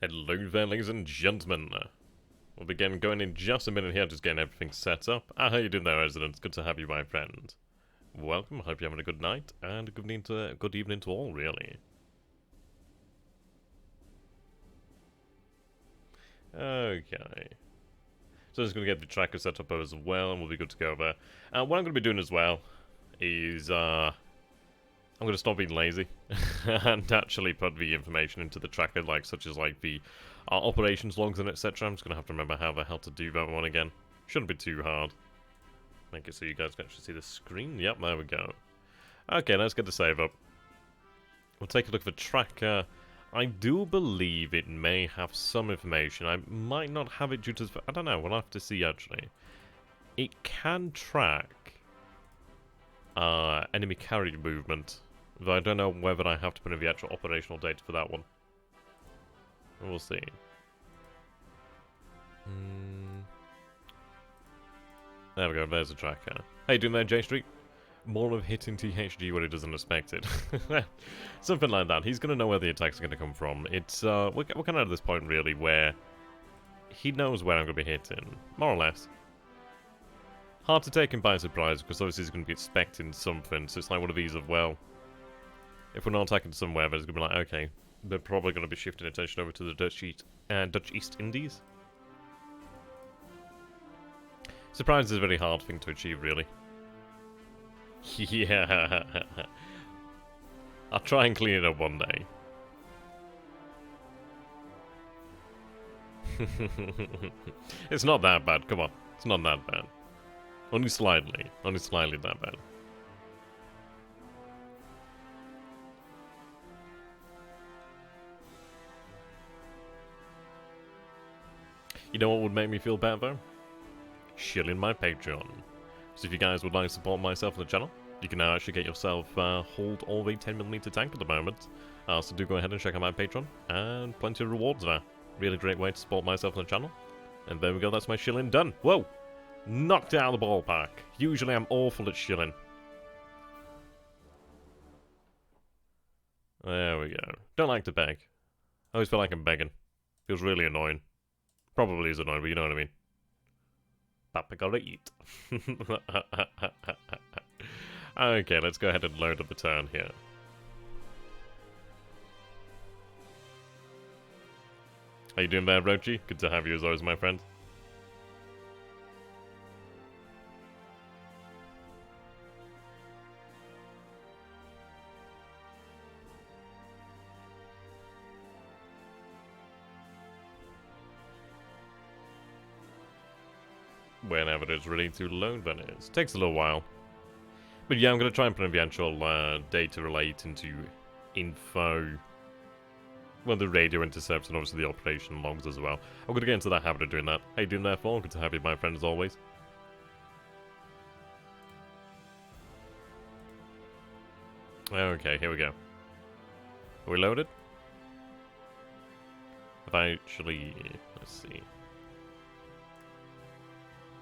Hello there, ladies and gentlemen. We'll begin going in just a minute here, just getting everything set up. How you doing there, residents? Good to have you, my friend. Welcome. Hope you're having a good night and a good evening to all, really. Okay. So I'm just going to get the tracker set up as well, and we'll be good to go there. What I'm going to be doing as well is I'm going to stop being lazy and actually put the information into the tracker, such as the operations logs and etc. I'm just going to have to remember how the hell to do that one again. Shouldn't be too hard. Make it so you guys can actually see the screen. Yep, there we go. Okay, let's get the save up. We'll take a look at the tracker. I do believe it may have some information. I might not have it due to... I don't know, we'll have to see actually. It can track enemy carrier movement, though I don't know whether I have to put in the actual operational data for that one. We'll see. There we go, there's a tracker. How you doing there, J Street? More of hitting THG when he doesn't expect it. Something like that. He's going to know where the attacks are going to come from. It's, we're kind of at this point, really, where he knows where I'm going to be hitting. More or less. Hard to take him by surprise, because obviously he's going to be expecting something, so it's like one of these of, well, if we're not attacking somewhere, then it's going to be like, okay, they're probably going to be shifting attention over to the Dutch East Indies. Surprise is a very hard thing to achieve, really. Yeah. I'll try and clean it up one day. It's not that bad, come on. It's not that bad. Only slightly. Only slightly that bad. You know what would make me feel bad, though? Shilling my Patreon. So if you guys would like to support myself on the channel, you can now actually get yourself hold all the 10mm tank at the moment. So do go ahead and check out my Patreon, and plenty of rewards there. Really great way to support myself on the channel. And there we go, that's my shilling done. Whoa! Knocked it out of the ballpark. Usually I'm awful at shilling. There we go. Don't like to beg. I always feel like I'm begging. Feels really annoying. Probably is annoying, but you know what I mean. Papa gotta eat. Okay, let's go ahead and load up the turn here. How you doing there, Rochi? Good to have you as always, my friend. Whenever it's ready to load, then it is. Takes a little while. But yeah, I'm going to try and put in the actual data relating to info. Well, the radio intercepts and obviously the operation logs as well. I'm going to get into that habit of doing that. How you doing there, Paul? Good to have you, my friend, as always. Okay, here we go. Are we loaded? Have I actually... Let's see.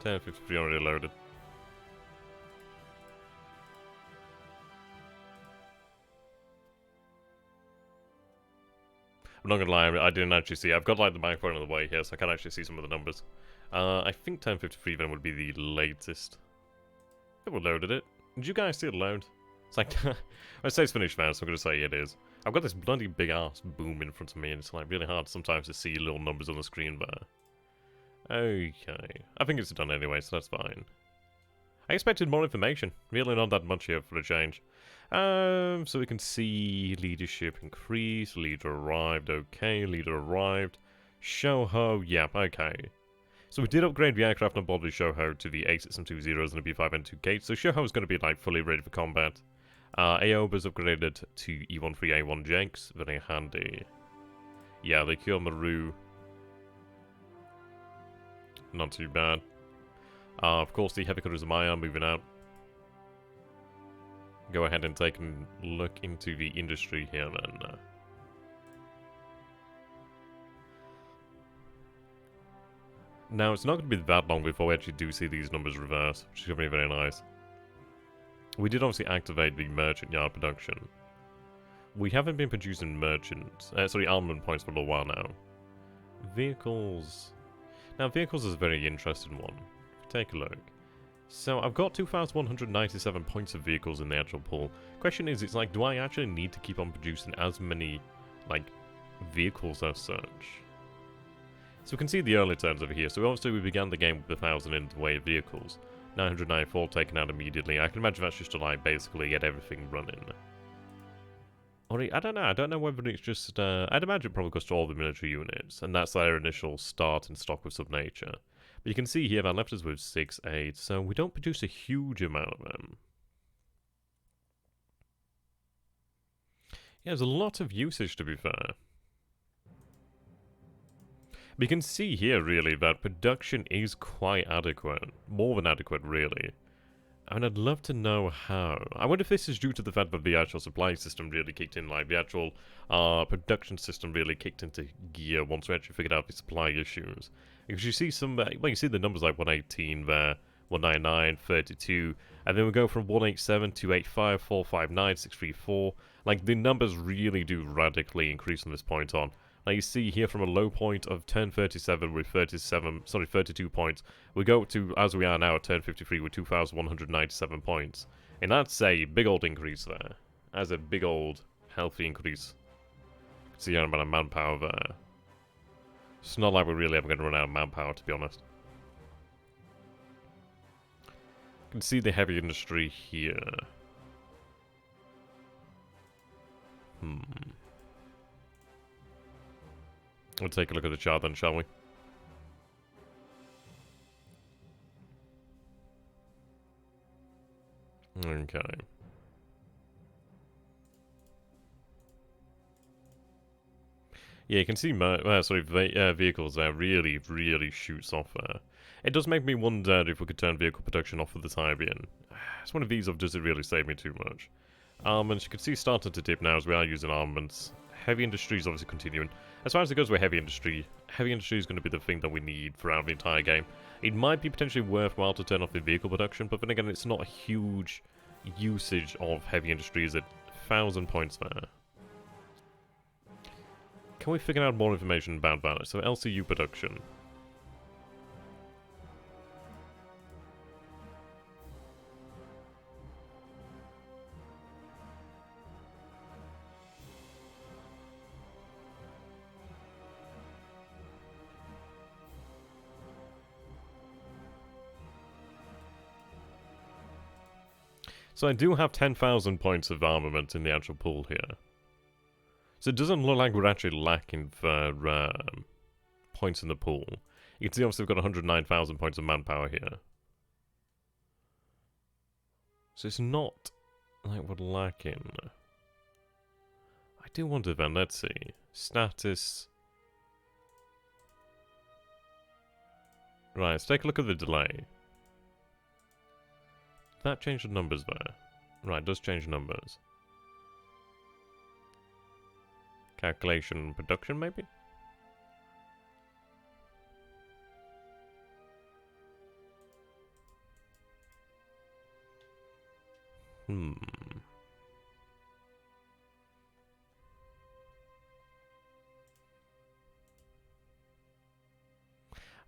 1053 already loaded. I'm not gonna lie, I didn't actually see. I've got the microphone on the way here, so I can actually see some of the numbers. I think 1053 then would be the latest. I think we loaded it. Did you guys see it load? It's like, I say it's finished now, so I'm gonna say it is. I've got this bloody big ass boom in front of me, and it's really hard sometimes to see little numbers on the screen there. Okay. I think it's done anyway, so that's fine. I expected more information. Really not that much here for a change. So we can see leadership increase, leader arrived, okay, leader arrived. Shoho, yep, okay. So we did upgrade the aircraft on board the Shoho to the A620s and the B5N2K, so Shoho is going to be fully ready for combat. Aoba's upgraded to E13A1 Jenks, very handy. Yeah, the Kyomaru. Not too bad. Of course, the heavy cutters of Maya are moving out. Go ahead and take a look into the industry here then. Now, it's not going to be that long before we actually do see these numbers reverse, which is going to be very nice. We did obviously activate the merchant yard production. We haven't been producing armament points for a little while now. Vehicles. Now, vehicles is a very interesting one. Take a look. So, I've got 2,197 points of vehicles in the actual pool. Question is, it's like, do I actually need to keep on producing as many, like, vehicles as such? So we can see the early turns over here. So obviously we began the game with 1,000 in the way of vehicles. 994 taken out immediately. I can imagine that's just to, like, basically get everything running. Or, I don't know. I don't know whether it's just... I'd imagine it probably goes to all the military units. And that's their initial start in stock with Subnature. But you can see here that left us with 6, 8. So we don't produce a huge amount of them. Yeah, there's a lot of usage, to be fair. But you can see here, really, that production is quite adequate. More than adequate, really. And I'd love to know how. I wonder if this is due to the fact that the actual supply system really kicked in, like, the actual production system really kicked into gear once we actually figured out the supply issues. Because you see some, well, you see the numbers like 118 there, 199, 32, and then we go from 187, 285, 459, 634. Like, the numbers really do radically increase from this point on. Now you see here from a low point of turn 37 with 32 points, we go to, as we are now, at turn 53 with 2,197 points. And that's a big old increase there. That's a big old, healthy increase. See here about a manpower there. It's not like we're really ever going to run out of manpower, to be honest. You can see the heavy industry here. We'll take a look at the chart then, shall we? Okay. Yeah, you can see vehicles there really shoots off there. It does make me wonder if we could turn vehicle production off for the time being. It's one of these of, does it really save me too much? Armaments, you can see starting to dip now as we are using armaments. Heavy industry is obviously continuing. As far as it goes with heavy industry is going to be the thing that we need throughout the entire game. It might be potentially worthwhile to turn off the vehicle production, but then again, it's not a huge usage of heavy industries at 1,000 points there. Can we figure out more information about that? So LCU production. So I do have 10,000 points of armament in the actual pool here. So it doesn't look like we're actually lacking for points in the pool. You can see obviously we've got 109,000 points of manpower here. So it's not like we're lacking. I do wonder then, let's see. Status. Right, let's take a look at the delay. That changed the numbers there. Right, it does change numbers. Calculation production, maybe?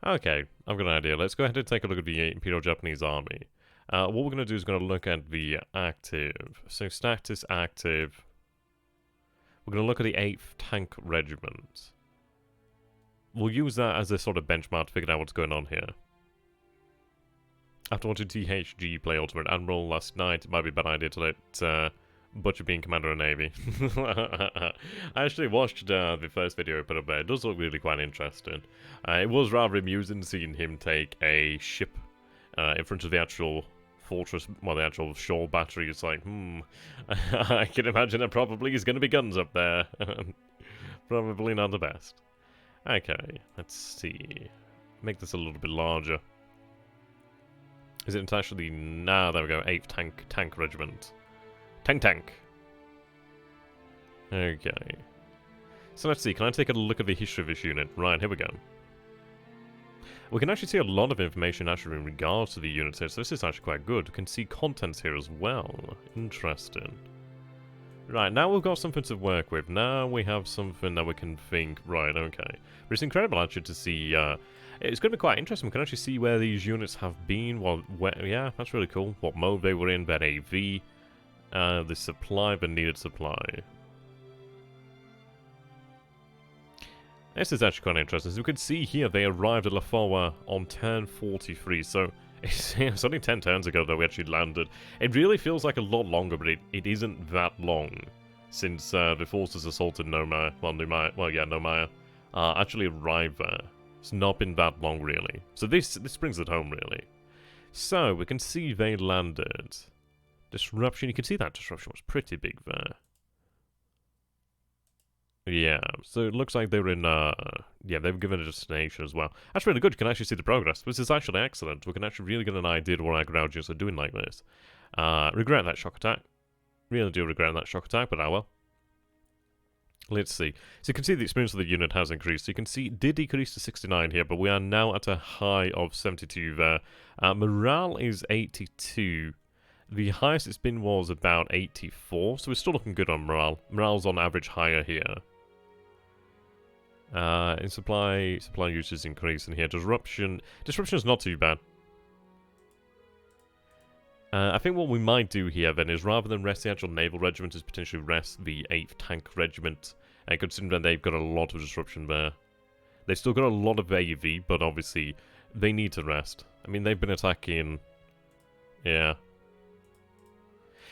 Okay, I've got an idea. Let's go ahead and take a look at the Imperial Japanese Army. What we're going to do is going to look at the active. So status active. We're going to look at the 8th Tank Regiment. We'll use that as a sort of benchmark to figure out what's going on here. After watching THG play Ultimate Admiral last night, it might be a bad idea to let Butcher be in Commander of Navy. I actually watched the first video he put up there. It does look really quite interesting. It was rather amusing seeing him take a ship in front of the actual fortress, well, the actual shore battery. It's like, I can imagine there probably is going to be guns up there. Probably not the best. Okay, let's see. Make this a little bit larger. Is it actually... Nah, there we go. 8th Tank Regiment. Tank. Okay. So let's see. Can I take a look at the history of this unit? Right, here we go. We can actually see a lot of information actually in regards to the units here, so this is actually quite good. We can see contents here as well. Interesting. Right, now we've got something to work with. Now we have something that we can think, right, okay. But it's incredible, actually, to see, it's going to be quite interesting. We can actually see where these units have been, yeah, that's really cool. What mode they were in, their AV, the supply, the needed supply. This is actually quite interesting. As you can see here, they arrived at Lafoa on turn 43, so it's only 10 turns ago that we actually landed. It really feels like a lot longer, but it isn't that long since the forces assaulted Nomaya, Nomaya, actually arrived there. It's not been that long, really. So this brings it home, really. So, we can see they landed. Disruption, you can see that disruption was pretty big there. Yeah, so it looks like they were in, yeah, they were given a destination as well. That's really good, you can actually see the progress. This is actually excellent. We can actually really get an idea of what our ground units are doing like this. Regret that shock attack. Really do regret that shock attack, but oh well. Let's see. So you can see the experience of the unit has increased. So you can see it did decrease to 69 here, but we are now at a high of 72 there. Morale is 82. The highest it's been was about 84, so we're still looking good on morale. Morale's on average higher here. In supply use is increasing here. Disruption is not too bad. I think what we might do here then is rather than rest the actual naval regiment, is potentially rest the 8th Tank Regiment. And considering that they've got a lot of disruption there. They've still got a lot of AUV, but obviously they need to rest. I mean, they've been attacking... Yeah.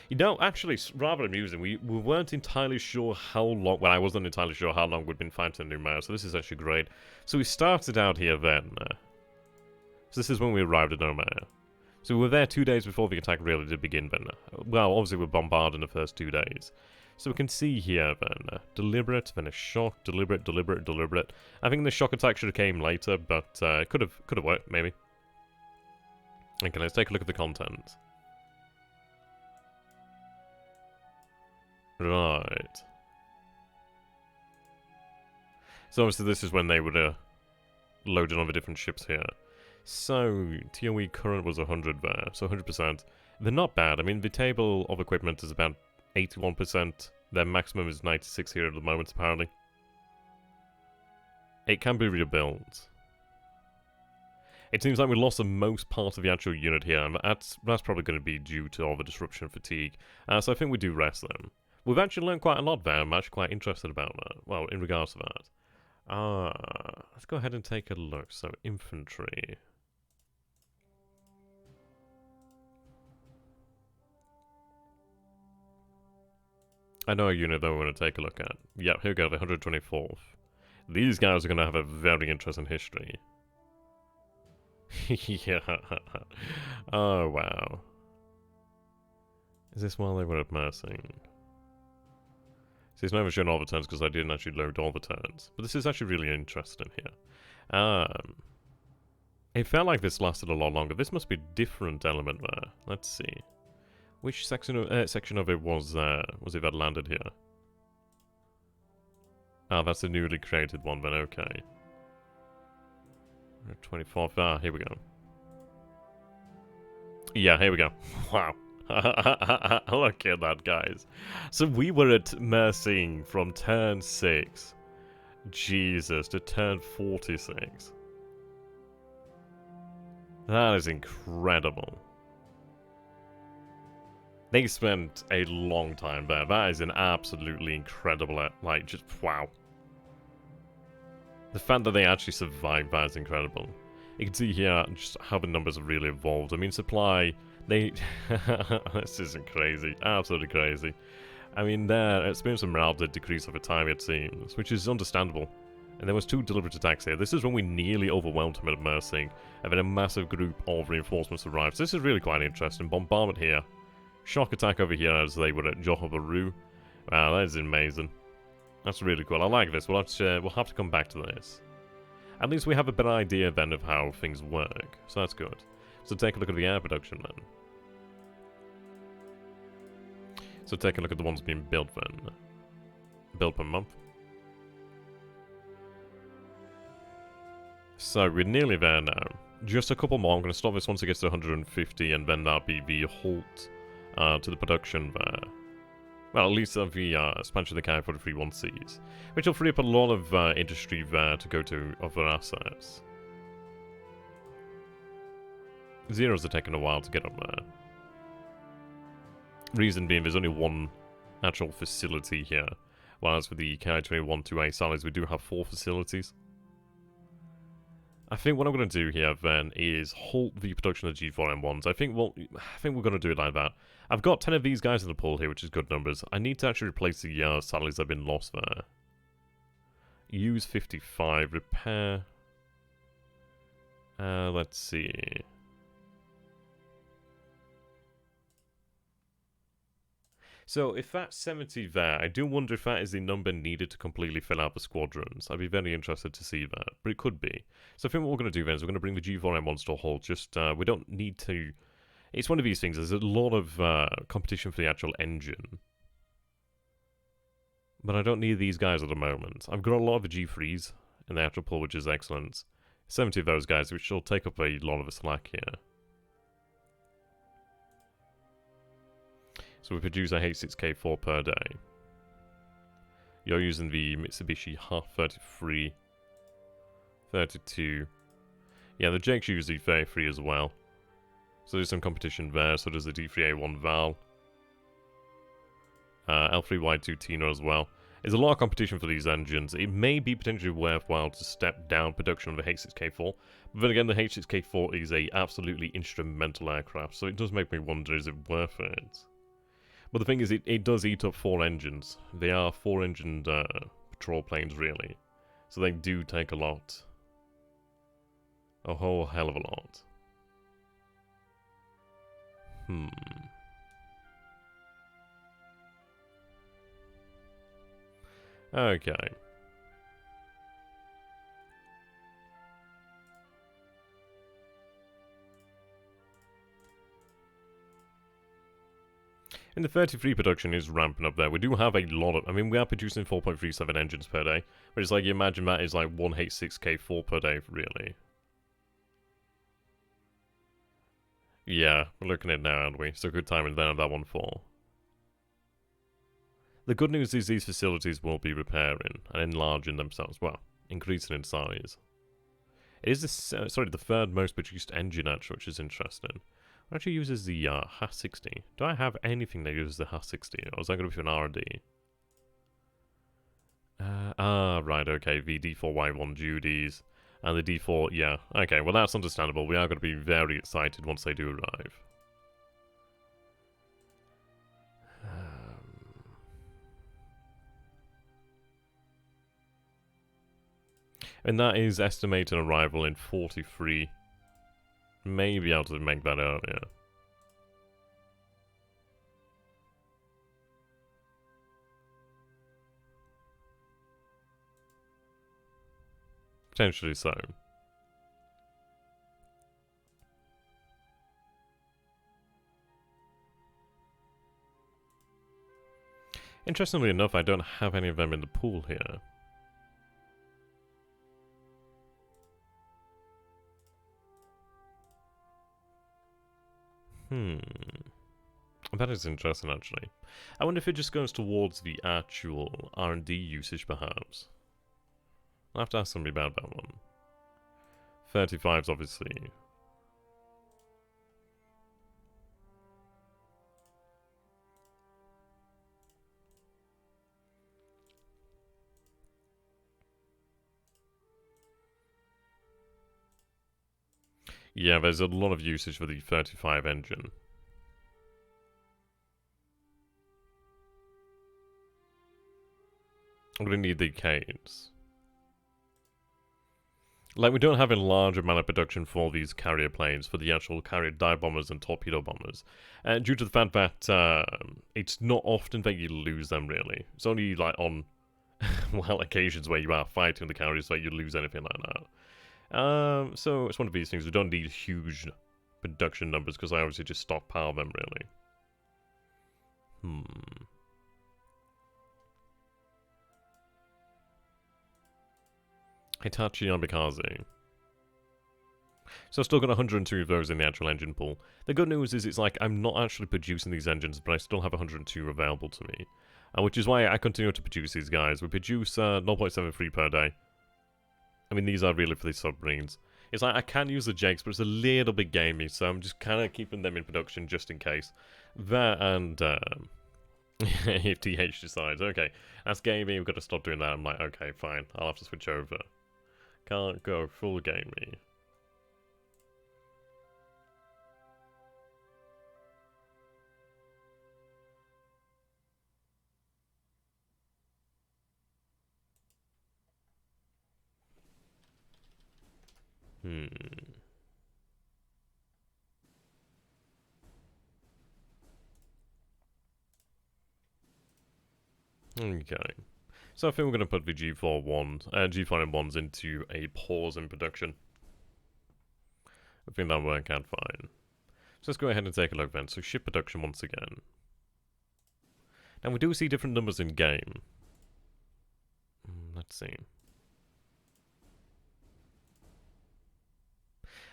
You know, actually, it's rather amusing. We weren't entirely sure how long... Well, I wasn't entirely sure how long we'd been fighting Nomaya, so this is actually great. So we started out here then. So this is when we arrived at Nomaya. So we were there 2 days before the attack really did begin then. Well, obviously we're bombarded in the first 2 days. So we can see here then, deliberate, then a shock, deliberate. I think the shock attack should have came later, but it could have worked, maybe. Okay, let's take a look at the content. Right. So obviously this is when they would load in on the different ships here. So, TOE current was 100 there, so 100%. They're not bad. I mean, the table of equipment is about 81%. Their maximum is 96 here at the moment, apparently. It can be rebuilt. It seems like we lost the most part of the actual unit here, and that's probably going to be due to all the disruption fatigue. So I think we do rest them. We've actually learned quite a lot there. I'm actually quite interested about that. Well, in regards to that. Let's go ahead and take a look. So, infantry. I know a unit that we're going to take a look at. Yeah, here we go, the 124th. These guys are going to have a very interesting history. Yeah. Oh, wow. Is this while they were at Mersing? See, it's never shown all the turns because I didn't actually load all the turns. But this is actually really interesting here. It felt like this lasted a lot longer. This must be a different element there. Let's see. Which section of it was it that landed here? Ah, that's the newly created one then, okay. 24th, here we go. Yeah, here we go. Wow. Look at that, guys. So we were at Mersing from turn 6. Jesus, to turn 46. That is incredible. They spent a long time there. That is an absolutely incredible, like, just wow. The fact that they actually survived that is incredible. You can see here just how the numbers have really evolved. I mean, supply, they... This isn't crazy. Absolutely crazy. I mean, their experience of morale did decrease over time, it seems, which is understandable. And there was 2 deliberate attacks here. This is when we nearly overwhelmed him at Mersing, and then a massive group of reinforcements arrived. So this is really quite interesting. Bombardment here. Shock attack over here as they were at Johor. Wow, that is amazing. That's really cool. I like this. We'll have to come back to this. At least we have a better idea then of how things work. So that's good. So take a look at the air production then. So take a look at the ones being built then. Built per month. So we're nearly there now. Just a couple more. I'm going to stop this once it gets to 150 and then that'll be the halt to the production there. Well, at least of the expansion of the Ki-43-1Cs, which will free up a lot of industry there to go to other assets. Zeros are taking a while to get up there. Reason being, there's only one actual facility here, whereas for the Ki-21-2A Sallies, we do have 4 facilities. I think what I'm going to do here then is halt the production of G4M1s. I think we're going to do it like that. I've got 10 of these guys in the pool here, which is good numbers. I need to actually replace the Sallies that have been lost there. Use 55, repair. Let's see. So, if that's 70 there, I do wonder if that is the number needed to completely fill out the squadrons. I'd be very interested to see that, but it could be. So I think what we're going to do then is we're going to bring the G4M1 to a halt. Just, we don't need to... It's one of these things, there's a lot of competition for the actual engine. But I don't need these guys at the moment. I've got a lot of the G3s in the actual pool, which is excellent. 70 of those guys, which will take up a lot of the slack here. So we produce a H6K4 per day. You're using the Mitsubishi HAF-33, 32. Yeah, the Jake's usually 33 as well. So there's some competition there. So does the D3A1 Val. L3Y2 Tina as well. There's a lot of competition for these engines. It may be potentially worthwhile to step down production of the H6K4. But then again, the H6K4 is a absolutely instrumental aircraft. So it does make me wonder, is it worth it? But the thing is, it does eat up 4 engines. They are 4-engined patrol planes, really. So they do take a lot. A whole hell of a lot. Okay. And the 33 production is ramping up there. We do have a lot of... I mean, we are producing 4.37 engines per day. But it's like, you imagine that is like 1 H6K4 per day, really. Yeah, we're looking at it now, aren't we? So good timing then of that one fall. The good news is these facilities will be repairing and enlarging themselves. Well, increasing in size. It is the third most produced engine, actually, which is interesting. What actually uses the HAS-60? Do I have anything that uses the HAS-60? Or is that going to be an R&D? Right, okay. The D4Y1 duties. And the D4, yeah. Okay, well that's understandable. We are going to be very excited once they do arrive. And that is estimated arrival in 43. Maybe able to make that earlier. Potentially so. Interestingly enough, I don't have any of them in the pool here. That is interesting, actually. I wonder if it just goes towards the actual R&D usage, perhaps. I'll have to ask somebody about that one. 35's obviously... Yeah, there's a lot of usage for the 35 engine. I'm going to need the Ks. Like, we don't have a large amount of production for these carrier planes, for the actual carrier dive bombers and torpedo bombers. Due to the fact that it's not often that you lose them, really. It's only, like, on, well, occasions where you are fighting the carriers that you lose anything like that. So it's one of these things. We don't need huge production numbers because I obviously just stockpile them, really. Hitachi Abikaze. So I've still got 102 of those in the actual engine pool. The good news is it's like I'm not actually producing these engines, but I still have 102 available to me. which is why I continue to produce these guys. We produce 0.73 per day. I mean, these are really for these submarines. It's like, I can use the Jakes, but it's a little bit gamey, so I'm just kind of keeping them in production just in case. That and, if TH decides, okay, that's gamey, we've got to stop doing that. I'm like, okay, fine, I'll have to switch over. Can't go full gamey. Okay. So I think we're going to put the G4M1s into a pause in production. I think that'll work out fine. So let's go ahead and take a look then. So ship production once again. Now we do see different numbers in game. Let's see.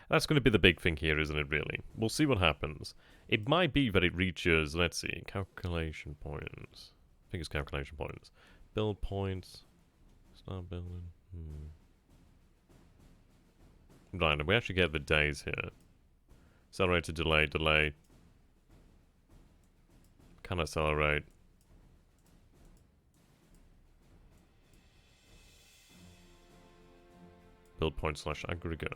That's going to be the big thing here, isn't it, really? We'll see what happens. It might be that it reaches, let's see, calculation points. I think it's calculation points. Build points. Start building. Right, and we actually get the days here. Accelerate to delay, delay. Can accelerate. Build point / aggregate.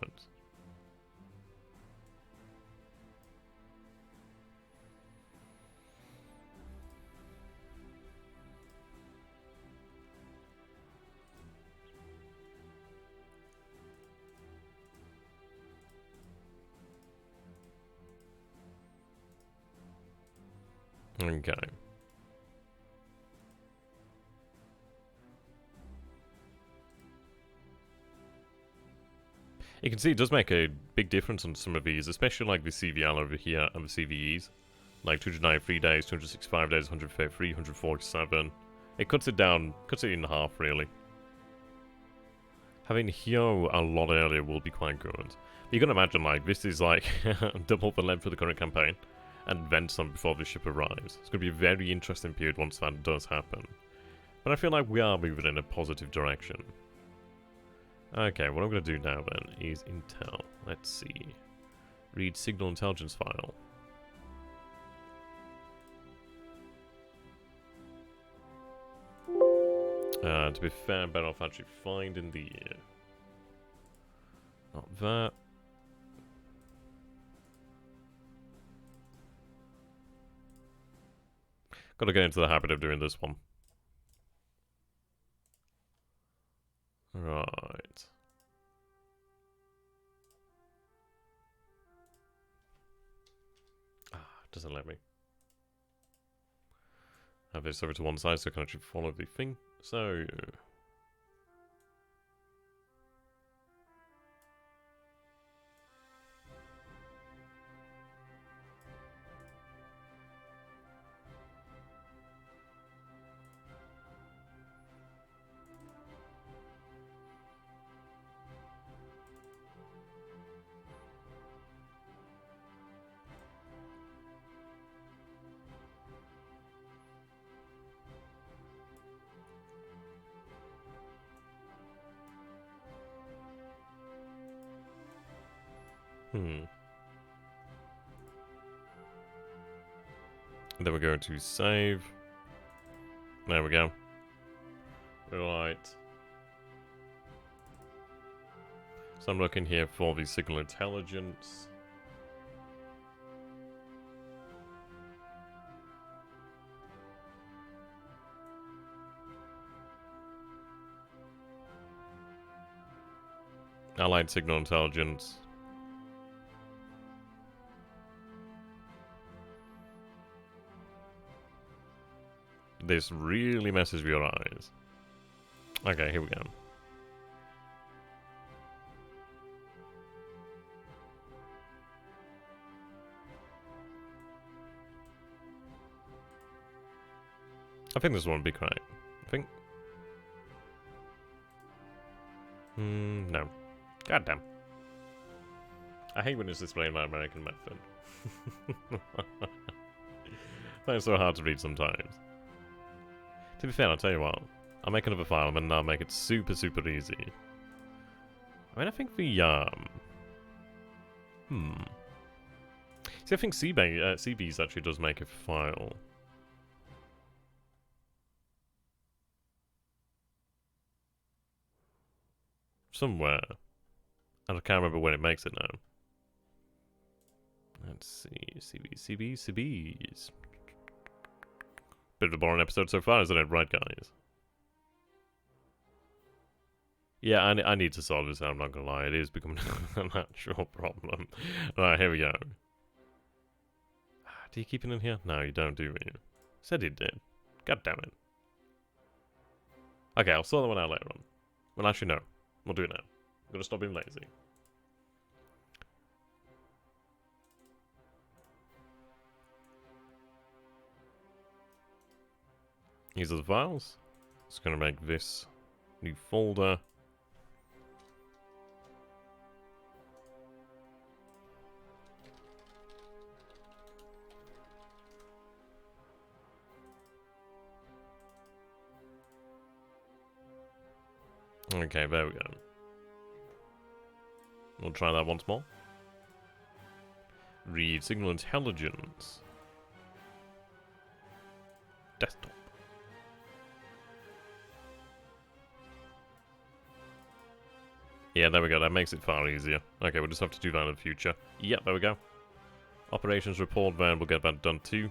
Okay. You can see it does make a big difference on some of these, especially like the CVL over here and the CVEs. Like 293 days, 265 days, 153, 147. It cuts it down, cuts it in half really. Having here a lot earlier will be quite good. You can imagine like this is like double the length of the current campaign. And then some before the ship arrives. It's going to be a very interesting period once that does happen. But I feel like we are moving in a positive direction. Okay, what I'm going to do now then is intel. Let's see. Read signal intelligence file. To be fair, I'm better off actually finding the... not that. Gotta get into the habit of doing this one. Right. Doesn't let me. Have this over to one side so I can actually follow the thing. So... Then we're going to save. There we go. Right. So I'm looking here for the signal intelligence. Allied signal intelligence. This really messes with your eyes. Okay, here we go. I think this one would be correct. I think. No. God damn. I hate when it's displaying my American method. That's so hard to read sometimes. To be fair, I'll tell you what. I'll make another file and I'll make it super, super easy. I mean, I think the, See, I think CB's actually does make a file. Somewhere. And I can't remember when it makes it now. Let's see. CBs. Bit of a boring episode so far, isn't it? Right, guys? Yeah, I need to solve this out, I'm not gonna lie. It is becoming an actual problem. Alright, here we go. Do you keep it in here? No, you don't, do you? Said you did. God damn it. Okay, I'll sort that one out later on. Well, actually, no. We'll do it now. I'm gonna stop being lazy. These are the files. Just gonna make this new folder. Okay, there we go. We'll try that once more. Read signal intelligence. Desktop. Yeah, there we go. That makes it far easier. Okay, we'll just have to do that in the future. Yep, there we go. Operations report van, we'll get that done too.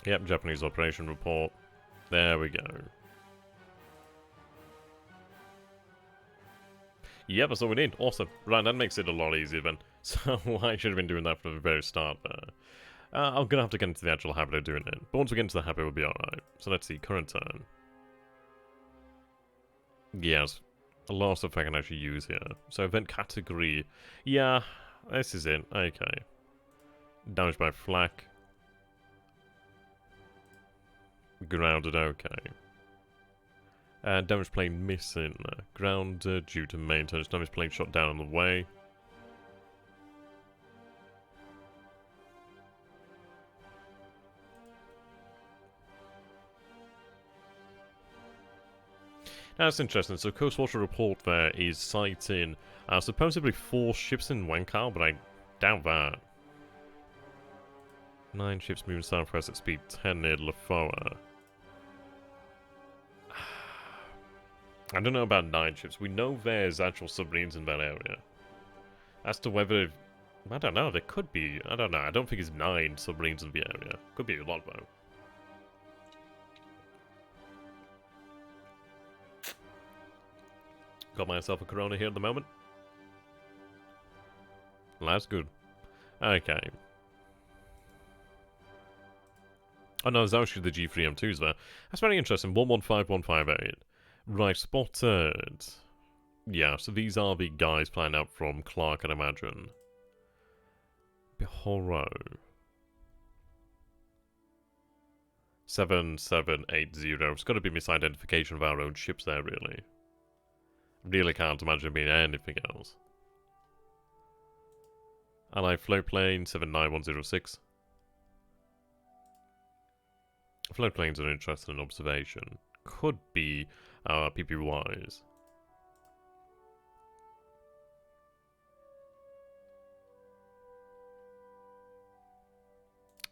Yep, Japanese operation report. There we go. Yep, that's all we need. Awesome. Right, that makes it a lot easier then. So I should have been doing that from the very start there. I'm gonna have to get into the actual habit of doing it. But once we get into the habit, we'll be alright. So let's see, current turn. Yes, a lot of stuff I can actually use here. So event category. Yeah, this is it. Okay. Damage by flak. Grounded, okay. Damage plane missing. Grounded due to maintenance. Damage plane shot down on the way. That's interesting. So Coastwatcher report there is citing supposedly 4 ships in Wenkar, but I doubt that. 9 ships moving southwest at speed 10 near Lafoa. I don't know about 9 ships. We know there's actual submarines in that area. As to whether... I don't know. There could be. I don't know. I don't think it's 9 submarines in the area. Could be a lot, though. Got myself a Corona here at the moment. Well, that's good. Okay. Oh no, there's actually the G3M2s there. That's very interesting. 115158. Right, spotted. Yeah, so these are the guys flying out from Clark, I'd imagine. Bihoro. 7780. It's got to be misidentification of our own ships there, really. Really can't imagine it being anything else. Allied float plane 79106. Float planes are interested in observation. Could be PPYs.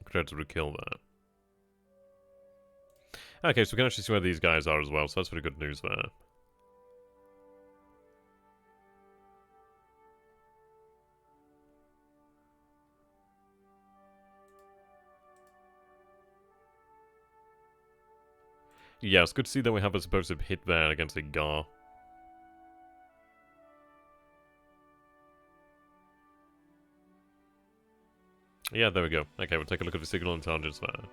Could to kill that. Okay, so we can actually see where these guys are as well, so that's very good news there. Yeah, it's good to see that we have a supposed hit there against a Gar. Yeah, there we go. Okay, we'll take a look at the signal intelligence there.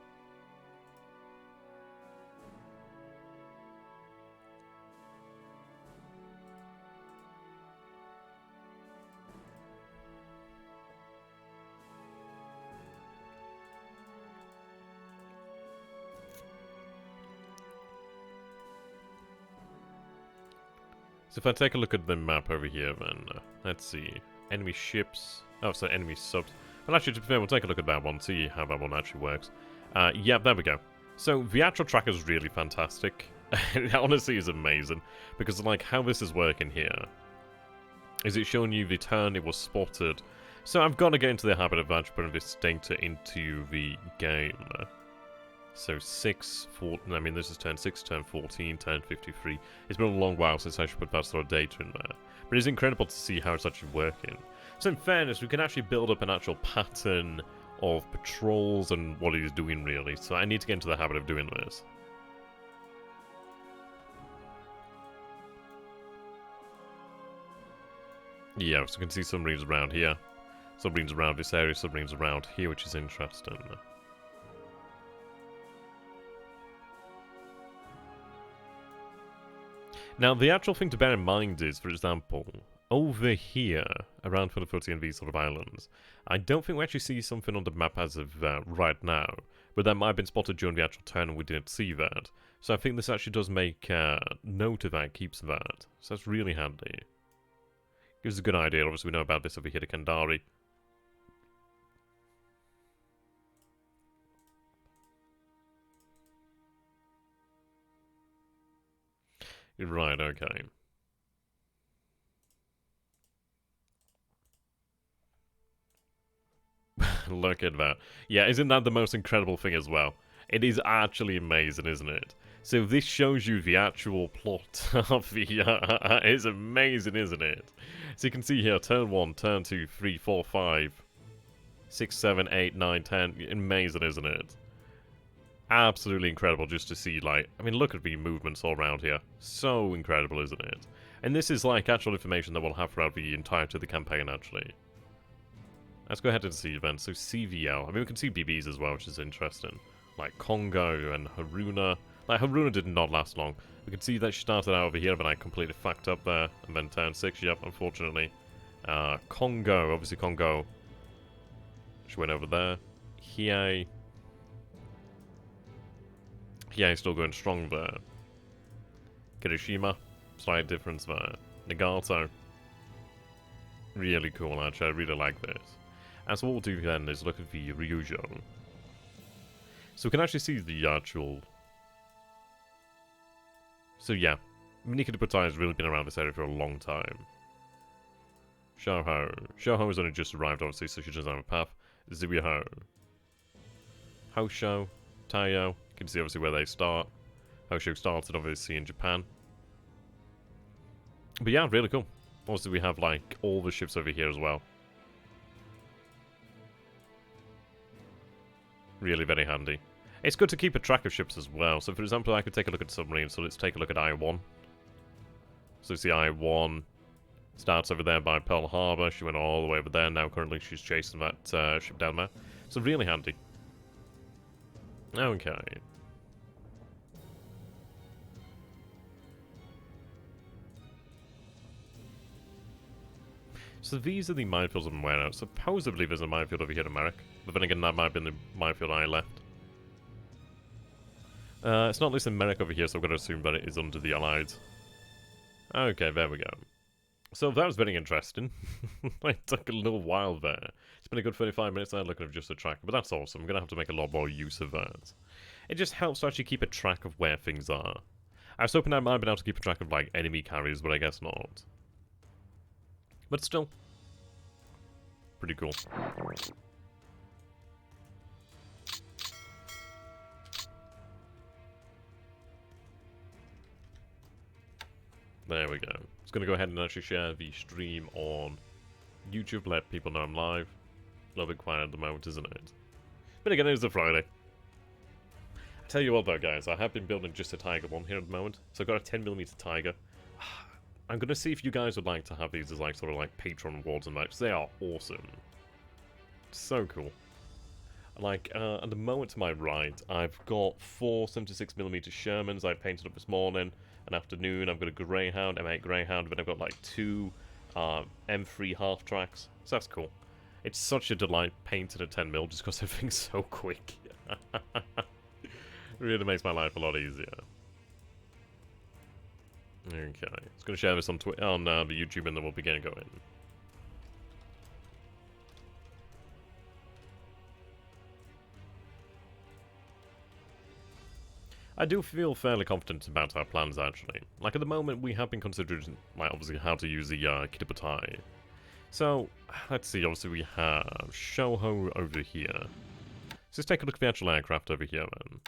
So if I take a look at the map over here, then let's see. Enemy ships. Oh, so enemy subs. Well, actually, to be fair, we'll take a look at that one, see how that one actually works. Yeah, there we go. So the actual tracker is really fantastic. It honestly is amazing, because like how this is working here is it showing you the turn it was spotted. So I've got to get into the habit of actually putting this data into the game. So 6, 4, I mean this is turn 6, turn 14, turn 53. It's been a long while since I actually put that sort of data in there. But it's incredible to see how it's actually working. So in fairness, we can actually build up an actual pattern of patrols and what it is doing really. So I need to get into the habit of doing this. Yeah, so you can see submarines around here. Submarines around this area, submarines around here, which is interesting. Now, the actual thing to bear in mind is, for example, over here, around Filifoti and these sort of islands, I don't think we actually see something on the map as of right now, but that might have been spotted during the actual turn and we didn't see that. So I think this actually does make note of that, keeps that. So that's really handy. Gives us a good idea. Obviously, we know about this over here to Kandari. Right, okay. Look at that. Yeah, isn't that the most incredible thing as well? It is actually amazing, isn't it? So this shows you the actual plot of the... it's amazing, isn't it? So you can see here, turn 1, turn 2, 3, 4, 5, 6, 7, 8, 9, 10. Amazing, isn't it? Absolutely incredible just to see, like... I mean, look at the movements all around here. So incredible, isn't it? And this is, like, actual information that we'll have throughout the entirety of the campaign, actually. Let's go ahead and see events. So CVL. I mean, we can see BBs as well, which is interesting. Like Congo and Haruna. Like, Haruna did not last long. We can see that she started out over here, but I completely fucked up there. And then turn 6, yep, unfortunately. Congo, obviously Congo. She went over there. Hiei. Hiei still going strong there. Kirishima. Slight difference there. Nagato. Really cool, actually. I really like this. And so what we'll do then is look at the Ryujo. So we can actually see the actual... So yeah, Minika de Putai has really been around this area for a long time. Shoho. Shoho has only just arrived, obviously, so she doesn't have a path. Zuiho. Hosho. Taiyo. You can see obviously where they start. Hosho started obviously in Japan. But yeah, really cool. Also, we have like all the ships over here as well. Really very handy. It's good to keep a track of ships as well. So for example, I could take a look at submarines. So let's take a look at I-1. So see I-1 starts over there by Pearl Harbor. She went all the way over there. Now currently she's chasing that ship down there. So really handy. Okay. So these are the minefields I'm aware of. Supposedly there's a minefield over here to Merrick. But then again, that might have been the minefield I left. It's not listed Merrick over here, so I've got to assume that it is under the Allies. Okay, there we go. So that was very interesting. It took a little while there. It's been a good 35 minutes now looking at just a tracker, but that's awesome. I'm going to have to make a lot more use of that. It just helps to actually keep a track of where things are. I was hoping I might have been able to keep a track of, like, enemy carriers, but I guess not. But still. Pretty cool. There we go. Just going to go ahead and actually share the stream on YouTube, let people know I'm live. A little bit quiet at the moment, isn't it? But again, it is a Friday. I tell you what though, guys, I have been building just a Tiger one here at the moment. So I've got a 10mm Tiger. I'm going to see if you guys would like to have these as like sort of like Patron awards and that. They are awesome. So cool. Like, at the moment to my right, I've got 4 76mm Shermans I painted up this morning. An afternoon, I've got a Greyhound, M8 Greyhound, but I've got like 2 M3 half-tracks. So that's cool. It's such a delight painting at 10mm just because everything's so quick. Really makes my life a lot easier. Okay, it's going to share this on Twitter, on the YouTube, and then we'll be getting going. I do feel fairly confident about our plans, actually. Like, at the moment, we have been considering, like, obviously, how to use the Kitabatai. So, let's see, obviously, we have Shoho over here. So let's take a look at the actual aircraft over here, then.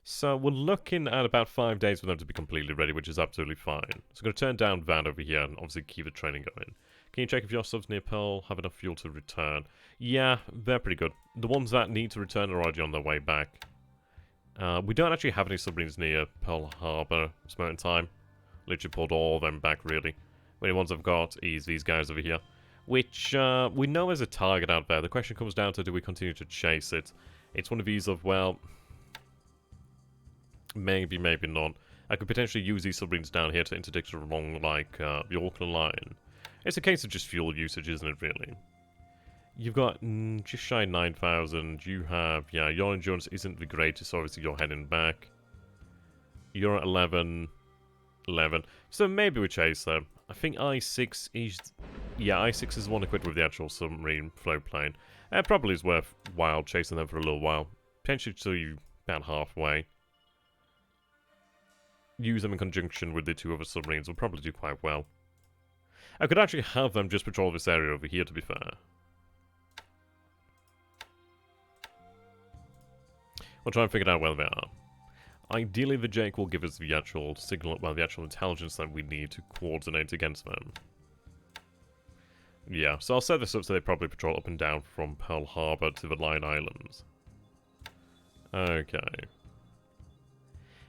So, we're looking at about 5 days for them to be completely ready, which is absolutely fine. So, I'm going to turn down that over here and obviously keep the training going. Can you check if your subs near Pearl have enough fuel to return? Yeah, they're pretty good. The ones that need to return are already on their way back. We don't actually have any submarines near Pearl Harbor at this moment in time. Literally pulled all of them back, really. The only ones I've got is these guys over here, which we know is a target out there. The question comes down to, do we continue to chase it? It's one of these of, well, maybe, maybe not. I could potentially use these submarines down here to interdict along, like, the Auckland line. It's a case of just fuel usage, isn't it, really? You've got just shy 9,000. You have, yeah, your endurance isn't the greatest, obviously you're heading back. You're at 11. So maybe we chase them. I think I-6 is... Yeah, I-6 is one equipped with the actual submarine float plane. It probably is worthwhile chasing them for a little while. Potentially to about halfway. Use them in conjunction with the 2 other submarines will probably do quite well. I could actually have them just patrol this area over here, to be fair. We'll try and figure out where they are. Ideally, the Jake will give us the actual signal, well, the actual intelligence that we need to coordinate against them. Yeah, so I'll set this up so they probably patrol up and down from Pearl Harbor to the Line Islands. Okay.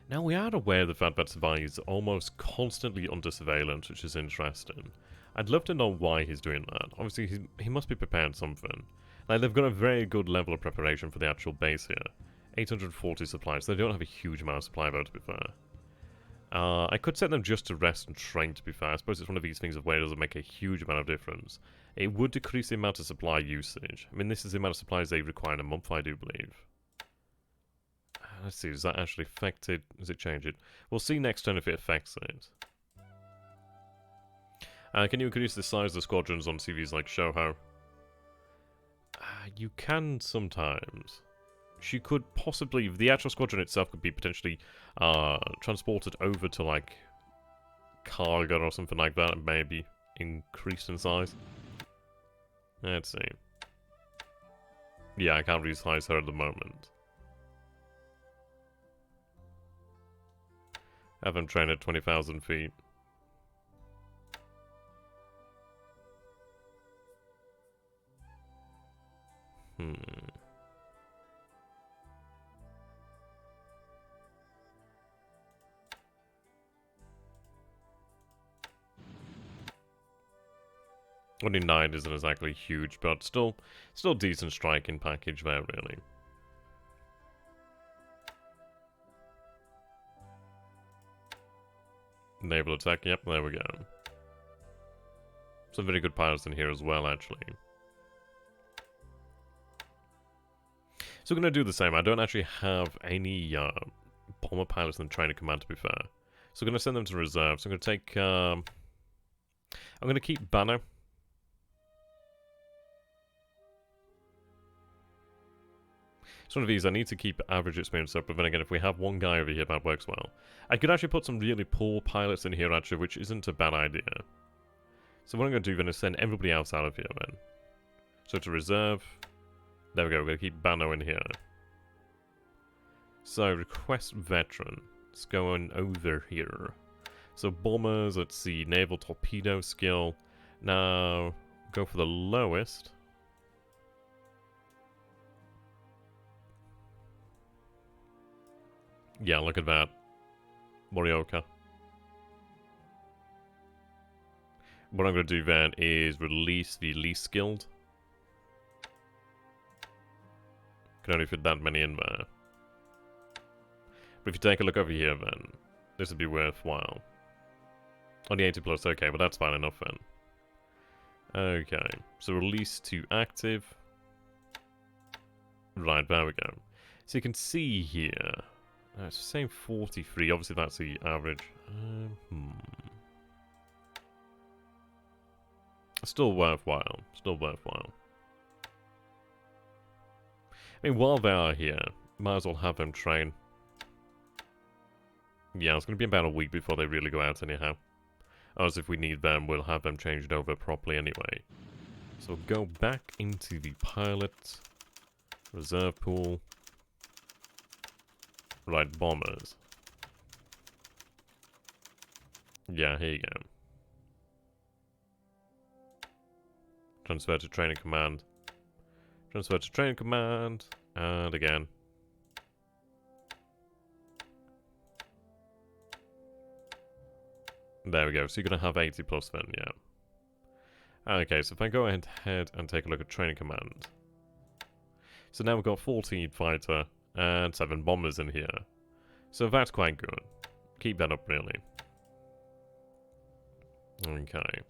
Now, we are aware of the fact that Savai is almost constantly under surveillance, which is interesting. I'd love to know why he's doing that. Obviously, he must be preparing something. Like, they've got a very good level of preparation for the actual base here. 840 supplies. They don't have a huge amount of supply, though, to be fair. I could set them just to rest and train, to be fair. I suppose it's one of these things of where it doesn't make a huge amount of difference. It would decrease the amount of supply usage. I mean, this is the amount of supplies they require in a month, I do believe. Let's see, does that actually affect it? Does it change it? We'll see next turn if it affects it. Can you increase the size of the squadrons on CVs like Shoho? You can sometimes. She could possibly, the actual squadron itself could be potentially transported over to, like, cargo or something like that, and maybe increased in size. Let's see. Yeah, I can't resize her at the moment. Have them train at 20,000 feet. Only 9 isn't exactly huge, but still decent striking package there, really. Naval attack, yep, there we go. Some very good pilots in here as well, actually. So we're going to do the same. I don't actually have any bomber pilots in the training command, to be fair. So we're going to send them to reserve. So I'm going to take... I'm going to keep Banner. It's one of these, I need to keep average experience up, but then again, if we have one guy over here, that works well. I could actually put some really poor pilots in here, actually, which isn't a bad idea. So what I'm going to do then is send everybody else out of here, then. So to reserve... There we go, we're going to keep Bano in here. So, request veteran. Let's go on over here. So, bombers, let's see, naval torpedo skill. Now, go for the lowest. Yeah, look at that. Morioka. What I'm going to do then is release the least skilled. Can only fit that many in there. But if you take a look over here then, this would be worthwhile. Only 80 plus, okay, but that's fine enough then. Okay, so release to active. Right, there we go. So you can see here, it's the same 43, obviously that's the average. Still worthwhile. Still worthwhile. I mean, while they are here, might as well have them train. Yeah, it's going to be about a week before they really go out anyhow. As if we need them, we'll have them changed over properly anyway. So we'll go back into the pilot. Reserve pool. Right, bombers. Yeah, here you go. Transfer to training command. Transfer to training command. And again. There we go. So you're going to have 80 plus then, yeah. Okay, so if I go ahead and take a look at training command. So now we've got 14 fighter and 7 bombers in here. So that's quite good. Keep that up, really. Okay.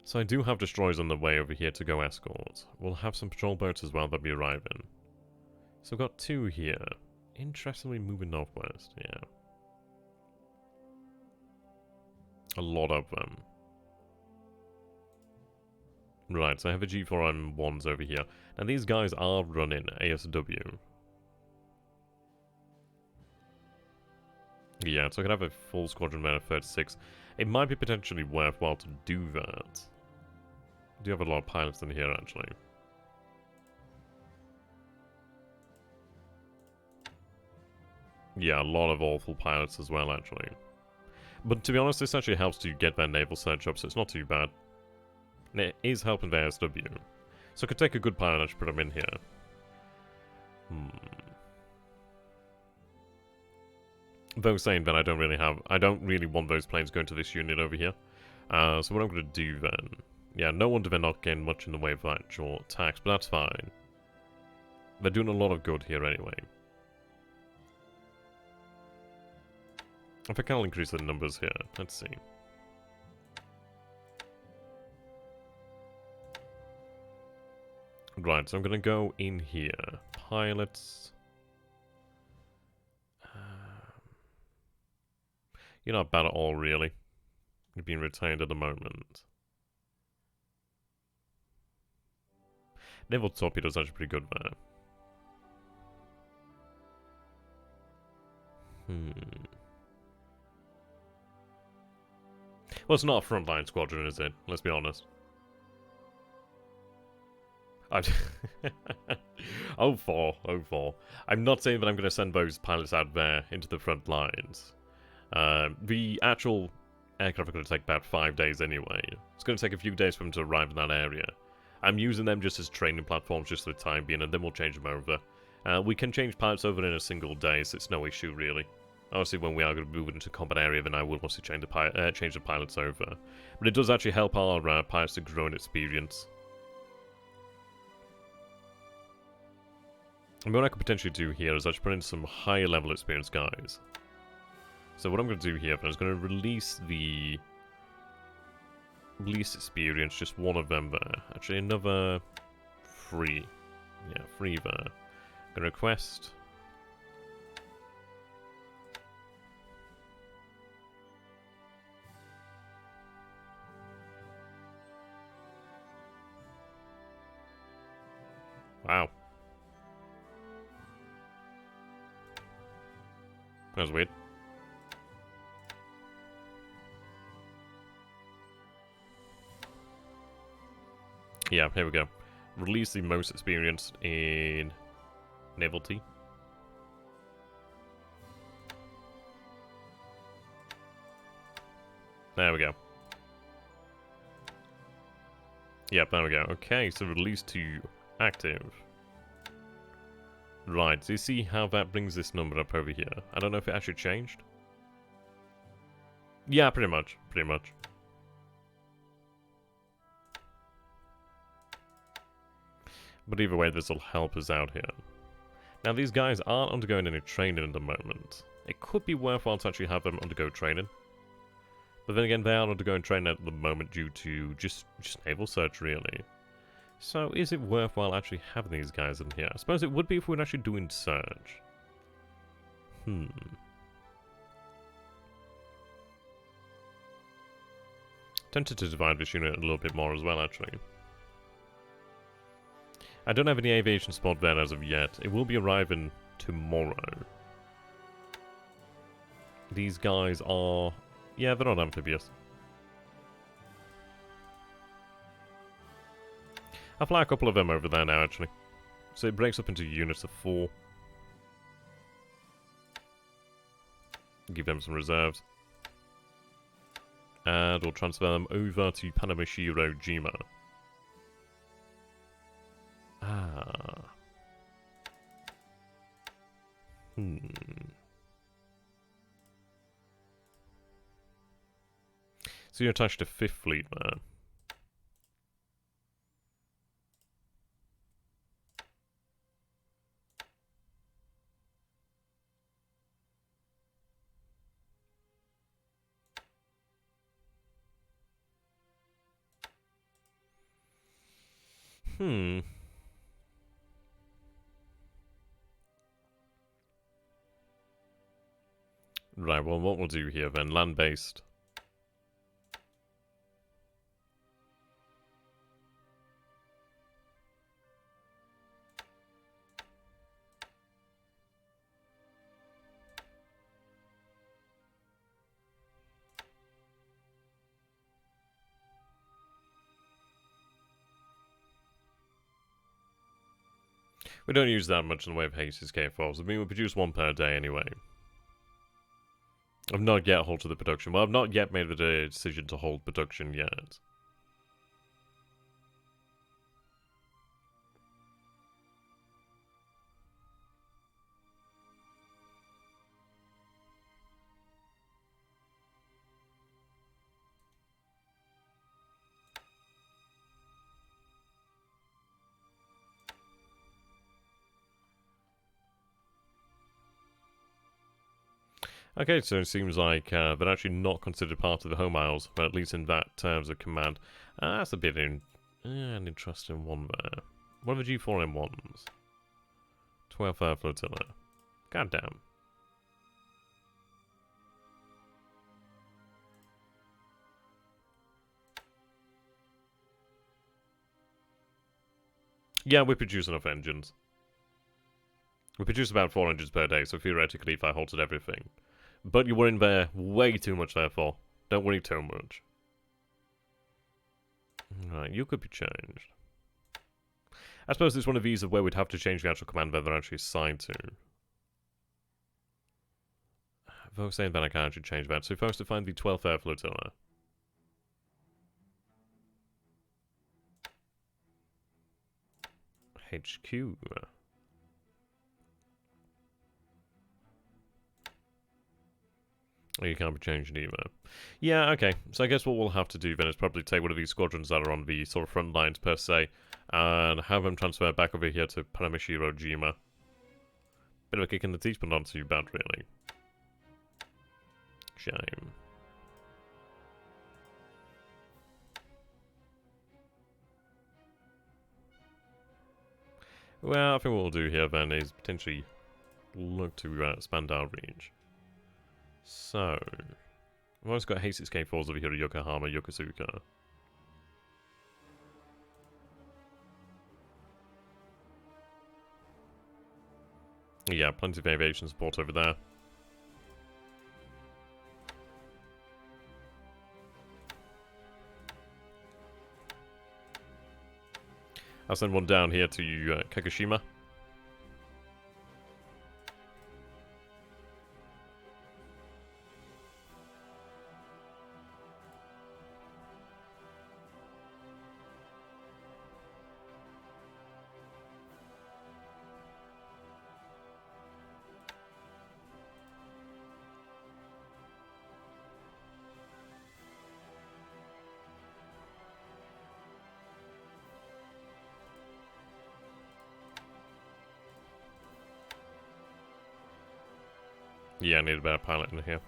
So I do have destroyers on the way over here to go escort. We'll have some patrol boats as well that be arriving. So we've got 2 here. Interestingly moving northwest, yeah. A lot of them. Right, so I have a G4M1s over here. Now these guys are running ASW. Yeah, so I could have a full squadron man of 36. It might be potentially worthwhile to do that. I do have a lot of pilots in here, actually. Yeah, a lot of awful pilots as well, actually. But to be honest, this actually helps to get their naval search up, so it's not too bad. And it is helping their SW. So I could take a good pilot and actually put them in here. Though saying that I don't really want those planes going to this unit over here. So what I'm going to do then... Yeah, no wonder they're not getting much in the way of actual attacks, but that's fine. They're doing a lot of good here anyway. I think I'll increase the numbers here. Let's see. Right, so I'm going to go in here. Pilots. You're not bad at all, really. You're being retained at the moment. Naval torpedoes are actually pretty good there. Well, it's not a frontline squadron, is it? Let's be honest. Oh, 4. I'm not saying that I'm going to send those pilots out there into the front lines. The actual aircraft are going to take about 5 days anyway. It's going to take a few days for them to arrive in that area. I'm using them just as training platforms just for the time being, and then we'll change them over. We can change pilots over in a single day, so it's no issue really. Obviously, when we are going to move into combat area, then I will also change the pilots over. But it does actually help our pilots to grow in experience. And what I could potentially do here is actually put in some higher level experience guys. So what I'm going to do here is going to release the least experience, just one of them there. Actually, another free. Yeah, free there. I'm going to request. Wow. That was weird. Yeah, here we go. Release the most experienced in Navalty. There we go. Yep, there we go. Okay, so release to active. Right, so you see how that brings this number up over here. I don't know if it actually changed. Yeah, pretty much. But either way, this will help us out here. Now, these guys aren't undergoing any training at the moment. It could be worthwhile to actually have them undergo training. But then again, they are undergoing training at the moment due to just naval search, really. So, is it worthwhile actually having these guys in here? I suppose it would be if we were actually doing search. Tempted to divide this unit a little bit more as well, actually. I don't have any aviation support there as of yet. It will be arriving tomorrow. These guys are... yeah, they're not amphibious. I'll fly a couple of them over there now, actually. So it breaks up into units of 4. Give them some reserves. And we'll transfer them over to Panamashiro Jima. Ah. So you're attached to 5th Fleet there. Right, well, what we'll do here then, land-based. We don't use that much in the way of Hades K4s. I mean, we produce 1 per day anyway. I've not yet halted the production. Well, I've not yet made the decision to hold production yet. Okay, so it seems like they're actually not considered part of the Home Isles, but at least in that terms of command. That's a bit an interesting one there. What are the G4M1s? 12th Air Flotilla. Goddamn. Yeah, we produce enough engines. We produce about 4 engines per day, so theoretically if I halted everything. But you were in there way too much, therefore. Don't worry too much. Right, you could be changed. I suppose it's one of these of where we'd have to change the actual command that they're actually assigned to. If I was saying that, I can't actually change that. So if I was to find the 12th Air Flotilla. HQ. You can't be changed either. Yeah, okay. So I guess what we'll have to do then is probably take one of these squadrons that are on the sort of front lines per se, and have them transfer back over here to Panamashiro Jima. Bit of a kick in the teeth, but not too bad, really. Shame. Well, I think what we'll do here then is potentially look to expand our range. So, we've always got Hades K4s over here at Yokohama, Yokosuka. Yeah, plenty of aviation support over there. I'll send one down here to Kagoshima. Yeah, I need a better pilot in here.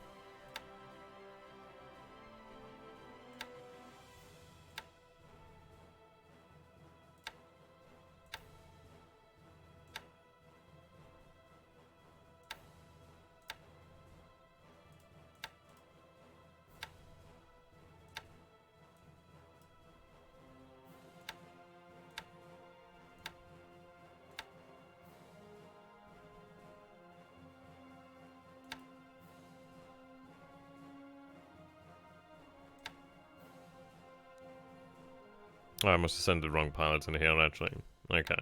Oh, I must have sent the wrong pilots in here, actually. Okay.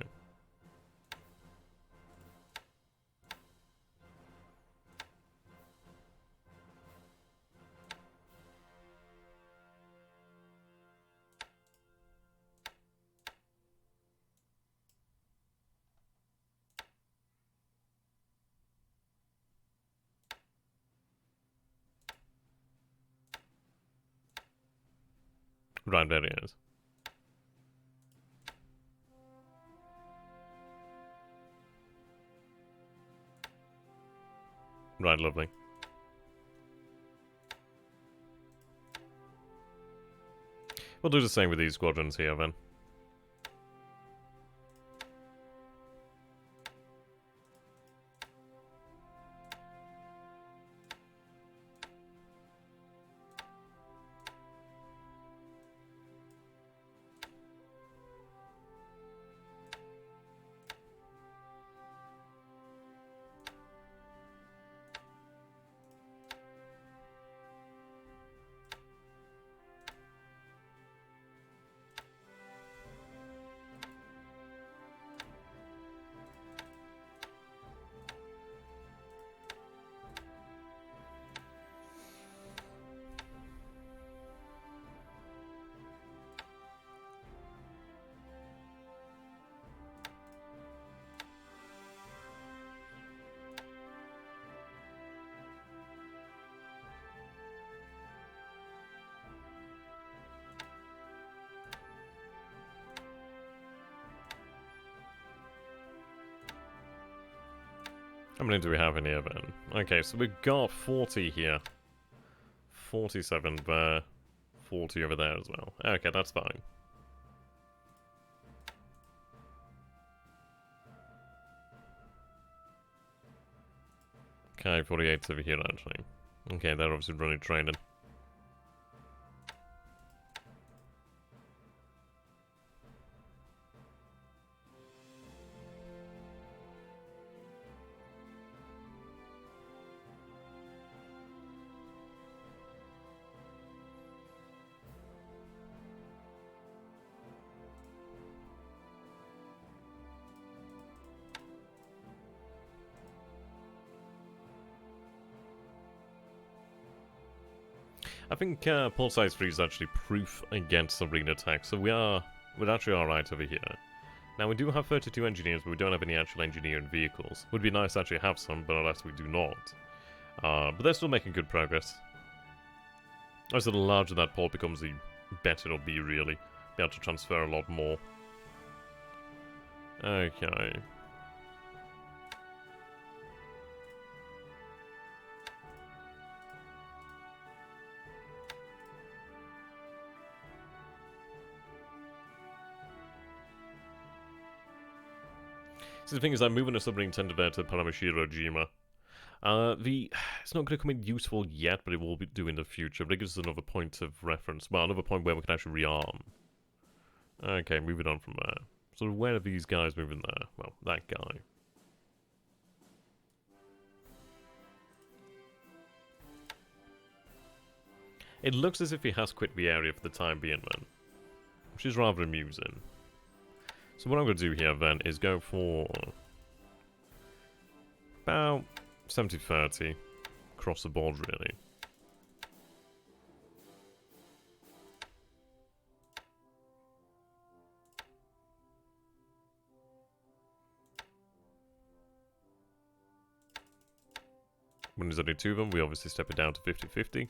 Right, there he is. Right, lovely. We'll do the same with these squadrons here, then. How many do we have in here, then? Okay, so we've got 40 here. 47 there. 40 over there as well. Okay, that's fine. Okay, 48's over here, actually. Okay, they're obviously running training. I think port size 3 is actually proof against submarine attack, so we're actually alright over here. Now we do have 32 engineers, but we don't have any actual engineering vehicles. Would be nice to actually have some, but alas we do not. But they're still making good progress. Obviously the larger that port becomes, the better it'll be, really. Be able to transfer a lot more. Okay. So the thing is, I'm moving a submarine tender there to Paramashiro-jima. It's not going to come in useful yet, but it will do in the future. But it gives us another point of reference. Well, another point where we can actually rearm. Okay, moving on from there. So where are these guys moving there? Well, that guy. It looks as if he has quit the area for the time being, then. Which is rather amusing. So what I'm going to do here, then, is go for about 70-30 across the board, really. When there's only two of them, we obviously step it down to 50-50.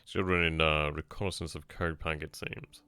So you're running reconnaissance of code pack, it seems.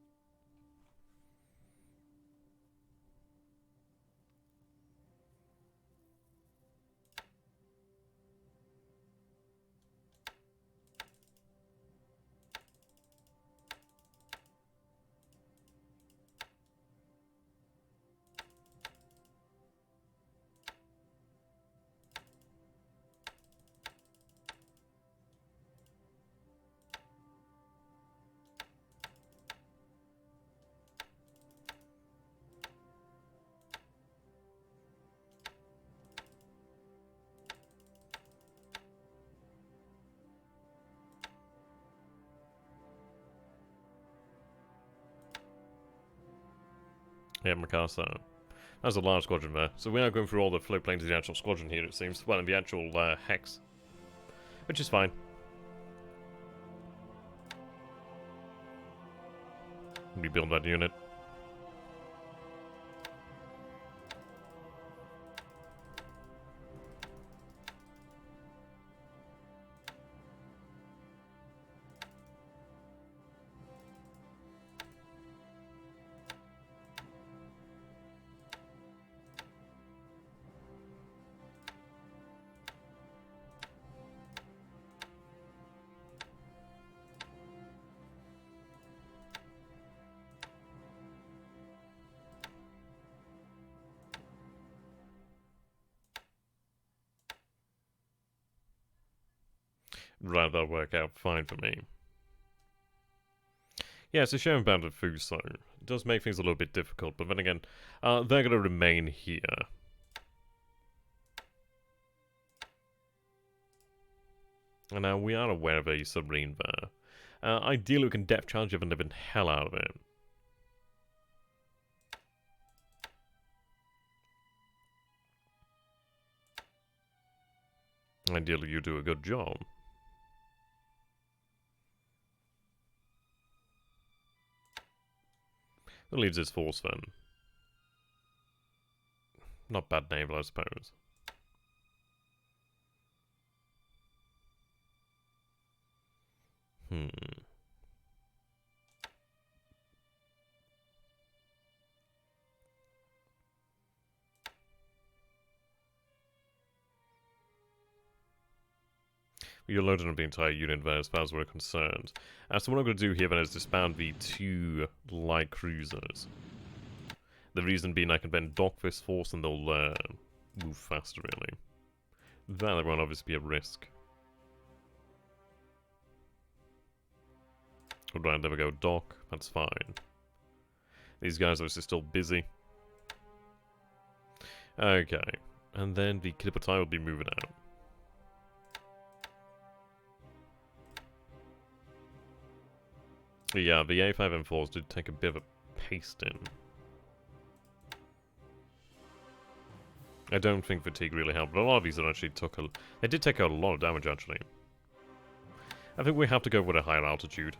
Yeah, Mikasa. That's a large squadron there. So we're now going through all the float planes of the actual squadron here, it seems. Well, in the actual hex. Which is fine. Rebuild that unit. Right, that'll work out fine for me. Yeah, it's a shame about the Fuso. It does make things a little bit difficult, but then again, they're going to remain here. And now we are aware of a submarine there. Ideally, we can depth charge the living hell out of it. Ideally, you do a good job. That leaves his force then. Not bad naval, I suppose. You're loading up the entire unit there as far as we're concerned. So what I'm going to do here then is disband the 2 light cruisers. The reason being I can then dock this force and they'll move faster, really. That won't obviously be a risk. Right, there we go, dock, that's fine. These guys are obviously still busy. Okay, and then the Kilipatai will be moving out. Yeah, the A5M4s did take a bit of a pasting. I don't think fatigue really helped, but a lot of these actually took a... They did take a lot of damage, actually. I think we have to go with a higher altitude.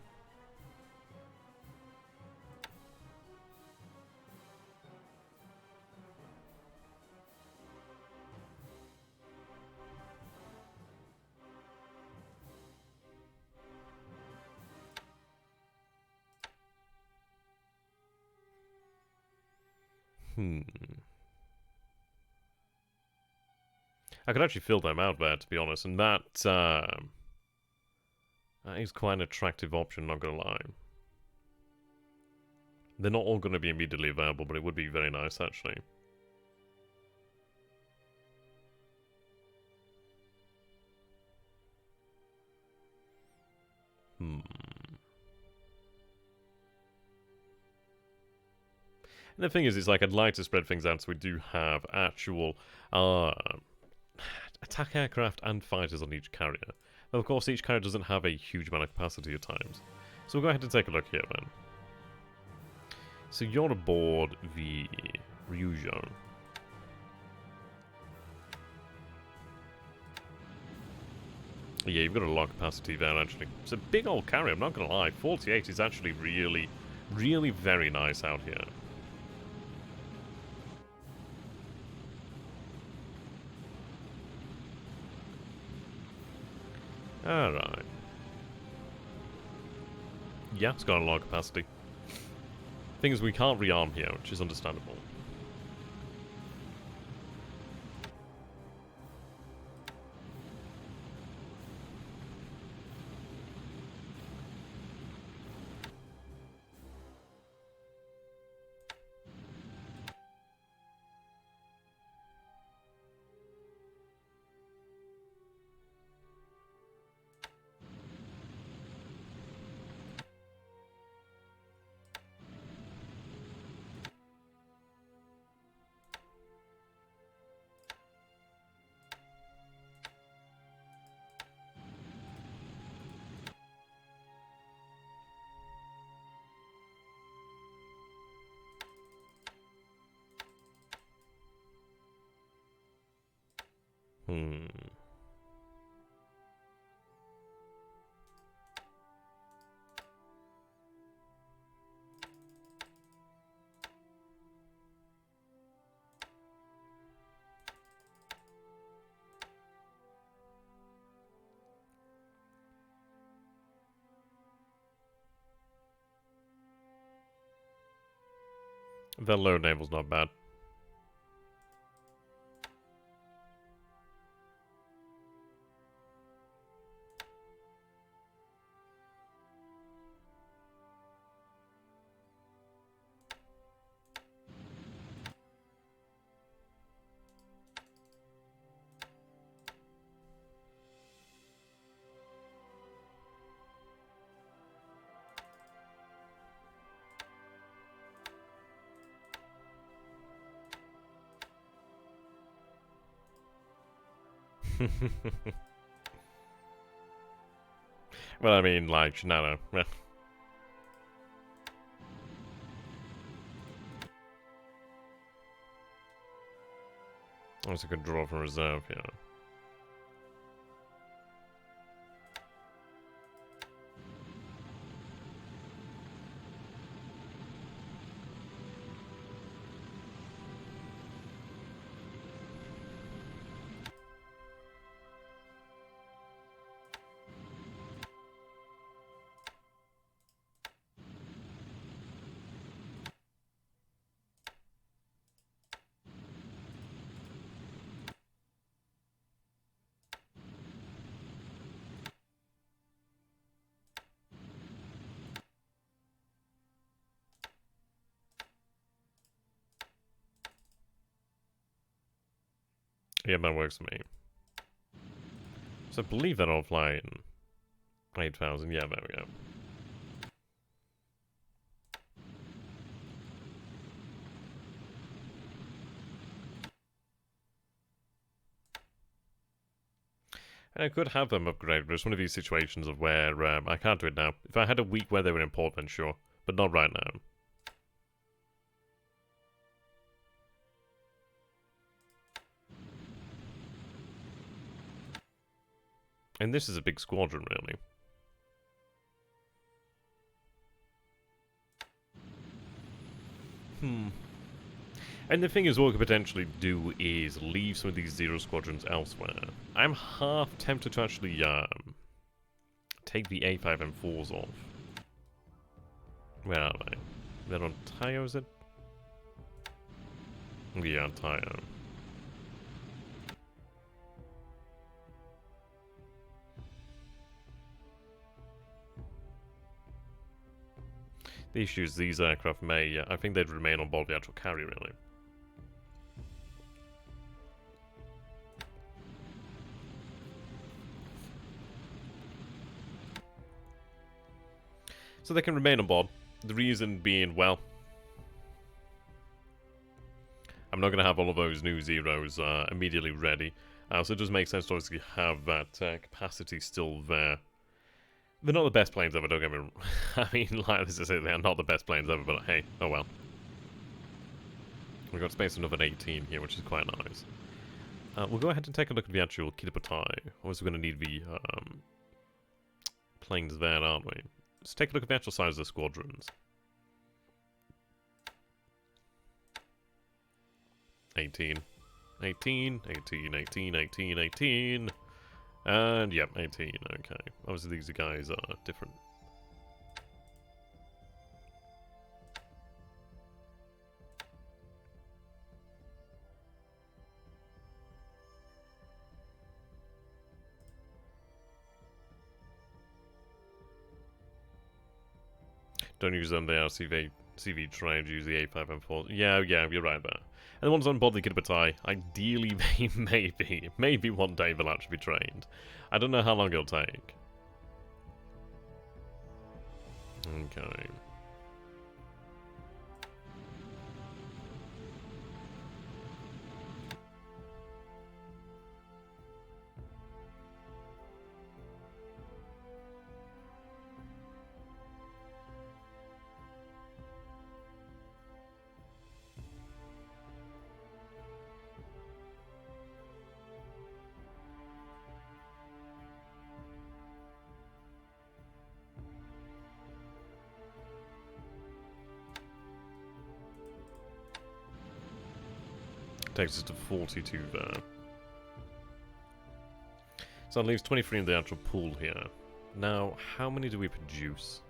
I could actually fill them out there, to be honest, and that is quite an attractive option, not gonna lie. They're not all gonna be immediately available, but it would be very nice, actually. And the thing is, it's like I'd like to spread things out so we do have actual attack aircraft and fighters on each carrier. Now, of course, each carrier doesn't have a huge amount of capacity at times. So we'll go ahead and take a look here then. So you're aboard the Ryujo. Yeah, you've got a lot of capacity there, actually. It's a big old carrier, I'm not going to lie. 48 is actually really, really very nice out here. Alright. Yeah, it's got a lot of capacity. Thing is, we can't rearm here, which is understandable. Their low naval's not bad. Well, I mean, like, no. That's a good draw from reserve, yeah. Yeah, that works for me. So I believe that I'll fly in 8,000. Yeah, there we go. And I could have them upgraded, but it's one of these situations of where I can't do it now. If I had a week where they were in port, then sure. But not right now. And this is a big squadron, really. And the thing is, what we could potentially do is leave some of these Zero squadrons elsewhere. I'm half tempted to actually take the A5M4s off. Where are they? They're on Tayo, is it? Yeah, on Tayo. The issue is these aircraft may, I think they'd remain on board the actual carrier, really. So they can remain on board. The reason being, well, I'm not going to have all of those new Zeros immediately ready. So it does make sense to obviously have that capacity still there. They're not the best planes ever, don't get me wrong. I mean, like this is it, they're not the best planes ever, but hey, oh well. We've got space for another 18 here, which is quite nice. We'll go ahead and take a look at the actual Kitapatai. Obviously we're going to need the planes there, aren't we? Let's take a look at the actual size of the squadrons. 18. 18, 18, 18, 18, 18. And, yep, 18, okay. Obviously these guys are different. Don't use them, they are CV trained, use the A5M4. Yeah, you're right there. And the ones on board the Kidbatai, ideally they maybe one day they'll actually be trained. I don't know how long it'll take. Okay. Takes us to 42 there. So that leaves 23 in the actual pool here. Now, how many do we produce?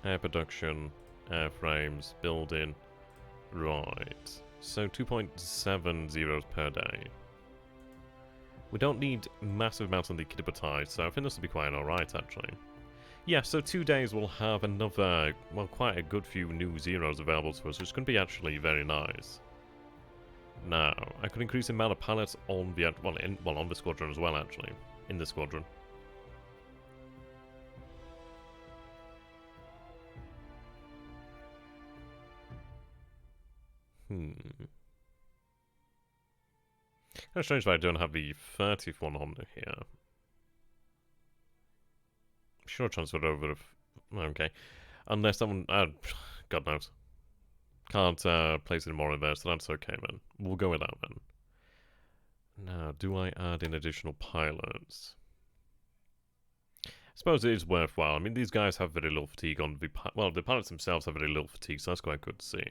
Air production, airframes, building. Right. So 2.70 per day. We don't need massive amounts on the Kidbatai, so I think this will be quite alright actually. Yeah, so 2 days we'll have another, well, quite a good few new zeros available to us, which is going to be actually very nice. Now, I could increase the amount of pallets on the on the squadron as well, actually, in the squadron. Kind of strange that I don't have the 30th one on here. I'm sure I transferred over. Okay, unless someone, God knows. Can't place any more in there, so that's okay then. We'll go with that then. Now, do I add in additional pilots? I suppose it is worthwhile. I mean, these guys have very little fatigue on the... Well, the pilots themselves have very little fatigue, so that's quite good to see.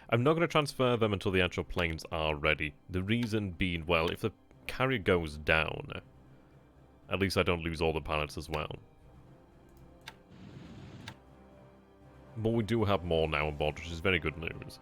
I'm not going to transfer them until the actual planes are ready. The reason being, well, if the carrier goes down... At least I don't lose all the pilots as well. But we do have more now on board, which is very good news.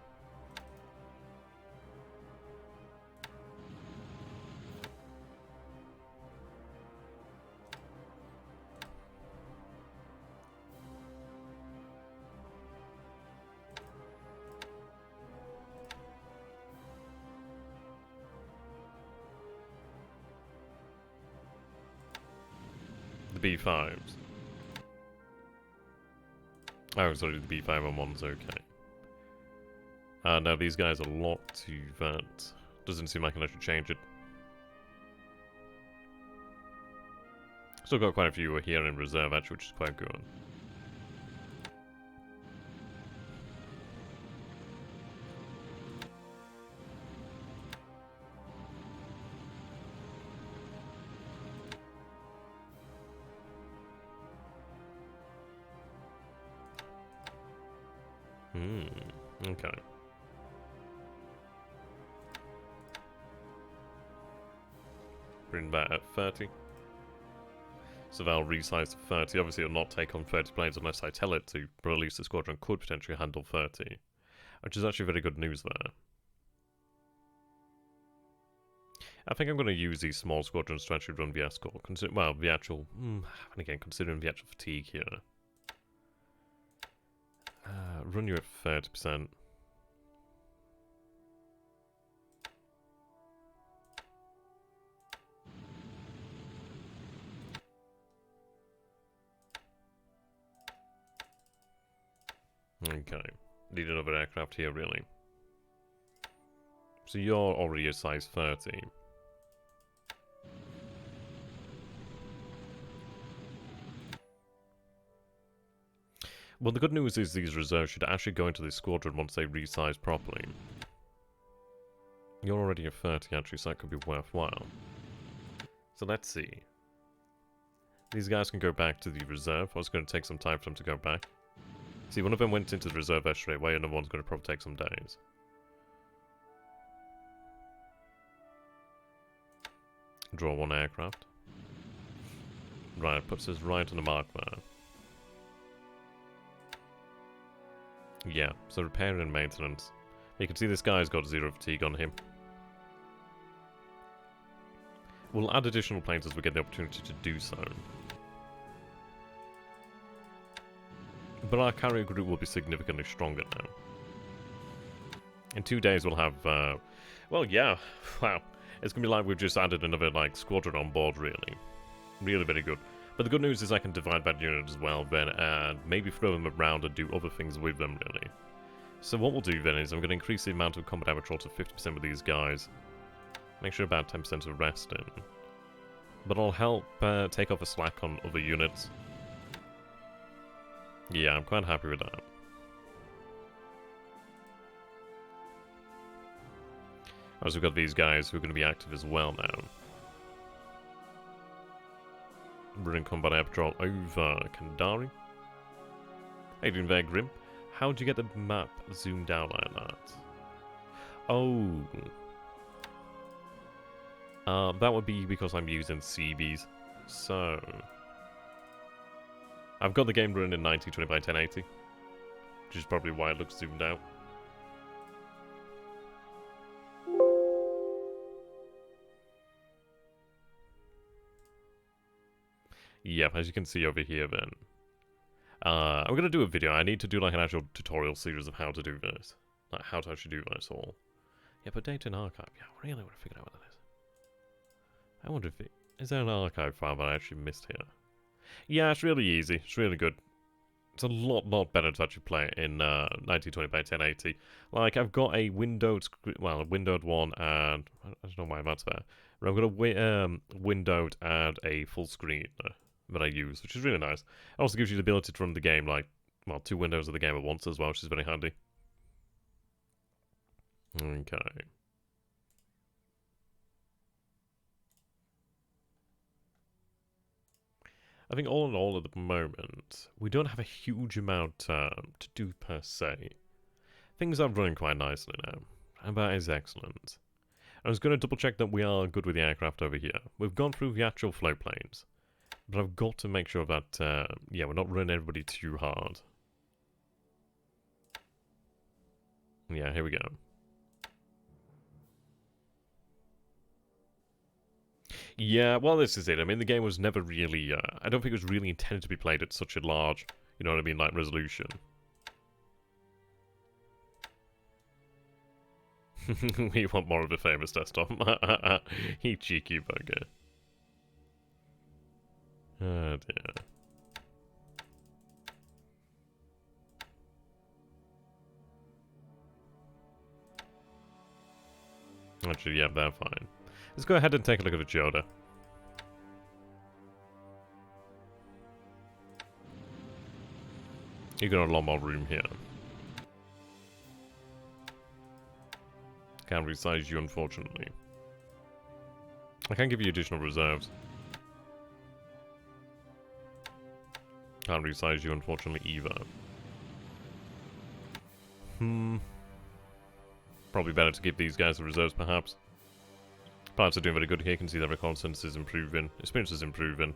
The B5s. Oh, sorry, the B5M1's okay. Now these guys are locked to that. Doesn't seem like I should change it. Still got quite a few here in reserve, actually, which is quite good. Okay. Bring that at 30. So that'll resize to 30. Obviously it'll not take on 30 planes unless I tell it to, but at least the squadron could potentially handle 30. Which is actually very good news there. I think I'm going to use these small squadrons to actually run the escort. Well, the actual... and again, considering the actual fatigue here. Run you at 30%. Okay. Need another aircraft here, really. So you're already a size 30. Well, the good news is these reserves should actually go into this squadron once they resize properly. You're already a 30, actually, so that could be worthwhile. So let's see. These guys can go back to the reserve. Well, it's going to take some time for them to go back. See, one of them went into the reserve straight away, and another one's going to probably take some days. Draw one aircraft. Right, puts us right on the mark there. Yeah, so repair and maintenance. You can see this guy's got 0 fatigue on him. We'll add additional planes as we get the opportunity to do so. But our carrier group will be significantly stronger now. In 2 days we'll have, well, yeah, wow. It's going to be like we've just added another, like, squadron on board, really. Really very good. But the good news is I can divide that unit as well, then, and maybe throw them around and do other things with them, really. So what we'll do, then, is I'm going to increase the amount of combat average to 50% with these guys. Make sure about 10% of rest in. But I'll help take off a slack on other units. Yeah, I'm quite happy with that. As we've got these guys who are going to be active as well now. We're in combat air patrol over Kandari. Hey, doing very grim. How'd you get the map zoomed out like that? Oh. That would be because I'm using CBs. So. I've got the game running in 1920 by 1080. Which is probably why it looks zoomed out. Yep, as you can see over here then. I'm going to do a video. I need to do like an actual tutorial series of how to do this. Like how to actually do this all. Yeah, but data in archive. Yeah, I really want to figure out what that is. I wonder if it... Is there an archive file that I actually missed here? Yeah, it's really easy. It's really good. It's a lot better to actually play it in 1920 by 1080. Like, I've got a windowed... Well, a windowed one and... I don't know why that's there. But I've got a windowed and a full screen that I use, which is really nice. It also gives you the ability to run the game, like, well, 2 windows of the game at once as well, which is very handy. Okay. I think all in all at the moment, we don't have a huge amount to do per se. Things are running quite nicely now, and that is excellent. I was going to double check that we are good with the aircraft over here. We've gone through the actual float planes. But I've got to make sure that, yeah, we're not running everybody too hard. Yeah, here we go. Yeah, well, this is it. I mean, the game was never really, I don't think it was really intended to be played at such a large, you know what I mean, like, resolution. We want more of a famous desktop. You cheeky bugger. Oh dear. Actually, yeah, they're fine. Let's go ahead and take a look at the Joda. You got a lot more room here. Can't resize you, unfortunately. I can give you additional reserves. Can't resize you, unfortunately, either. Probably better to give these guys the reserves, perhaps. Pilots are doing very good here. You can see their reconnaissance is improving. Experience is improving.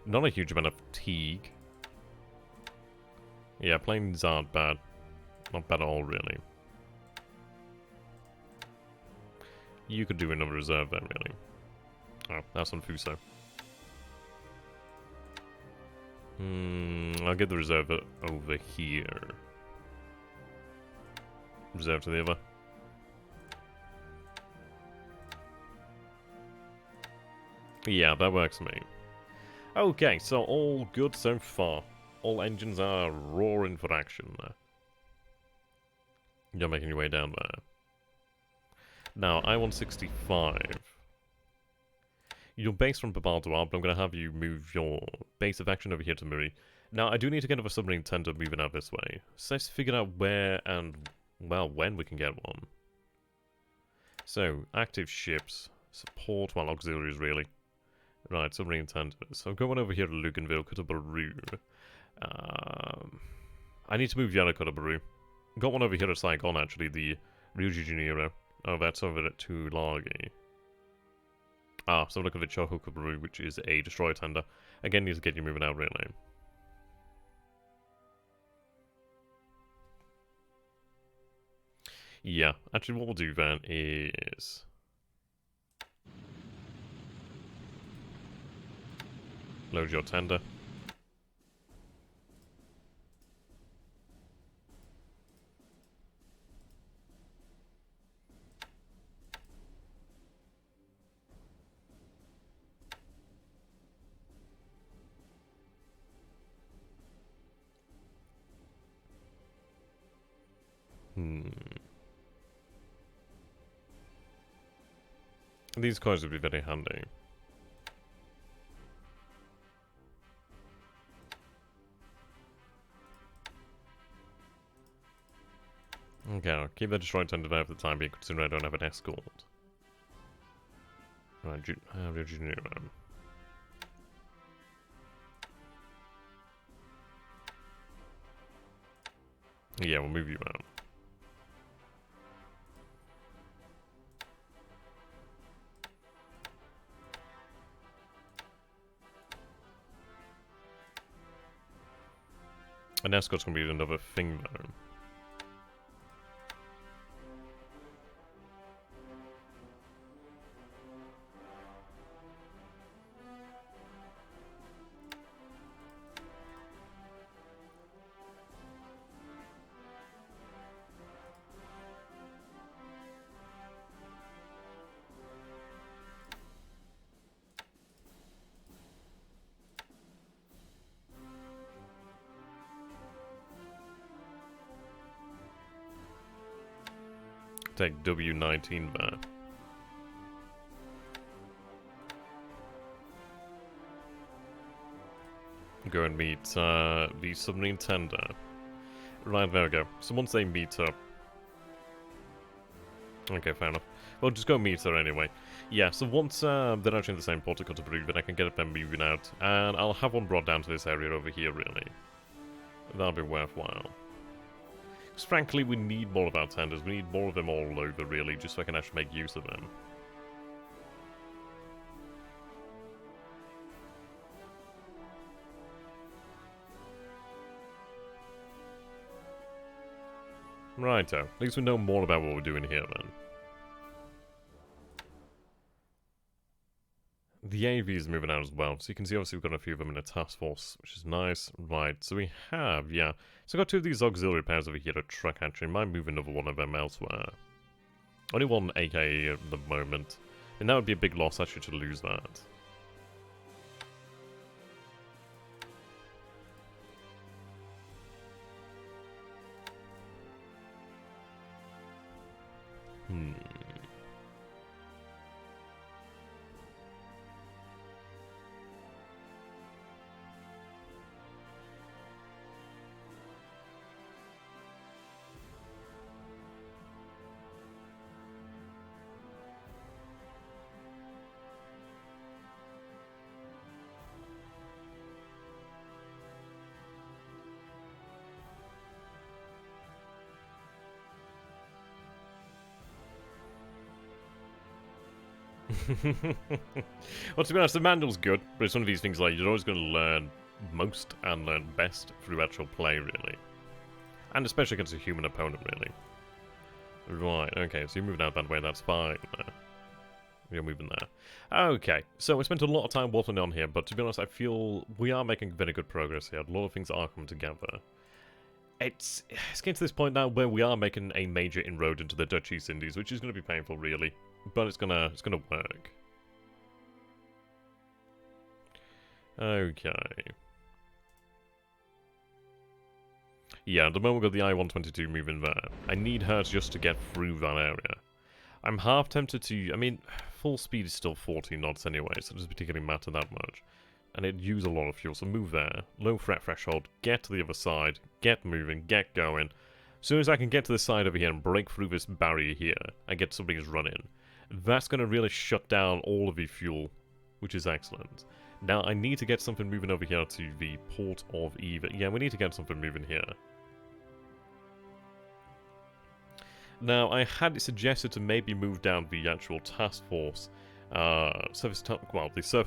Not a huge amount of fatigue. Yeah, planes aren't bad. Not bad at all, really. You could do another reserve there, really. Oh, that's on Fuso. I'll get the reserve over here. Reserve to the other. Yeah, that works for me. Okay, so all good so far. All engines are roaring for action there. You're making your way down there. Now, I-165. You're based from Babaldoa, but I'm going to have you move your base of action over here to Muri. Now, I do need to get another submarine tender moving out this way. So let's figure out where and, well, when we can get one. So, active ships. Support, well, auxiliaries, really. Right, submarine tenders. So I'm going over here to Luganville, Kutabaru. I need to move the other Kutabaru. Got one over here at Saigon, actually, the Rio de Janeiro. Oh, that's over at Tulagi. Ah, so look at the Chohokubaru, which is a destroyer tender. Again, need to get you moving out, really. Yeah, actually what we'll do then is... Load your tender. These coins would be very handy. Okay, I'll keep the destroyed tender there for the time being, considering I don't have an escort. Right, Junior. Yeah, we'll move you out. An escort's gonna be another thing though. Take W19 there. Go and meet the submarine tender. Right, there we go. So once they meet up... Okay, fair enough. Well, just go meet her anyway. Yeah, so once they're actually in the same port to prove it, I can get them moving out. And I'll have one brought down to this area over here, really. That'll be worthwhile. Because frankly, we need more of our tenders. We need more of them all over, really, just so I can actually make use of them. Righto. At least we know more about what we're doing here, then. The AV is moving out as well, so you can see obviously we've got a few of them in a task force, which is nice. Right, so we have, yeah. So I've got two of these auxiliary pairs over here to truck actually. Might move another one of them elsewhere. Only one AKE at the moment. And that would be a big loss actually to lose that. Well, to be honest, the manual's good, but it's one of these things like you're always going to learn most and learn best through actual play, really. And especially against a human opponent, really. Right, okay, so you're moving out that way, that's fine. You're moving there. Okay, so we spent a lot of time waffling on here, but to be honest, I feel we are making very good progress here. A lot of things are coming together. It's getting to this point now where we are making a major inroad into the Dutch East Indies, which is going to be painful, really. But it's gonna work. Okay. Yeah, at the moment we've got the I-122 moving there. I need her just to get through that area. I'm half tempted to... I mean, full speed is still 40 knots anyway, so it doesn't particularly matter that much. And it uses a lot of fuel, so move there. Low threat threshold, get to the other side, get moving, get going. As soon as I can get to the side over here and break through this barrier here, and get something who's running, that's going to really shut down all of the fuel, which is excellent. Now, I need to get something moving over here to the port of Eve. Yeah, we need to get something moving here. Now, I had suggested to maybe move down the actual task force, the surface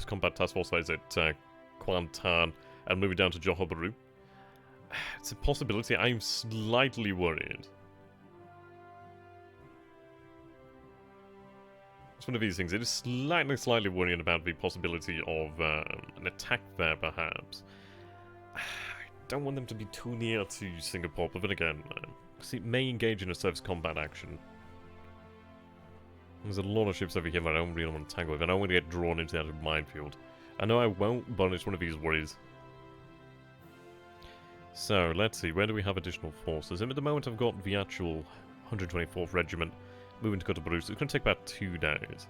combat task force that is at Kwantan, and move it down to Johor Bahru. It's a possibility. I'm slightly worried. one of these things. It is slightly worrying about the possibility of an attack there, perhaps. I don't want them to be too near to Singapore, but then again, because it may engage in a surface combat action. There's a lot of ships over here that I don't really want to tangle with. I don't want to get drawn into that minefield. I know I won't, but it's one of these worries. So, let's see. Where do we have additional forces? And at the moment, I've got the actual 124th Regiment moving to Cotobruz. So it's going to take about 2 days.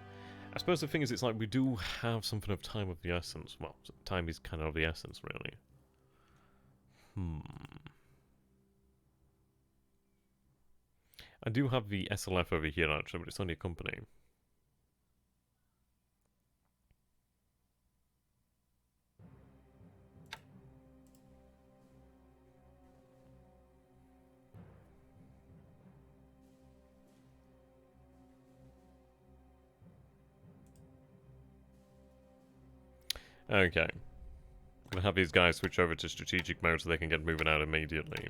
I suppose the thing is, it's like we do have something of time of the essence. Well, time is kind of the essence, really. I do have the SLF over here, actually, but it's only a company. Okay. I'm gonna have these guys switch over to strategic mode so they can get moving out immediately.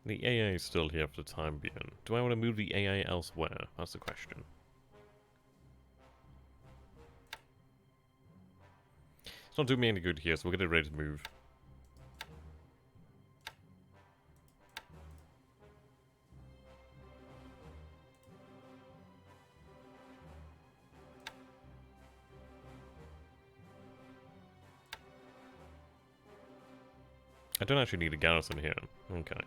The AA is still here for the time being. Do I want to move the AA elsewhere? That's the question. It's not doing me any good here, so we'll get it ready to move. I don't actually need a garrison here. Okay.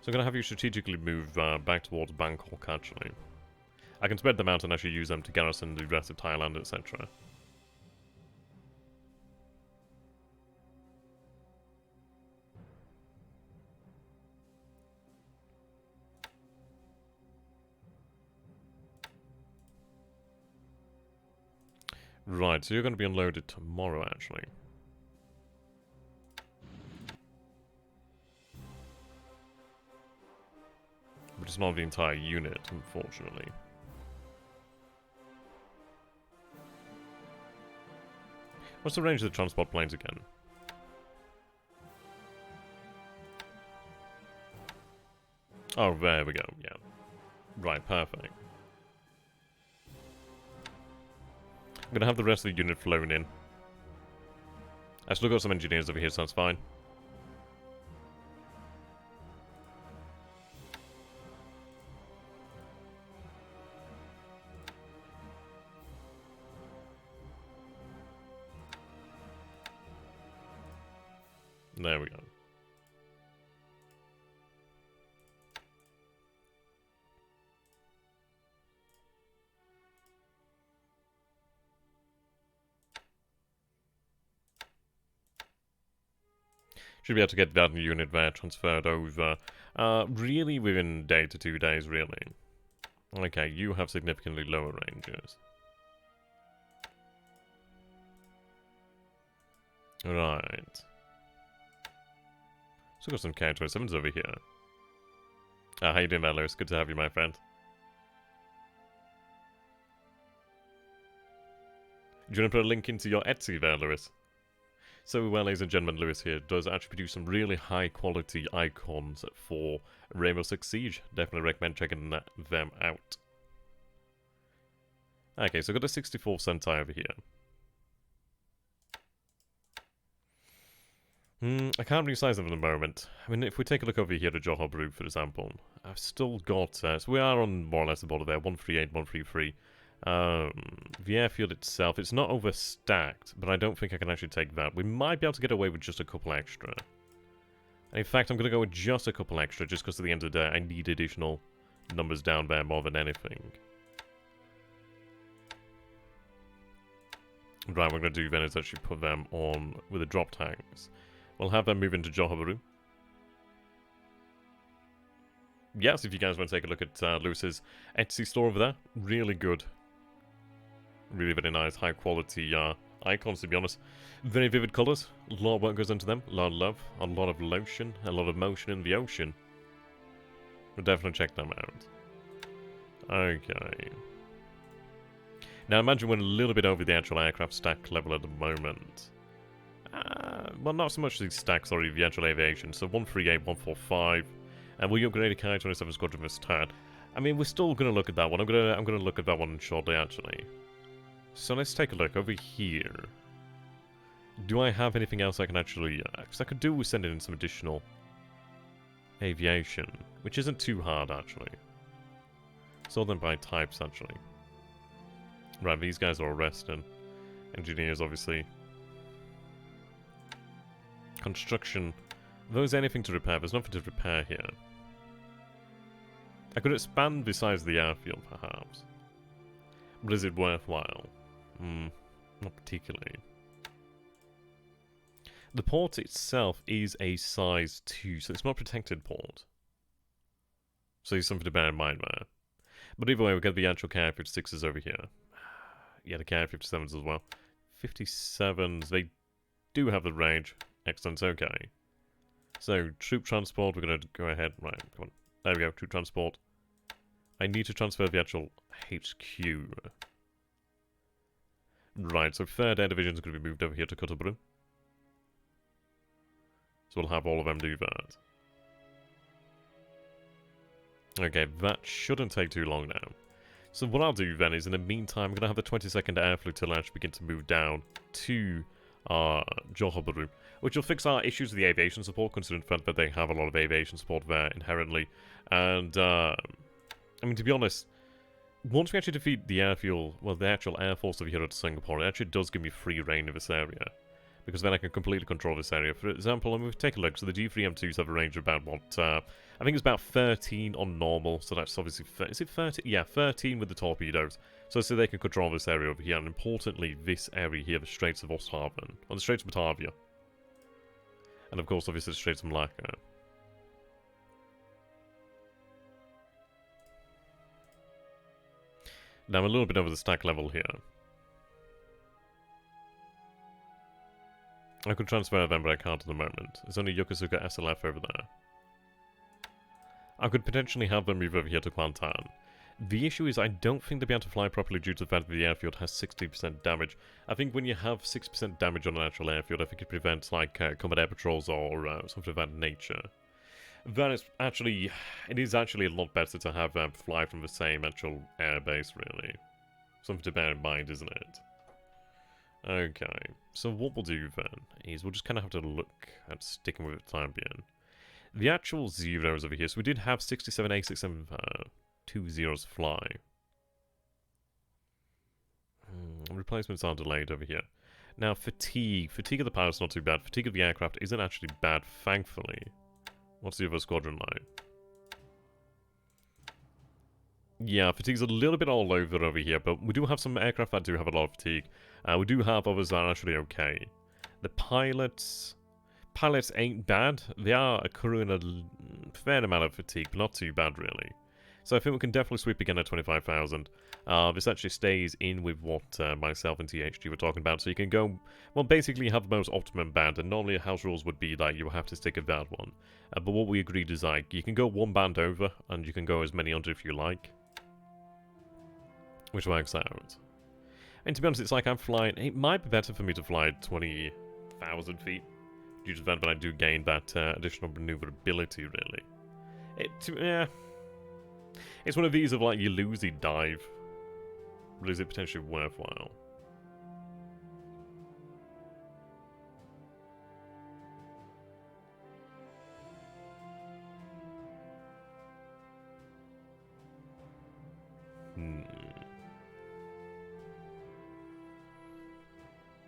So I'm going to have you strategically move back towards Bangkok, actually. I can spread them out and actually use them to garrison the rest of Thailand, etc. Right, so you're going to be unloaded tomorrow, actually. But it's not the entire unit, unfortunately. What's the range of the transport planes again? Oh, there we go, yeah. Right, perfect. I'm gonna have the rest of the unit flown in. I still got some engineers over here, so that's fine. There we go. Should be able to get that unit there transferred over really within a day to 2 days, really. Okay, you have significantly lower ranges. Right. So got some K-27s over here. How you doing, Lewis? Good to have you, my friend. Do you want to put a link into your Etsy there, Lewis? So, well, ladies and gentlemen, Lewis here does actually produce some really high-quality icons for Rainbow Six Siege. Definitely recommend checking them out. Okay, so I've got a 64th Sentai over here. I can't resize them at the moment. I mean, if we take a look over here to Johor Bahru, for example, I've still got... so we are on more or less the border there, 138, 133. The airfield itself, it's not overstacked, but I don't think I can actually take that. We might be able to get away with just a couple extra. And in fact, I'm going to go with just a couple extra, just because at the end of the day, I need additional numbers down there more than anything. Right, what we're going to do then is actually put them on with the drop tanks. We'll have them move into Johor Bahru. Yes, if you guys want to take a look at Lewis's Etsy store over there, really good. Really very nice, high quality icons, to be honest. Very vivid colours, a lot of work goes into them, a lot of love, a lot of lotion, a lot of motion in the ocean. We'll definitely check them out. Okay. Now imagine we're a little bit over the actual aircraft stack level at the moment. well, not so much the stacks, sorry, the actual aviation. So 138, 145, and we upgraded Ki-27 Squadron this turn. I mean, we're still gonna look at that one. I'm gonna look at that one shortly, actually. So let's take a look over here. Do I have anything else I can actually... Because I could do with sending in some additional aviation, which isn't too hard, actually. Sort them by types, actually. Right, these guys are arrested. Engineers, obviously. Construction. If there's anything to repair, there's nothing to repair here. I could expand besides the airfield, perhaps. But is it worthwhile? Not particularly. The port itself is a size 2, so it's not a protected port. So it's something to bear in mind there. But either way, we've got the actual Ki-56s over here. Yeah, the Ki-57s as well. 57s, they do have the range. Excellent, okay. So, troop transport, we're going to go ahead. Right, come on. There we go, troop transport. I need to transfer the actual HQ. Right, so 3rd Air Division is going to be moved over here to Kuttelbrunn. So we'll have all of them do that. Okay, that shouldn't take too long now. So what I'll do then is, in the meantime, I'm going to have the 22nd Air Flotilla actually begin to move down to Johorbaru, which will fix our issues with the aviation support, considering the fact that they have a lot of aviation support there inherently. And, I mean, to be honest, once we actually defeat the airfield, well, the actual air force over here at Singapore, it actually does give me free reign of this area. Because then I can completely control this area. For example, I'm going to take a look. So the G3M2s have a range of about, what, I think it's about 13 on normal. So that's obviously, is it 13? Yeah, 13 with the torpedoes. So they can control this area over here. And importantly, this area here, the Straits of Osthaven. Or the Straits of Batavia. And of course, obviously, the Straits of Malacca. Now, I'm a little bit over the stack level here. I could transfer them, but I can't at the moment. There's only Yokosuka SLF over there. I could potentially have them move over here to Kuantan. The issue is I don't think they'll be able to fly properly due to the fact that the airfield has 60% damage. I think when you have 6% damage on an actual airfield, I think it prevents, like, combat air patrols or something of that nature. That is actually... It is actually a lot better to have them fly from the same actual airbase, really. Something to bear in mind, isn't it? Okay, so what we'll do then is we'll just kind of have to look at sticking with it for the time being. The actual zeros over here, so we did have 67 A67 2 zeros fly. Replacements are delayed over here. Now, fatigue. Fatigue of the pilot's not too bad. Fatigue of the aircraft isn't actually bad, thankfully. What's the other squadron like? Yeah, fatigue's a little bit all over here, but we do have some aircraft that do have a lot of fatigue. We do have others that are actually okay. The pilots ain't bad. They are accruing a fair amount of fatigue, but not too bad, really. So I think we can definitely sweep again at 25,000. This actually stays in with what myself and THG were talking about, so you can go, well, basically have the most optimum band, and normally house rules would be that you will have to stick with that one. But what we agreed is, like, you can go one band over, and you can go as many under if you like. Which works out. And to be honest, it's like I'm flying... It might be better for me to fly at 20,000 feet. Due to the fact that I do gain that additional maneuverability, really. Yeah. It's one of these of, like, you lose the dive. But is it potentially worthwhile?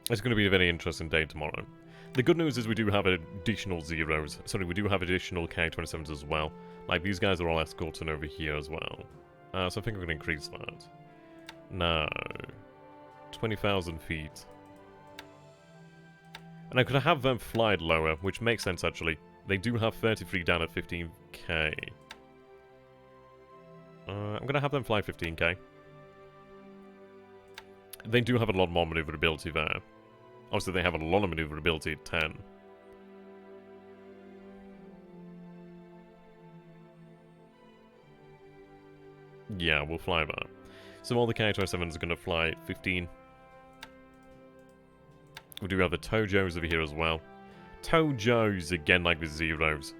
It's going to be a very interesting day tomorrow. The good news is we do have additional zeros. Sorry, we do have additional K-27s as well. Like, these guys are all escorting over here as well. So I think we're going to increase that. No. 20,000 feet. And I could have them fly lower, which makes sense, actually. They do have 33 down at 15k. I'm going to have them fly 15k. They do have a lot more maneuverability there. Obviously, they have a lot of maneuverability at 10. Yeah, we'll fly that. So all the K-27s are going to fly at 15. We do have the Tojos over here as well. Tojo's, again, like with zeros.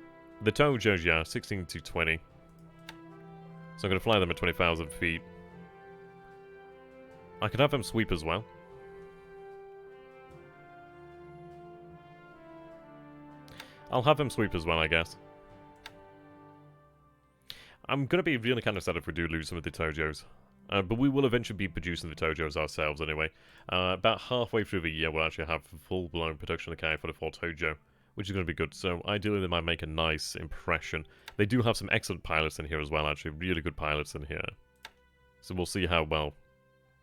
The Tojo's, yeah, 16 to 20. So I'm going to fly them at 20,000 feet. I could have them sweep as well. I'll have them sweep as well, I guess. I'm going to be really kind of sad if we do lose some of the Tojos. But we will eventually be producing the Tojos ourselves anyway. About halfway through the year, we'll actually have full-blown production account for the 4 Tojo, which is going to be good. So ideally, they might make a nice impression. They do have some excellent pilots in here as well, actually. Really good pilots in here. So we'll see how well,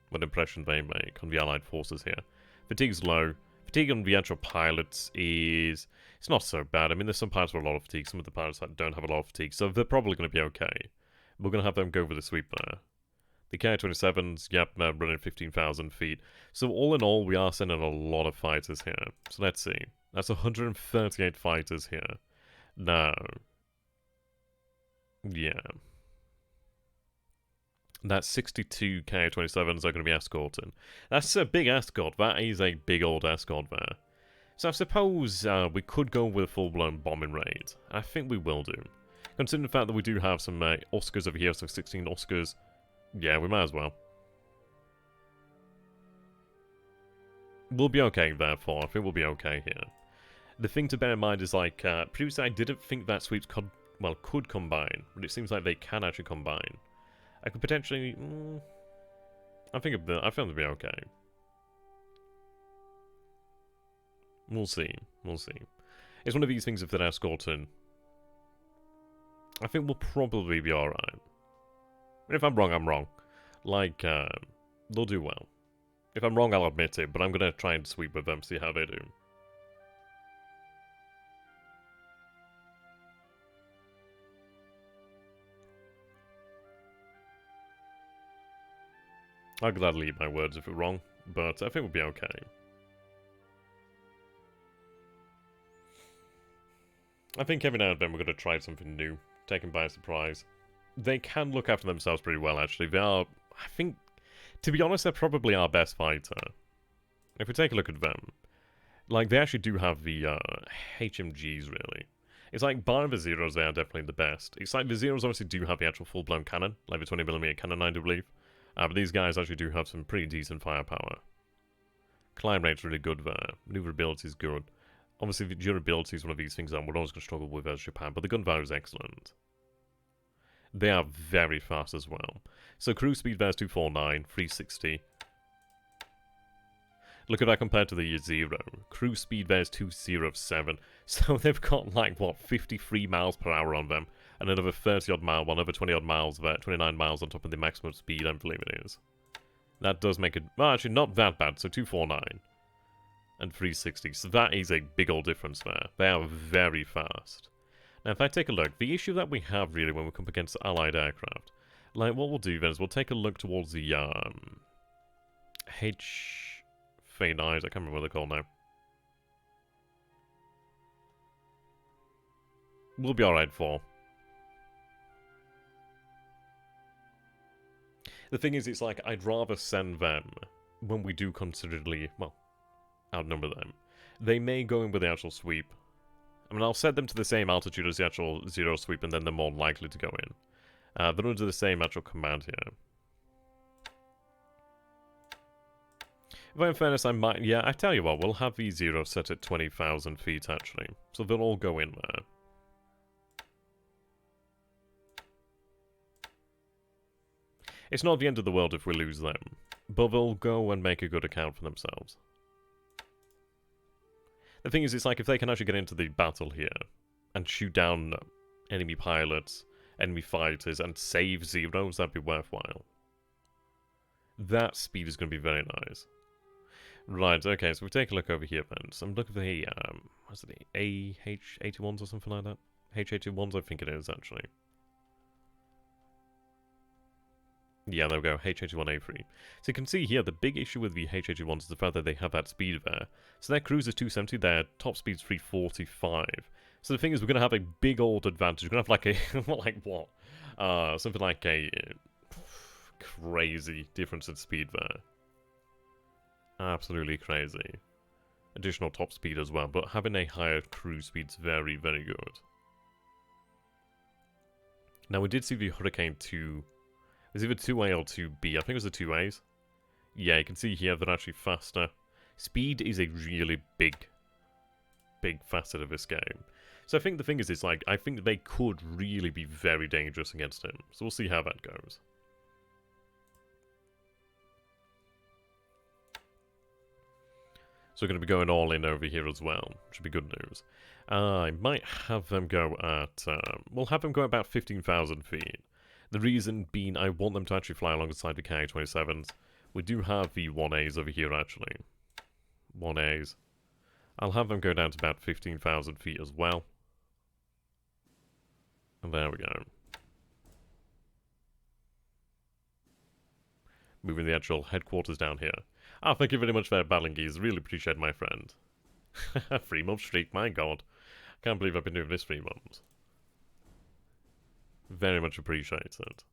what impression they make on the Allied forces here. Fatigue's low. Fatigue on the actual pilots is... It's not so bad. I mean, there's some pilots with a lot of fatigue, some of the pilots that don't have a lot of fatigue, so they're probably going to be okay. We're going to have them go with the sweep there. The Ki-27s, yep, running 15,000 feet. So all in all, we are sending a lot of fighters here. So let's see. That's 138 fighters here. Now... Yeah. That's 62 Ki-27s are going to be escorting. That's a big escort. That is a big old escort there. So I suppose we could go with a full-blown bombing raid. I think we will do. Considering the fact that we do have some Oscars over here, so 16 Oscars. Yeah, we might as well. We'll be okay, therefore. I think we'll be okay here. The thing to bear in mind is, like, previously I didn't think that sweeps could combine, but it seems like they can actually combine. I could potentially... I think they'll be okay. We'll see. We'll see. It's one of these things if they're escorting. I think we'll probably be alright. And if I'm wrong, I'm wrong. Like, they'll do well. If I'm wrong, I'll admit it, but I'm gonna try and sweep with them, see how they do. I'll gladly eat my words if we're wrong, but I think we'll be okay. I think every now and then we're going to try something new, taken by surprise. They can look after themselves pretty well, actually. They are, I think, to be honest, they're probably our best fighter. If we take a look at them, like, they actually do have the HMGs, really. It's like, barring the Zeros, they are definitely the best. It's like, the Zeros obviously do have the actual full-blown cannon, like the 20mm cannon, I do believe. But these guys actually do have some pretty decent firepower. Climb rate's really good there. Maneuverability is good. Obviously, the durability is one of these things that we're always going to struggle with as Japan, but the gun value is excellent. They are very fast as well. So cruise speed there is 249, 360. Look at that compared to the Zero. Cruise speed there is 207. So they've got, like, what, 53 miles per hour on them. And another 30-odd mile, another 20-odd miles there, 29 miles on top of the maximum speed, I believe it is. That does make it, well, actually, not that bad, so 249. And 360, so that is a big old difference there. They are very fast. Now, if I take a look, the issue that we have, really, when we come up against Allied aircraft, like, what we'll do then is we'll take a look towards the, H-Fade Eyes, I can't remember what they're called now. We'll be alright for. The thing is, it's like, I'd rather send them when we do considerably, well, outnumber them. They may go in with the actual sweep. I mean, I'll set them to the same altitude as the actual Zero sweep, and then they're more likely to go in. They're under the same actual command here. But in fairness, I might... Yeah, I tell you what, we'll have the Zero set at 20,000 feet, actually. So they'll all go in there. It's not the end of the world if we lose them, but they'll go and make a good account for themselves. The thing is, it's like if they can actually get into the battle here and shoot down enemy pilots, enemy fighters, and save Zeros, that'd be worthwhile. That speed is going to be very nice. Right, okay, so we take a look over here then. So I'm looking for the, what's it, AH-81s or something like that? H-81s, I think it is, actually. Yeah, there we go, H-81A3. So you can see here, the big issue with the H-81s is the fact that they have that speed there. So their cruise is 270, their top speed's 345. So the thing is, we're going to have a big old advantage. We're going to have like a, like what? Something like a crazy difference in speed there. Absolutely crazy. additional top speed as well, but having a higher cruise speed's very, very good. Now, we did see the Hurricane 2. It was either 2A or 2B. I think it was the 2As. Yeah, you can see here they're actually faster. Speed is a really big facet of this game. So I think the thing is, like, I think they could really be very dangerous against him. So we'll see how that goes. So we're going to be going all in over here as well. Should be good news. I might have them go at... we'll have them go about 15,000 feet. The reason being I want them to actually fly alongside the Ka-27s. We do have the 1As over here, actually. 1As. I'll have them go down to about 15,000 feet as well. And there we go. Moving the actual headquarters down here. Ah, thank you very much for that battling geese. Really appreciate it, my friend. 3-month streak, my god. Can't believe I've been doing this 3 months. Very much appreciated.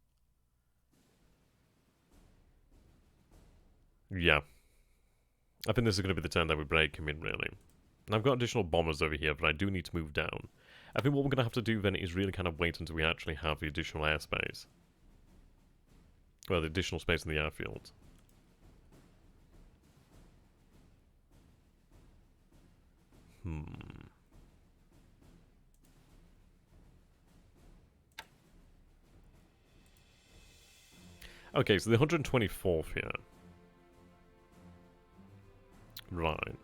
Yeah. I think this is going to be the turn that we break him in, really. And I've got additional bombers over here, but I do need to move down. I think what we're going to have to do then is really kind of wait until we actually have the additional airspace. Well, the additional space in the airfield. Okay, so the 124th here. Right.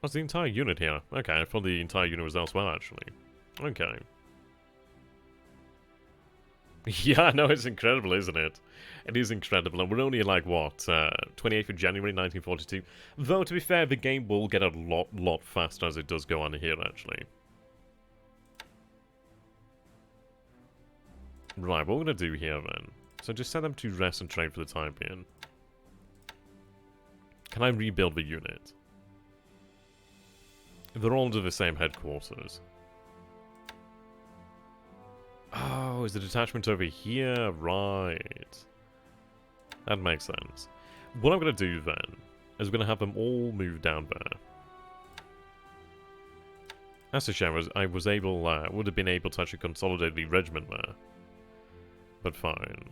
That's the entire unit here. Okay, I thought the entire unit was elsewhere, actually. Okay. Yeah, no, it's incredible, isn't it? It is incredible, and we're only like, what, 28th of January 1942? Though, to be fair, the game will get a lot faster as it does go on here, actually. Right, what we're going to do here, then. So just send them to rest and train for the time being. Can I rebuild the unit? They're all under the same headquarters. Oh, is the detachment over here? Right. That makes sense. What I'm going to do then is we're going to have them all move down there. That's a shame. I was able, would have been able to actually consolidate the regiment there. But fine.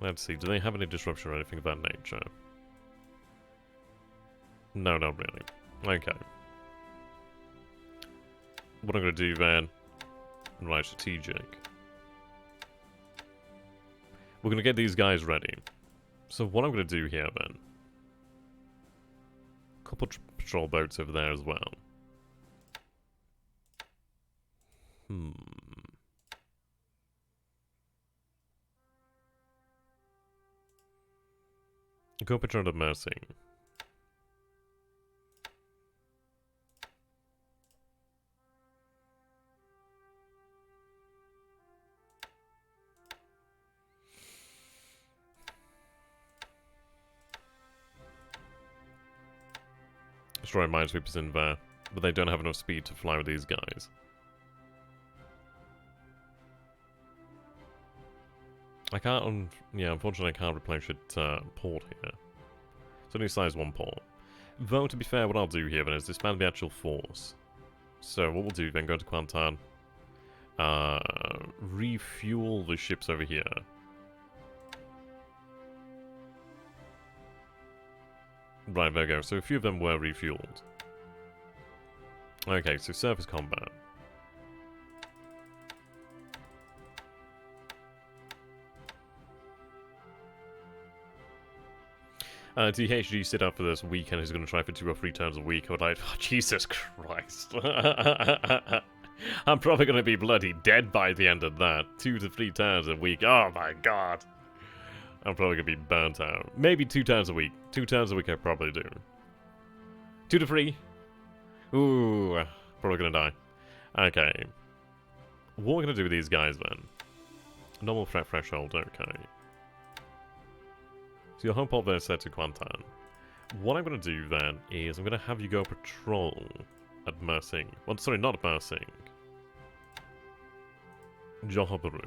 Let's see. Do they have any disruption or anything of that nature? No, not really. Okay. What I'm going to do then... Right, strategic. We're going to get these guys ready. So what I'm going to do here then... Couple patrol boats over there as well. Go patrol of Mercy. Destroy minesweepers in there, but they don't have enough speed to fly with these guys. I can't, yeah, unfortunately I can't replenish it port here. It's only size 1 port. Though, to be fair, what I'll do here then is disband the actual force. So what we'll do then, go to Kwantan, refuel the ships over here. Right, there we go. So a few of them were refueled. Okay, so surface combat. THG sit up for this weekend. He's going to try for 2 or 3 turns a week. I would like, oh, Jesus Christ. I'm probably going to be bloody dead by the end of that. 2 to 3 turns a week. Oh my god. I'm probably going to be burnt out. Maybe 2 turns a week. 2 turns a week I probably do. 2 to 3. Ooh, probably going to die. Okay. What are we going to do with these guys then? Normal threat threshold, okay. So your home port there is set to Kwantan. What I'm going to do then is I'm going to have you go patrol at Mersing. Well, sorry, not at Mersing. Johor.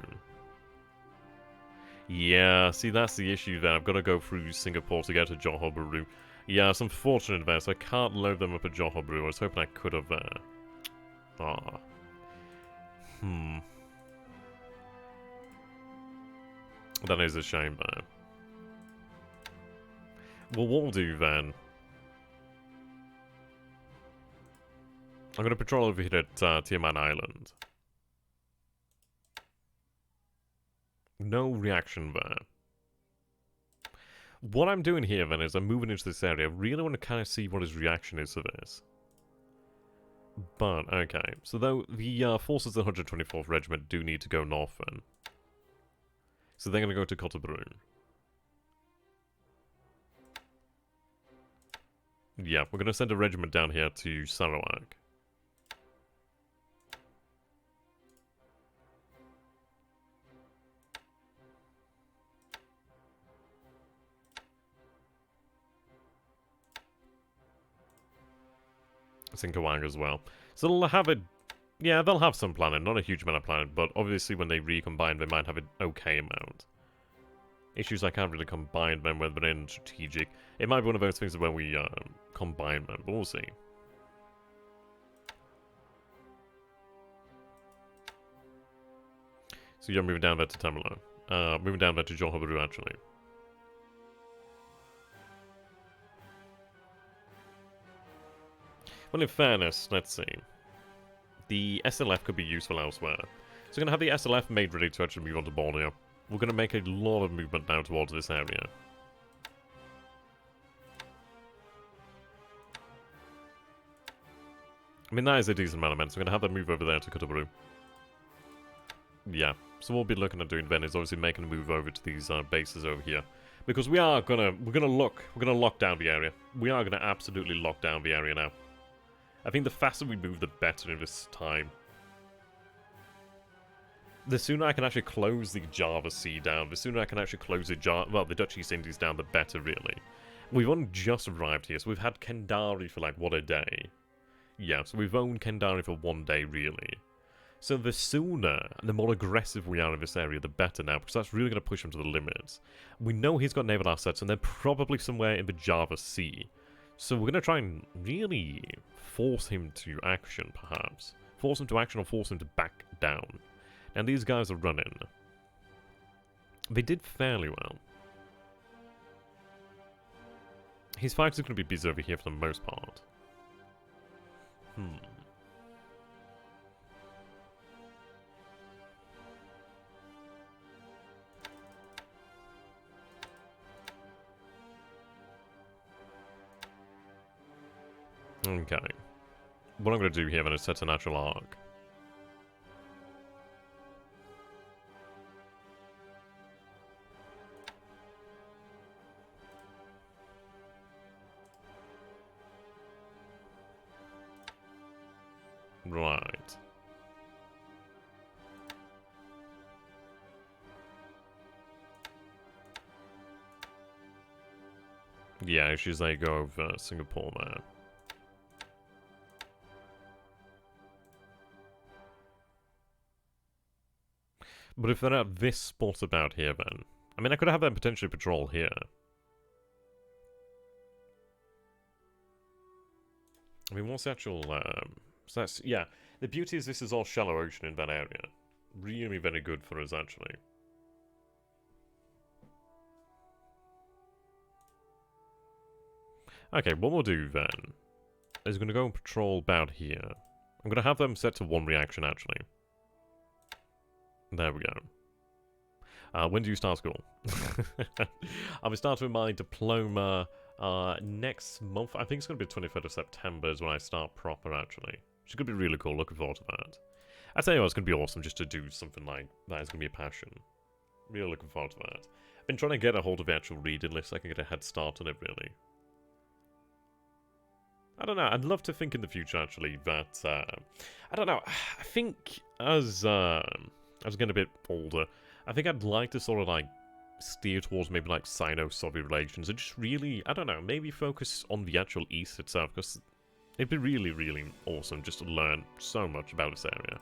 Yeah, see, that's the issue then. I've got to go through Singapore to get to Johor. Yeah, it's unfortunate there, so I can't load them up at Johobru. I was hoping I could have, That is a shame, though. Well, what we'll do then... I'm going to patrol over here at Tiamat Island. No reaction there. What I'm doing here, then, is I'm moving into this area. I really want to kind of see what his reaction is to this. But, okay. So, though, the forces of the 124th Regiment do need to go north, then. So, they're going to go to Kotobrun. Yeah, we're going to send a regiment down here to Sarawak. Sinkawang as well. So they'll have a... Yeah, they'll have some planning. Not a huge amount of planning, but obviously when they recombine, they might have an okay amount. Issues I can't really combine them when they're in strategic. It might be one of those things when we combine them, but we'll see. So you're moving down there to Tamalo. Moving down there to Johobru, actually. Well, in fairness, let's see. The SLF could be useful elsewhere. So we're going to have the SLF made ready to actually move on to Borneo. We're going to make a lot of movement now towards this area. I mean, that is a decent amount of men, so we're going to have them move over there to Kotobrue. Yeah, so what we'll be looking at doing then is obviously making a move over to these bases over here. Because we're gonna lock down the area. We are gonna absolutely lock down the area now. I think the faster we move, the better in this time. The sooner I can actually close the Java Sea down, the sooner I can actually close the the Dutch East Indies down, the better, really. We've only just arrived here, so we've had Kendari for, like, what, a day? Yeah, so we've owned Kendari for 1 day, really. So the sooner and the more aggressive we are in this area, the better now, because that's really going to push him to the limits. We know he's got naval assets, and they're probably somewhere in the Java Sea. So we're going to try and really force him to action, perhaps. Force him to action or force him to back down. And these guys are running. They did fairly well. His fight is going to be busy over here for the most part. Okay. What I'm going to do here then is set a natural arc. Right. Yeah, she's like go over Singapore there. But if they're at this spot about here, then... I mean, I could have them potentially patrol here. I mean, what's the actual... so that's... Yeah, the beauty is this is all shallow ocean in that area. Really very good for us, actually. Okay, what we'll do, then, is going to go and patrol about here. I'm going to have them set to 1 reaction, actually. There we go. When do you start school? I'll be starting my diploma next month. I think it's going to be the 23rd of September is when I start proper, actually. Which is going to be really cool. Looking forward to that. I tell you what, it's going to be awesome just to do something like that. It's going to be a passion. Really looking forward to that. I've been trying to get a hold of the actual reading list so I can get a head start on it, really. I don't know. I'd love to think in the future, actually, that... I don't know. I think as getting a bit older, I think I'd like to sort of, like, steer towards maybe, like, Sino-Soviet relations and just really, I don't know, maybe focus on the actual East itself, because it'd be really, really awesome just to learn so much about this area.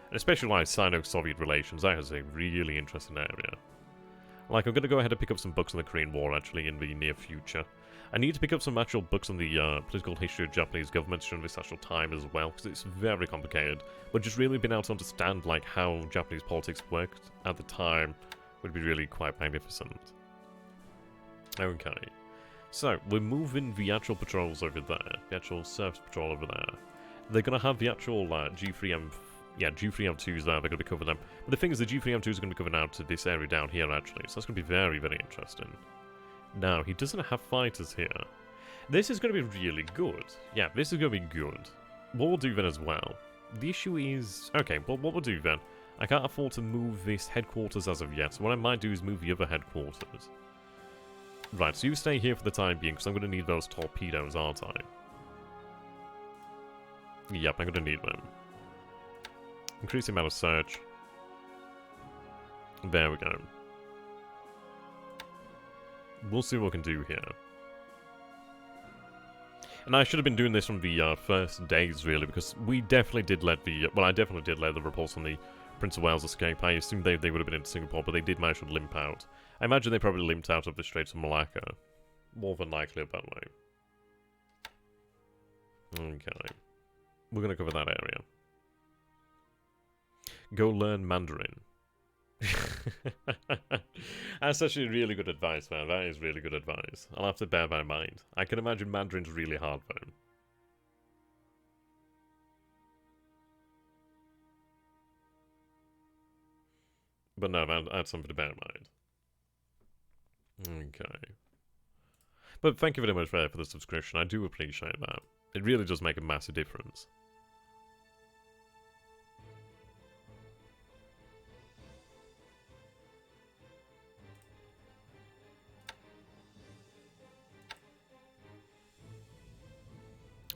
And especially, like, Sino-Soviet relations, that is a really interesting area. Like, I'm going to go ahead and pick up some books on the Korean War, actually, in the near future. I need to pick up some actual books on the political history of Japanese governments during this actual time as well, because it's very complicated. But just really being able to understand like how Japanese politics worked at the time would be really quite magnificent. Okay. So, we're moving the actual patrols over there. The actual surface patrol over there. They're going to have the actual G3M... Yeah, G3M2s there. They're going to be covering them. But the thing is, the G3M2s are going to be coming out to this area down here, actually. So that's going to be very, very interesting. Now, he doesn't have fighters here. This is going to be really good. Yeah, this is going to be good. What we'll do then as well... The issue is... Okay, well, what we'll do then... I can't afford to move this headquarters as of yet. So what I might do is move the other headquarters. Right, so you stay here for the time being, because I'm going to need those torpedoes, aren't I? Yep, I'm going to need them. Increase the amount of search. There we go. We'll see what we can do here. And I should have been doing this from the first days, really, because we definitely did let the... Well, I definitely did let the reports on the Prince of Wales escape. I assumed they would have been in Singapore, but they did manage to limp out. I imagine they probably limped out of the Straits of Malacca. More than likely that way. Okay. We're going to cover that area. Go learn Mandarin. That's actually really good advice, man. That is really good advice. I'll have to bear that in mind. I can imagine Mandarin's really hard, though. But no, that's something to bear in mind. Okay. But thank you very much for the subscription. I do appreciate that. It really does make a massive difference.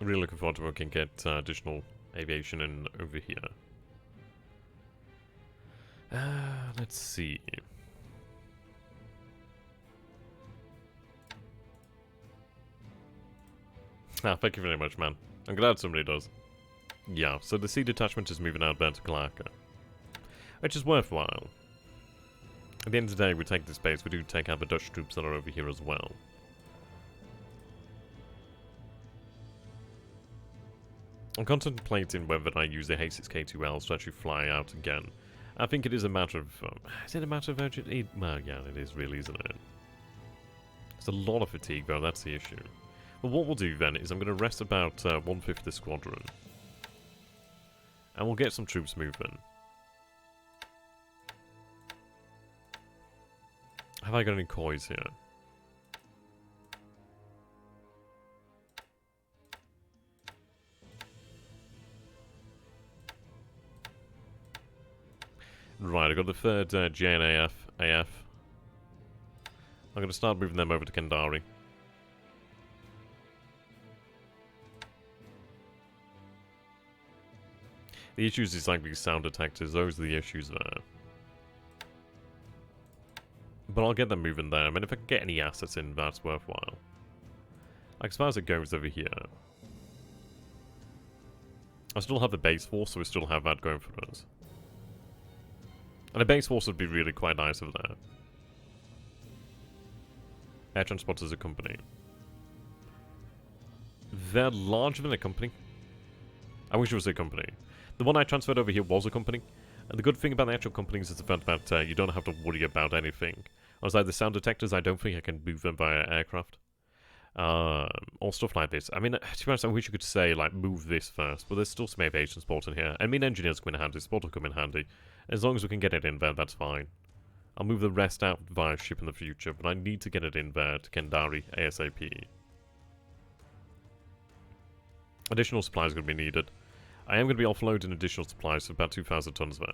Really looking forward to when we can get additional aviation in over here. Let's see. Thank you very much, man. I'm glad somebody does. Yeah, so the sea detachment is moving out there to Kalaka. Which is worthwhile. At the end of the day, we take this base, we do take out the Dutch troops that are over here as well. I'm contemplating whether I use the H6K2Ls to actually fly out again. I think it is a matter of... is it a matter of urgent need? Well, yeah, it is really, isn't it? It's a lot of fatigue, though, that's the issue. But what we'll do then is I'm going to rest about 1/5 of the squadron. And we'll get some troops moving. Have I got any coys here? Right, I've got the 3rd JNAF AF. I'm going to start moving them over to Kendari. The issues is like these sound detectors, those are the issues there. But I'll get them moving there. I mean, if I can get any assets in, that's worthwhile. Like, as far as it goes over here. I still have the base force, so we still have that going for us. And a base force would be really quite nice over there. Air transport as a company. They're larger than a company. I wish it was a company. The one I transferred over here was a company. And the good thing about the actual companies is the fact that you don't have to worry about anything. I was like, the sound detectors, I don't think I can move them via aircraft. Or stuff like this. I mean, to be honest, I wish you could say, like, move this first. But there's still some aviation support in here. I mean, engineers come in handy. Support will come in handy. As long as we can get it in there, that's fine. I'll move the rest out via ship in the future, but I need to get it in there to Kendari ASAP. Additional supplies are going to be needed. I am going to be offloading additional supplies, so about 2,000 tons there.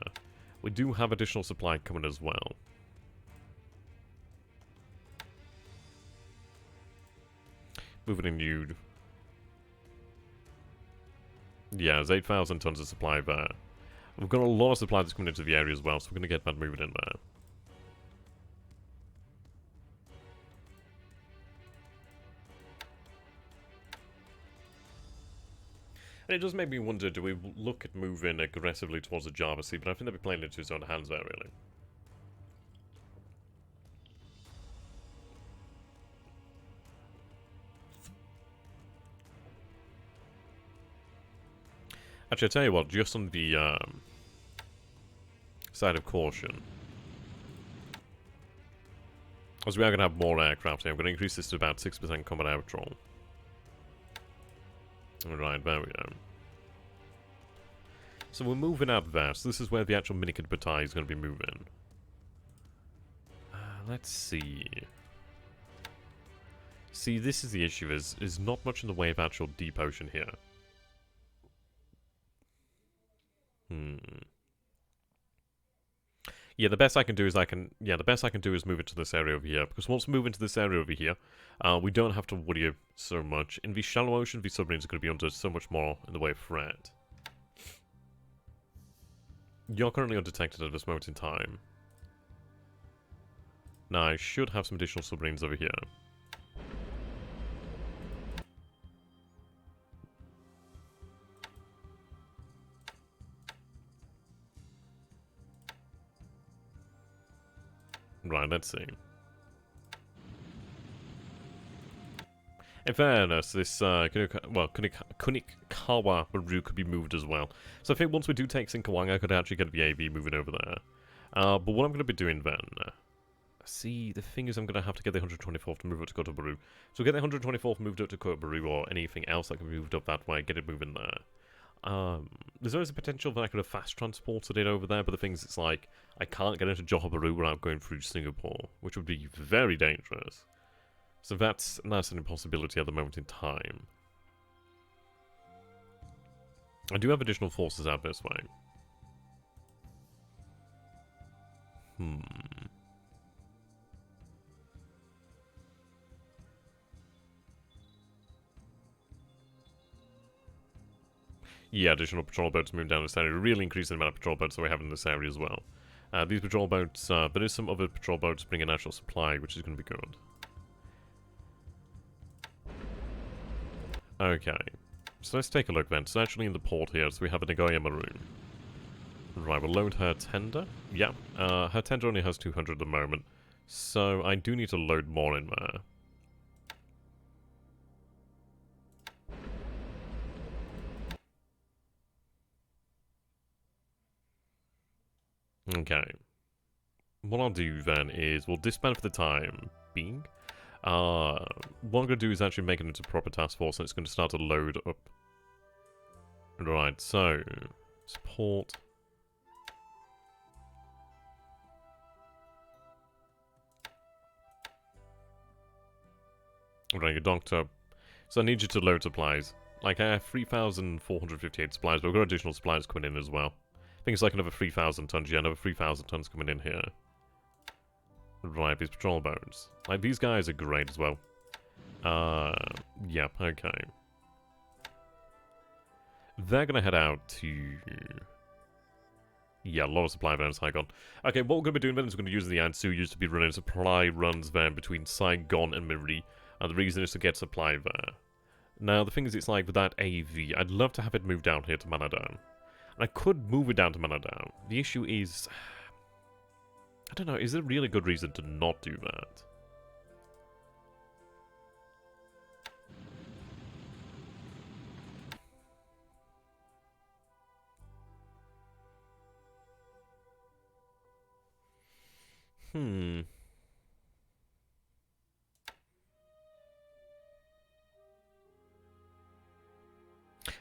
We do have additional supply coming as well. Moving in nude. Yeah, there's 8,000 tons of supply there. We've got a lot of supplies coming into the area as well, so we're going to get that moving in there. And it does make me wonder, do we look at moving aggressively towards the Java Sea? But I think they'll be playing into his own hands there, really. Actually, I tell you what, just on the side of caution, as we are going to have more aircraft here, I'm going to increase this to about 6% combat air patrol. Alright, there we go. So we're moving out there, so this is where the actual minikit battalion is going to be moving. Let's see. See, this is the issue, is not much in the way of actual deep ocean here. Yeah, the best I can do is the best I can do is move it to this area over here, because once we move into this area over here, we don't have to worry so much. In the shallow ocean, the submarines are going to be under so much more in the way of threat. You're currently undetected at this moment in time. Now, I should have some additional submarines over here. Right, let's see. In fairness, this Kunikawa Maru could be moved as well. So I think once we do take Sinkawang, I could actually get the AV moving over there. But what I'm going to be doing then... see, the thing is I'm going to have to get the 124th to move up to Kotobaru. So get the 124th moved up to Kotobaru or anything else that can be moved up that way, get it moving there. There's always a potential that I could have fast transported it over there, but the thing is, it's like, I can't get into Johor Bahru without going through Singapore, which would be very dangerous. So that's an impossibility at the moment in time. I do have additional forces out this way. Yeah, additional patrol boats moving down this area, really increasing the amount of patrol boats that we have in this area as well. These patrol boats, there is some other patrol boats bringing national supply, which is going to be good. Okay, so let's take a look then. So actually in the port here, so we have a Nagoya Maroon. Right, we'll load her tender. Yeah, her tender only has 200 at the moment, so I do need to load more in there. Okay. What I'll do then is we'll disband for the time being. What I'm going to do is actually make it into a proper task force, and it's going to start to load up. Right, so support. Right, you docked up. So I need you to load supplies. Like, I have 3,458 supplies, but we've got additional supplies coming in as well. I think it's like another 3,000 tons. Yeah, another 3,000 tons coming in here. Right, these patrol boats. Like, these guys are great as well. Yeah, okay. They're gonna head out to... yeah, a lot of supply van in Saigon. Okay, what we're gonna be doing then is we're gonna use the Ansuyus to be running supply runs then between Saigon and Miri. And the reason is to get supply there. Now, the thing is, it's like with that AV, I'd love to have it moved down here to Manadao. And I could move it down to Manadao. The issue is... I don't know, is there a really good reason to not do that?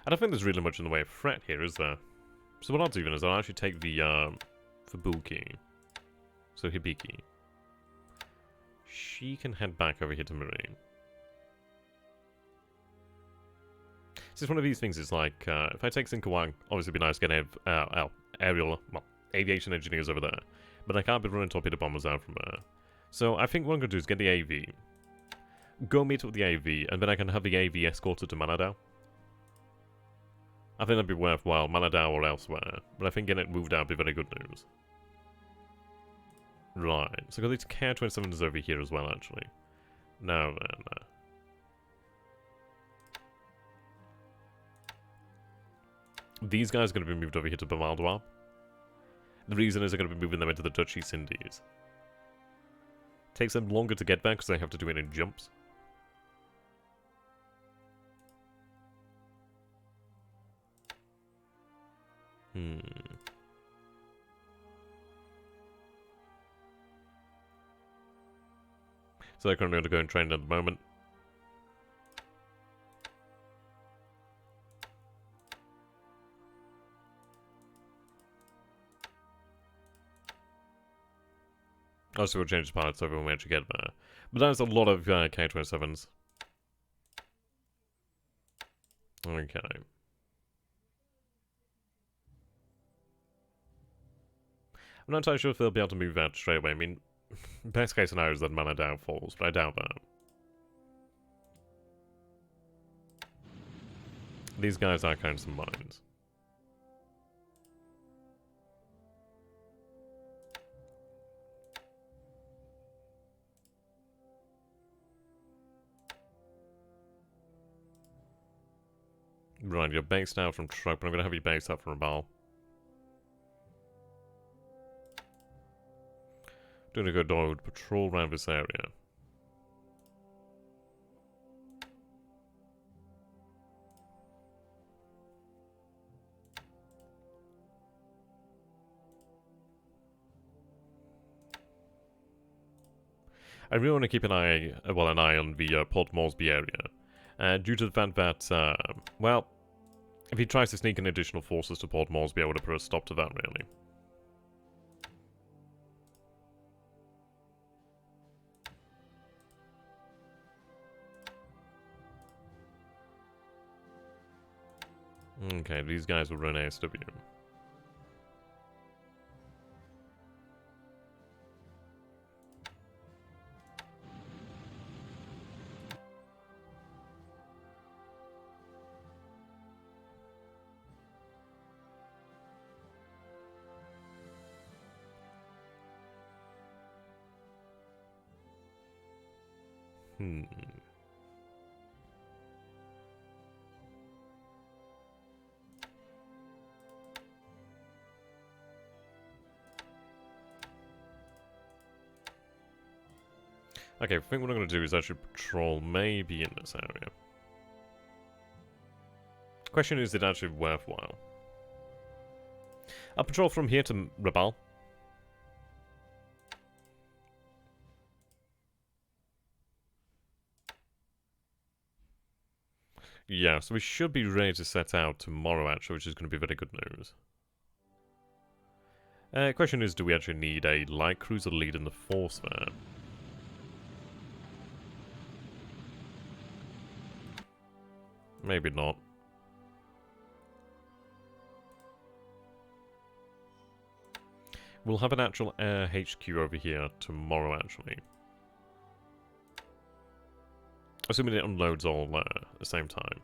I don't think there's really much in the way of threat here, is there? So what I'll do then is I'll actually take the, Fubuki. So Hibiki. She can head back over here to Marine. So it's one of these things, it's like, if I take Sinkawang, obviously it'd be nice to get aviation engineers over there. But I can't be running torpedo bombers out from there. So I think what I'm going to do is get the AV, go meet up with the AV, and then I can have the AV escorted to Manadao. I think that'd be worthwhile, Manadao or elsewhere. But I think getting it moved out would be very good news. Right, so I've got these KR-27s over here as well, actually. Now then... these guys are going to be moved over here to Bamaldwa. The reason is they're going to be moving them into the Dutch East Indies. Takes them longer to get back because they have to do it in jumps. Hmm. So they're currently undergoing training at the moment. Also, we'll change the pilots over when we actually get there. But that's a lot of K-27s. Okay. I'm not entirely sure if they'll be able to move out straight away. I mean, best case scenario is that mana downfalls, but I doubt that. These guys are carrying some mines. Right, you're based out from Truck, but I'm going to have you based out from Naval. Doing a good dog patrol around this area. I really want to keep an eye on the Port Moresby area. Due to the fact that, well, if he tries to sneak in additional forces to Port Moresby, I would have put a stop to that, really. Okay, these guys will run ASW. Okay, I think what I'm going to do is actually patrol maybe in this area. Question is it actually worthwhile? I'll patrol from here to Rebel. Yeah, so we should be ready to set out tomorrow, actually, which is going to be very good news. Question is, do we actually need a light cruiser lead in the force there? Maybe not. We'll have an actual air HQ over here tomorrow, actually. Assuming it unloads all at the same time.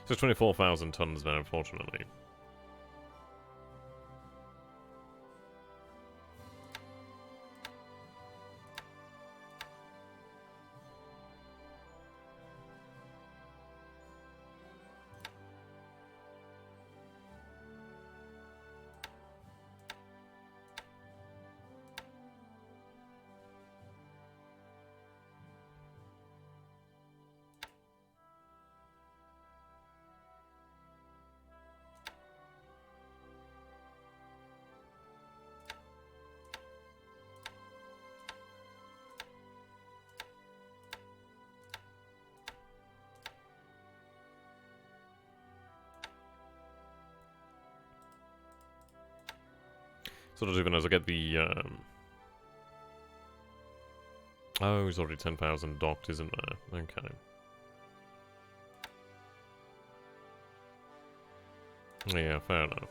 So 24,000 tons there, unfortunately. Sort of even as I get the, Oh, he's already 10,000 docked, isn't there? Okay. Yeah, fair enough.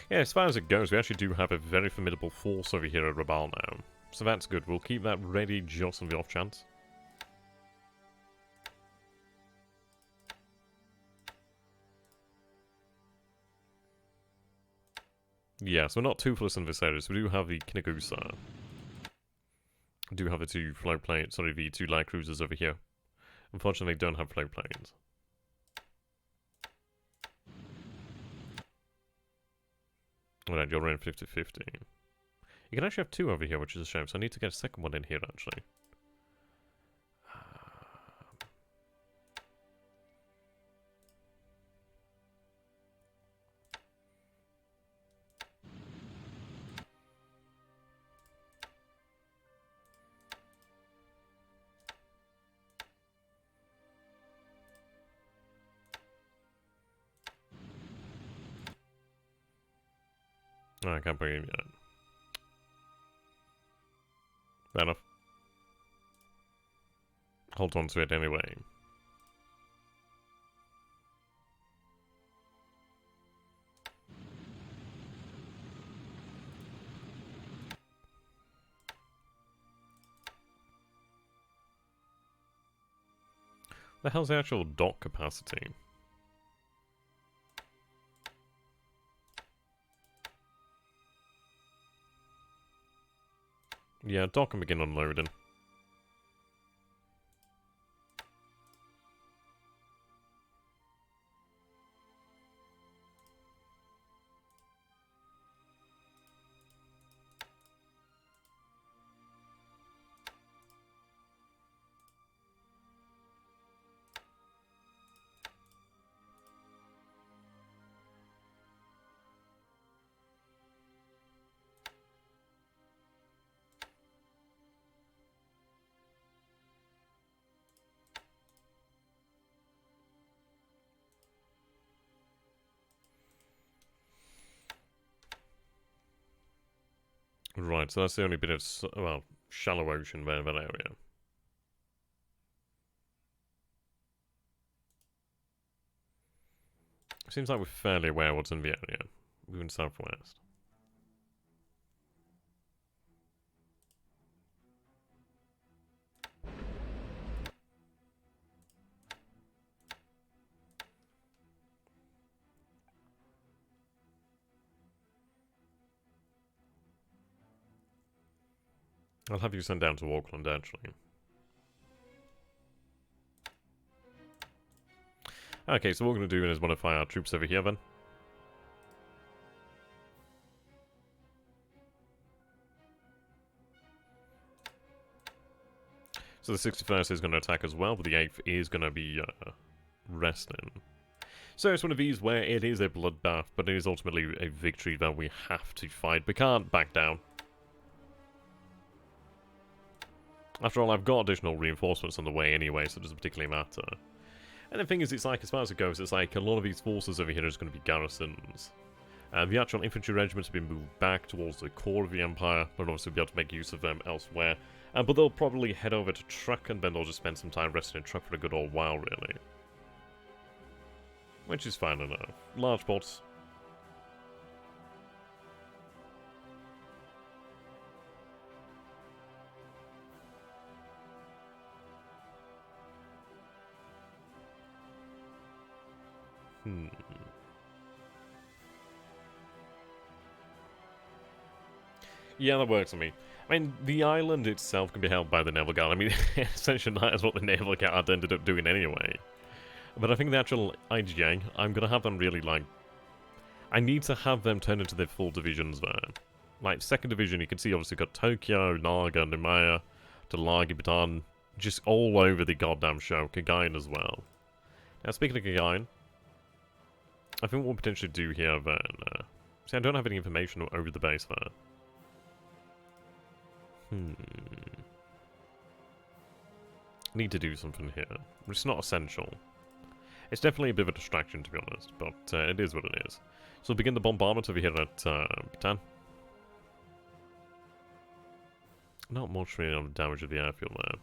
Yeah, as far as it goes, we actually do have a very formidable force over here at Rabaul now. So that's good. We'll keep that ready just on the off chance. Yeah, so we're not toothless in this area, so we do have the Kinagusa. We do have the two float planes, sorry, the two light cruisers over here. Unfortunately, they don't have float planes. Alright, you're in 50-50. You can actually have two over here, which is a shame, so I need to get a second one in here, actually. Oh, I can't bring him yet. Fair enough. Hold on to it anyway. The hell's the actual dock capacity? Yeah, dock and begin unloading. Right, so that's the only bit of, well, shallow ocean there in that area. Seems like we're fairly aware what's in the area, moving southwest. I'll have you sent down to Auckland, actually. Okay, so what we're going to do is modify our troops over here, then. So the 61st is going to attack as well, but the 8th is going to be resting. So it's one of these where it is a bloodbath, but it is ultimately a victory that we have to fight. We can't back down. After all, I've got additional reinforcements on the way anyway, so it doesn't particularly matter. And the thing is, it's like, as far as it goes, it's like a lot of these forces over here are just going to be garrisons. The actual infantry regiments have been moved back towards the core of the Empire, but obviously we'll be able to make use of them elsewhere. But they'll probably head over to Truck, and then they'll just spend some time resting in Truck for a good old while, really. Which is fine enough. Large ports. Yeah, that works for me. I mean, the island itself can be held by the Naval Guard. I mean, essentially that is what the Naval Guard ended up doing anyway. But I think the actual IGA, I'm going to have them really, like... I need to have them turn into their full divisions there. Like, 2nd Division, you can see obviously got Tokyo, Naga, Nemaya, Tulagi, Bataan, Just all over the goddamn show. Gagain as well. Now, speaking of Gagain, I think what we'll potentially do here then... see, I don't have any information over the base there. Need to do something here. It's not essential. It's definitely a bit of a distraction, to be honest, but it is what it is. So we'll begin the bombardment over here at Bataan. Not much really on the damage of the airfield there.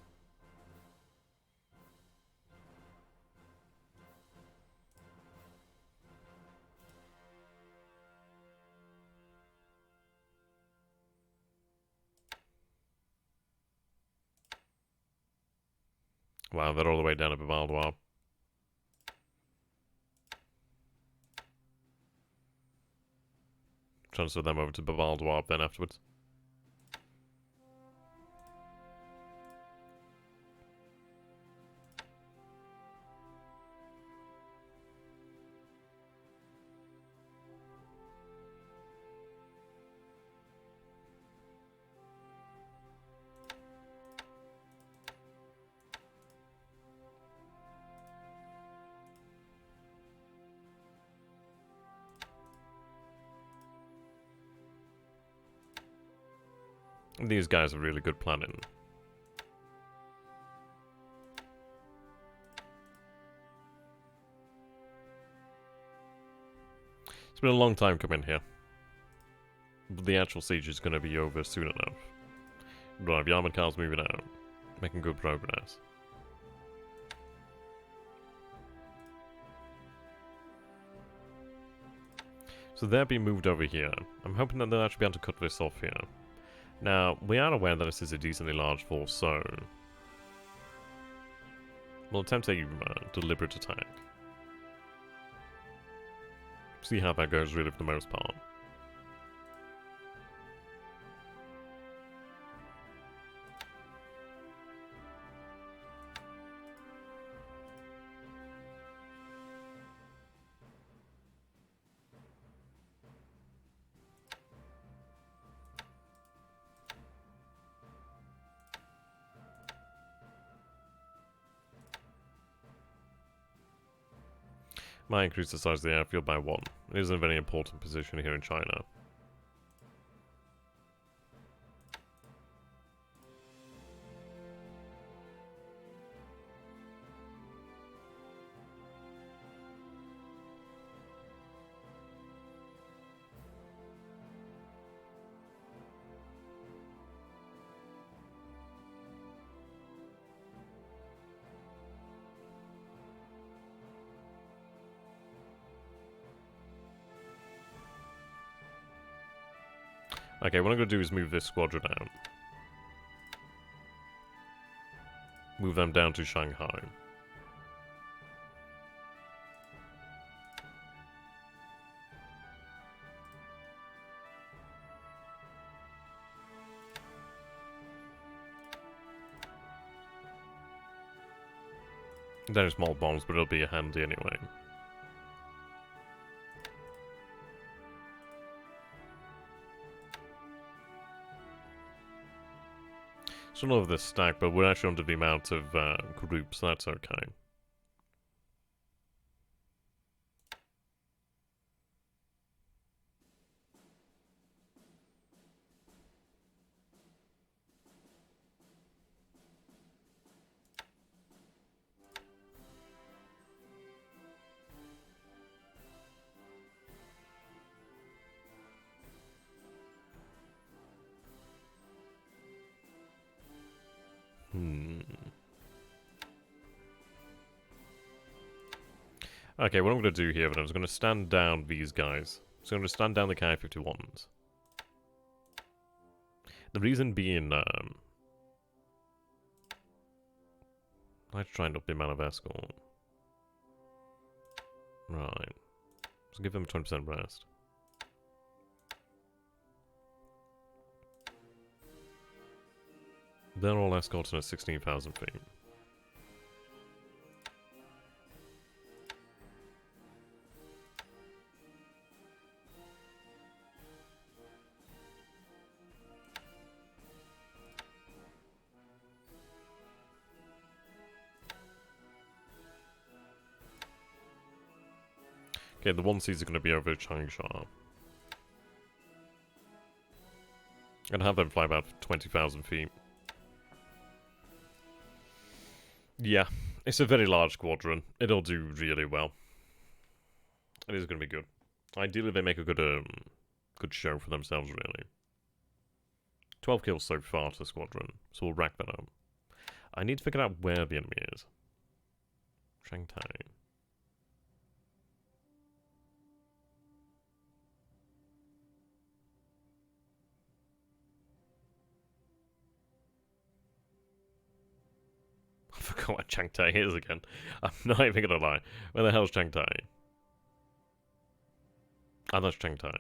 Wow, they're all the way down at Bavaldwar. Transfer them over to Bavaldwar then afterwards. These guys are really good planning. It's been a long time coming here. But the actual siege is going to be over soon enough. Right, the armored cars moving out. Making good progress. So they're being moved over here. I'm hoping that they'll actually be able to cut this off here. Now, we are aware that this is a decently large force, so... we'll attempt a deliberate attack. See how that goes, really, for the most part. Might increase the size of the airfield by 1. It is in a very important position here in China. Okay, what I'm going to do is move this squadron out. Move them down to Shanghai. They're small bombs, but it'll be handy anyway. So none of this stack, but we're actually under the amount of groups, so that's okay. Okay, what I'm going to do here, then, I'm going to stand down these guys. So I'm going to stand down the Ki-51s. The reason being, let's try and up the amount of escort. Right. Let's give them 20% rest. They're all escorting at 16,000 feet. Okay, the 1Cs are going to be over Changsha. And have them fly about 20,000 feet. Yeah, it's a very large squadron. It'll do really well. It is going to be good. Ideally, they make a good good show for themselves, really. 12 kills so far to the squadron, so we'll rack that up. I need to figure out where the enemy is. Shanghai. I forgot what Changtai is again. I'm not even gonna lie. Where the hell's Changtai? Ah, that's Changtai.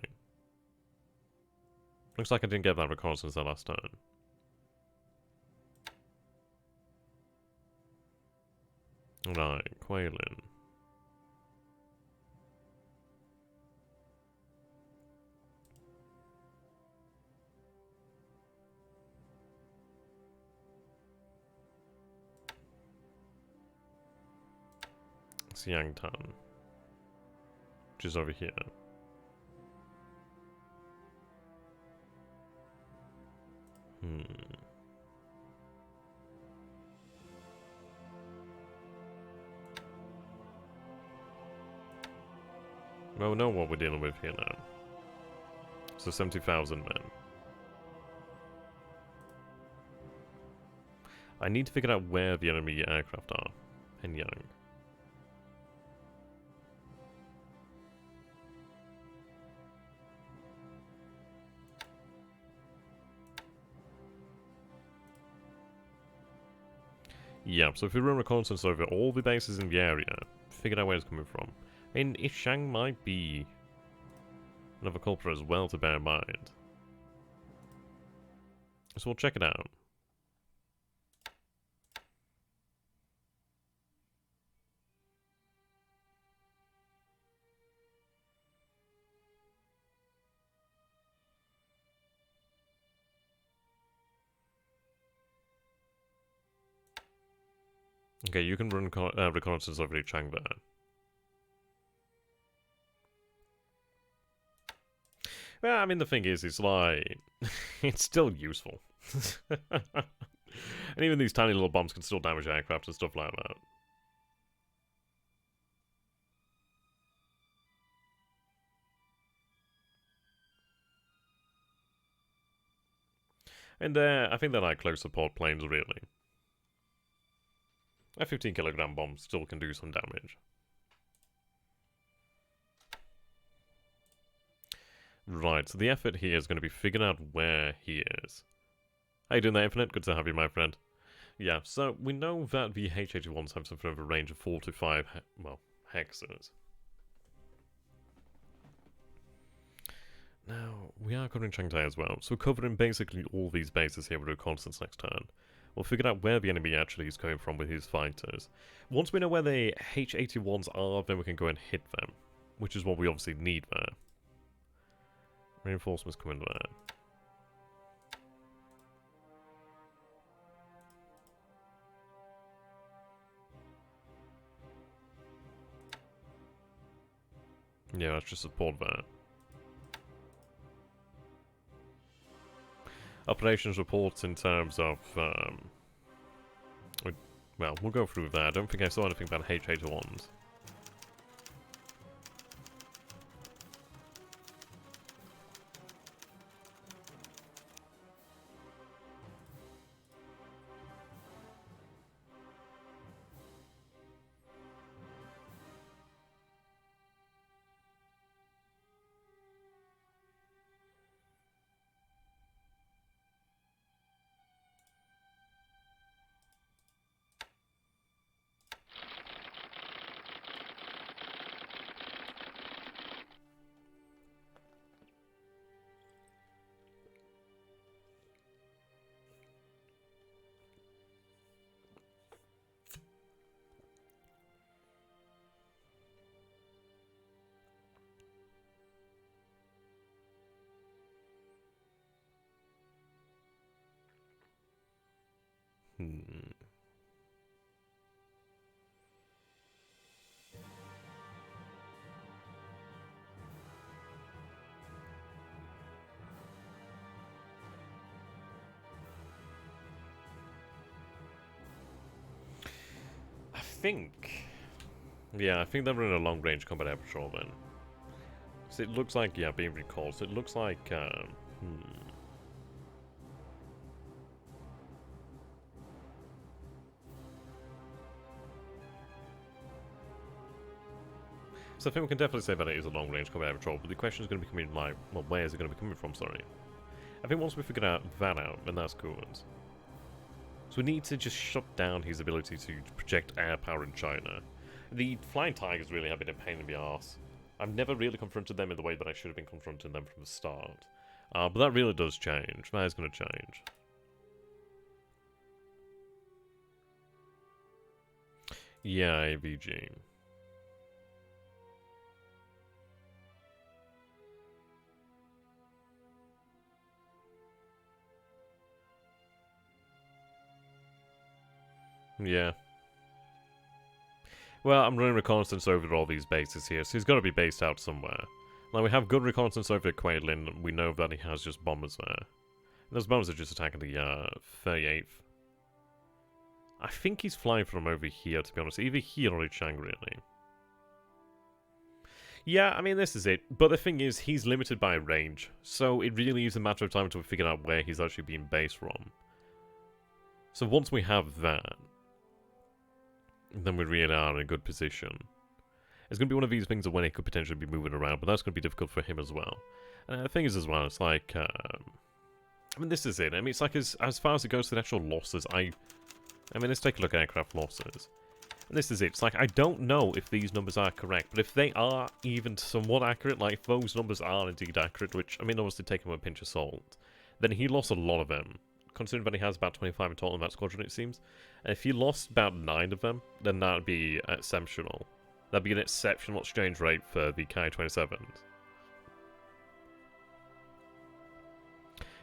Looks like I didn't get that reconnaissance the last turn. Right, Quailin. Xiangtan, which is over here. Well, we know what we're dealing with here now. So 70,000 men. I need to figure out where the enemy aircraft are. Henyang. Yeah, so if we run reconnaissance over all the bases in the area, figure out where it's coming from. I mean, Ishang might be another culprit as well to bear in mind. So we'll check it out. Okay, you can run reconnaissance over Chang there. Well, I mean, the thing is, it's like... it's still useful. And even these tiny little bombs can still damage aircraft and stuff like that. And I think they're like close support planes, really. A 15-kilogram bomb still can do some damage. Right, so the effort here is going to be figuring out where he is. How you doing there, Infinite? Good to have you, my friend. Yeah, so we know that the H-81s have something of a range of 4 to 5, well, hexes. Now, we are covering Changtai as well, so we're covering basically all these bases here with reconnaissance next turn. We'll figure out where the enemy actually is coming from with his fighters. Once we know where the H-81s are, then we can go and hit them, which is what we obviously need there. Reinforcements coming there. Yeah, let's just support that. Operations reports in terms of, well, we'll go through that. I don't think I saw anything about H-81s. think... Yeah, I think they're in a long-range combat air patrol then. So it looks like, yeah, being recalled, so it looks like, So I think we can definitely say that it is a long-range combat air patrol, but the question is going to be coming, like, well, where is it going to be coming from, sorry? I think once we figure that out, then that's good. So we need to just shut down his ability to project air power in China. The Flying Tigers really have been a pain in the arse. I've never really confronted them in the way that I should have been confronting them from the start. But that really does change. That is going to change. Yeah, AVG. Yeah. Well, I'm running reconnaissance over all these bases here, so he's got to be based out somewhere. Now, we have good reconnaissance over Quaidlin. We know that he has just bombers there. Those bombers are just attacking the 38th. I think he's flying from over here, to be honest. Either here or Chang, really. Yeah, I mean, this is it. But the thing is, he's limited by range. So it really is a matter of time until we figure out where he's actually being based from. So once we have that, then we really are in a good position. It's going to be one of these things of when he could potentially be moving around, but that's going to be difficult for him as well. And the thing is as well, it's like, I mean, this is it. I mean, it's like as far as it goes to the actual losses, I mean, let's take a look at aircraft losses. And this is it. It's like, I don't know if these numbers are correct, but if they are even somewhat accurate, like, if those numbers are indeed accurate, which, I mean, obviously take them with a pinch of salt, then he lost a lot of them. Considering that he has about 25 in total in that squadron, it seems. And if he lost about 9 of them, then that would be exceptional. That'd be an exceptional exchange rate for the Ki-27s.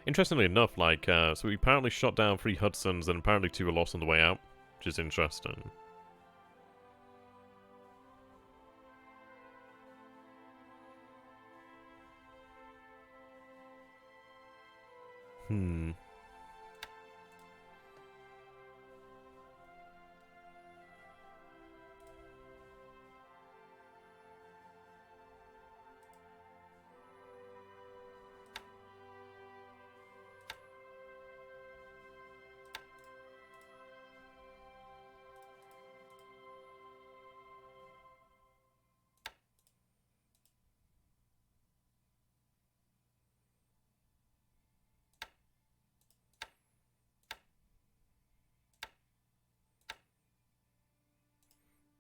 Interestingly enough, like, so we apparently shot down 3 Hudsons and apparently 2 were lost on the way out, which is interesting.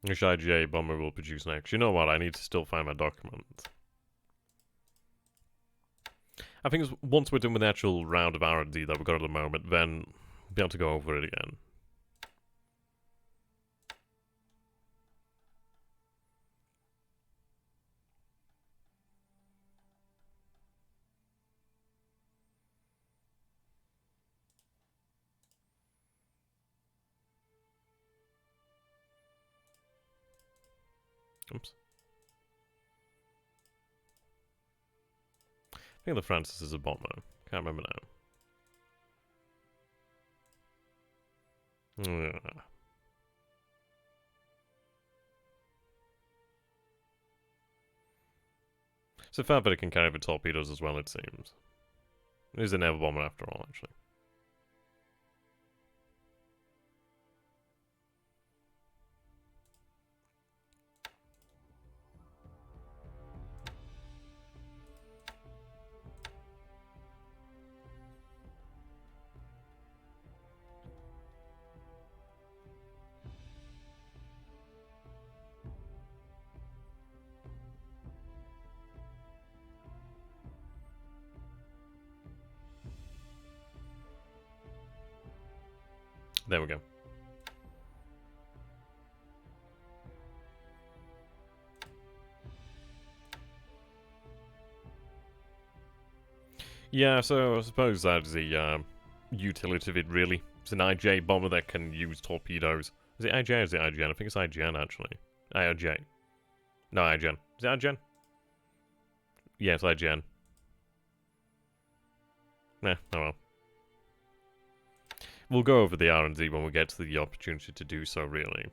Which IGA bomber will produce next? You know what? I need to still find my document. I think once we're done with the actual round of R&D that we've got at the moment, then we'll be able to go over it again. Oops. I think the Francis is a bomber. Can't remember now. Yeah. So far, but it can carry the torpedoes as well, it seems. It is a naval bomber after all, actually. There we go. Yeah, so I suppose that's the utility of it, really. It's an IJ bomber that can use torpedoes. Is it IJ or is it IGN? I think it's IGN, actually. IJ. No, IGN. Is it IGN? Yeah, it's IGN. Oh well. We'll go over the R&D when we get to the opportunity to do so, really.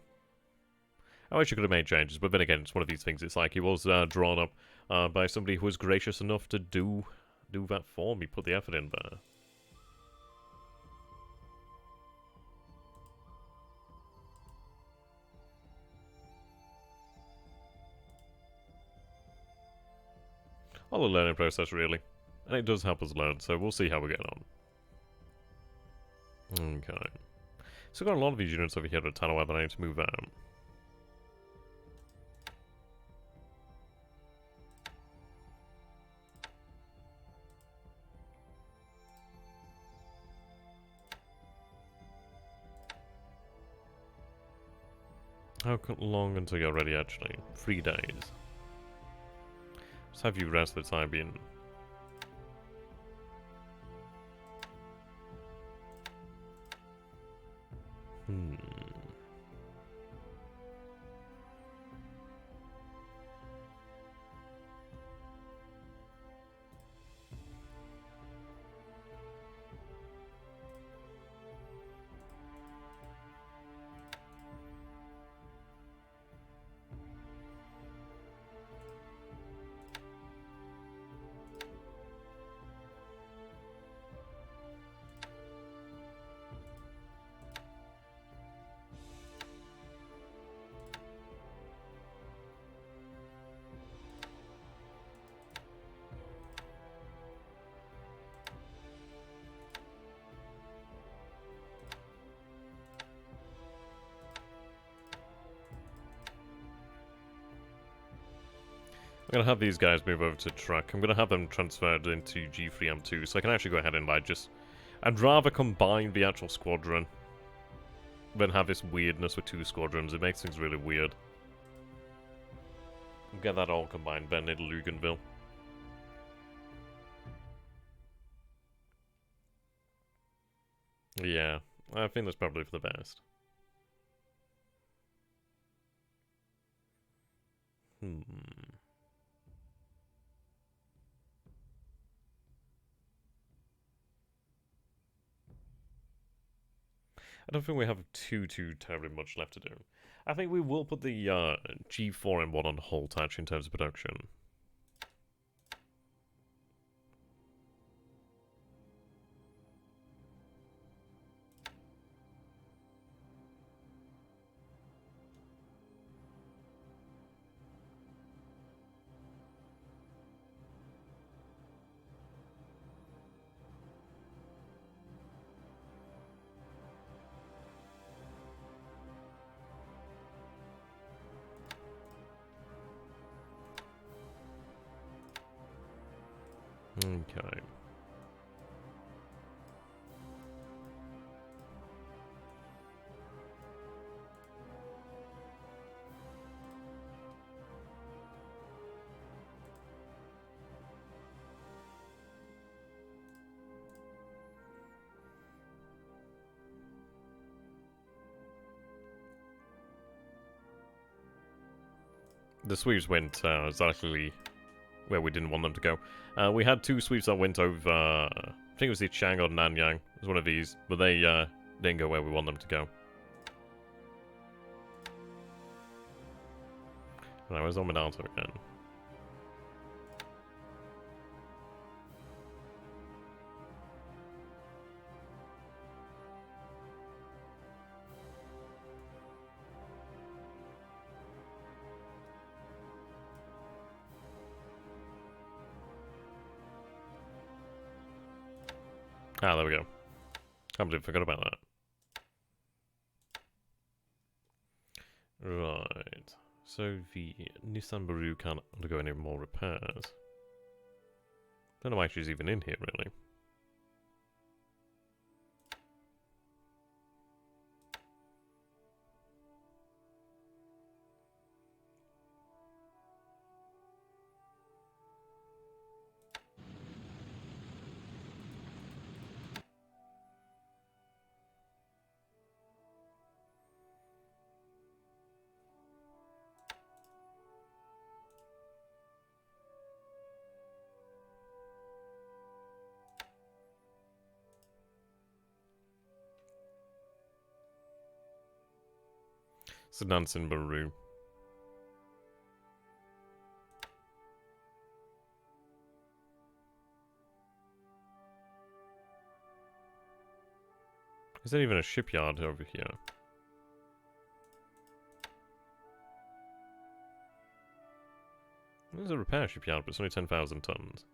I wish you could have made changes, but then again, it's one of these things. It's like he was drawn up by somebody who was gracious enough to do that for me, put the effort in there. All a learning process, really. And it does help us learn, so we'll see how we get on. Okay. So we've got a lot of these units over here at Tunnel that I need to move out. How long until you're ready, actually? 3 days. Let's have you rest for the time being. I'm going to have these guys move over to truck. I'm going to have them transferred into G3M2, so I can actually go ahead and I'd rather combine the actual squadron than have this weirdness with 2 squadrons. It makes things really weird. Get that all combined, then in Luganville. Yeah, I think that's probably for the best. I don't think we have too terribly much left to do. I think we will put the G4M1 on hold, actually, in terms of production. Okay. The sweeps went exactly where we didn't want them to go. We had 2 sweeps that went over, I think it was the Chang or Nanyang. It was one of these, but they didn't go where we want them to go. Right, where's Ominato again? Ah, there we go. Can't believe I forgot about that. Right. So the Nissan Baru can't undergo any more repairs. Don't know why she's even in here, really. So Nansen Baru. Is there even a shipyard over here? There's a repair shipyard, but it's only 10,000 tons.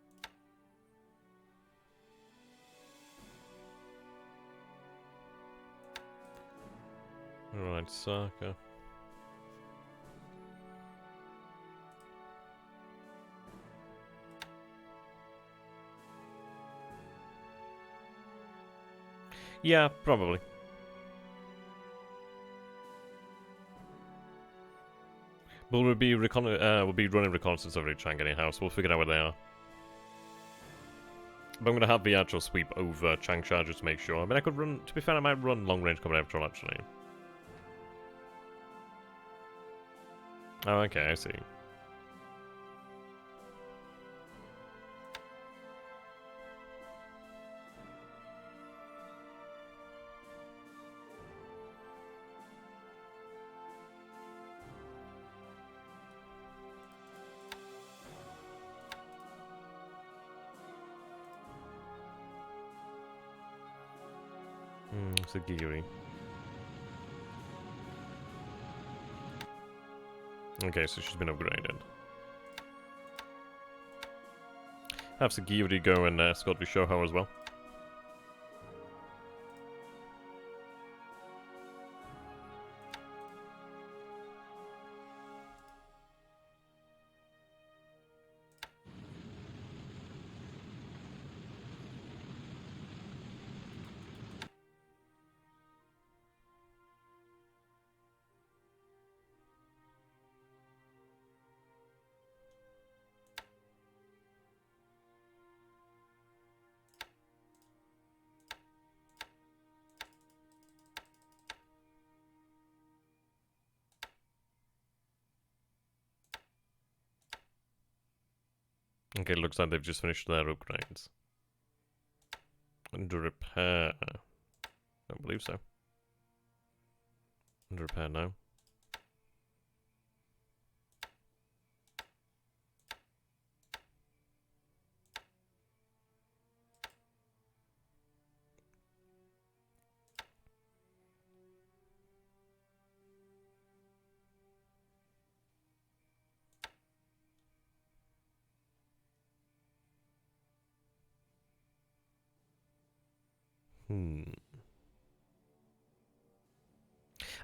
Alright, Saka. Yeah, probably. But we'll be running reconnaissance over to Changani House. We'll figure out where they are. But I'm gonna have the actual sweep over Changsha just to make sure. I mean, I could run. To be fair, I might run long range combat patrol actually. Oh, okay, I see. It's a Giri. Okay, so she's been upgraded. Have Sagiri go and escort Vishoho as well. Okay, looks like they've just finished their upgrades. Under repair. Don't believe so. Under repair now.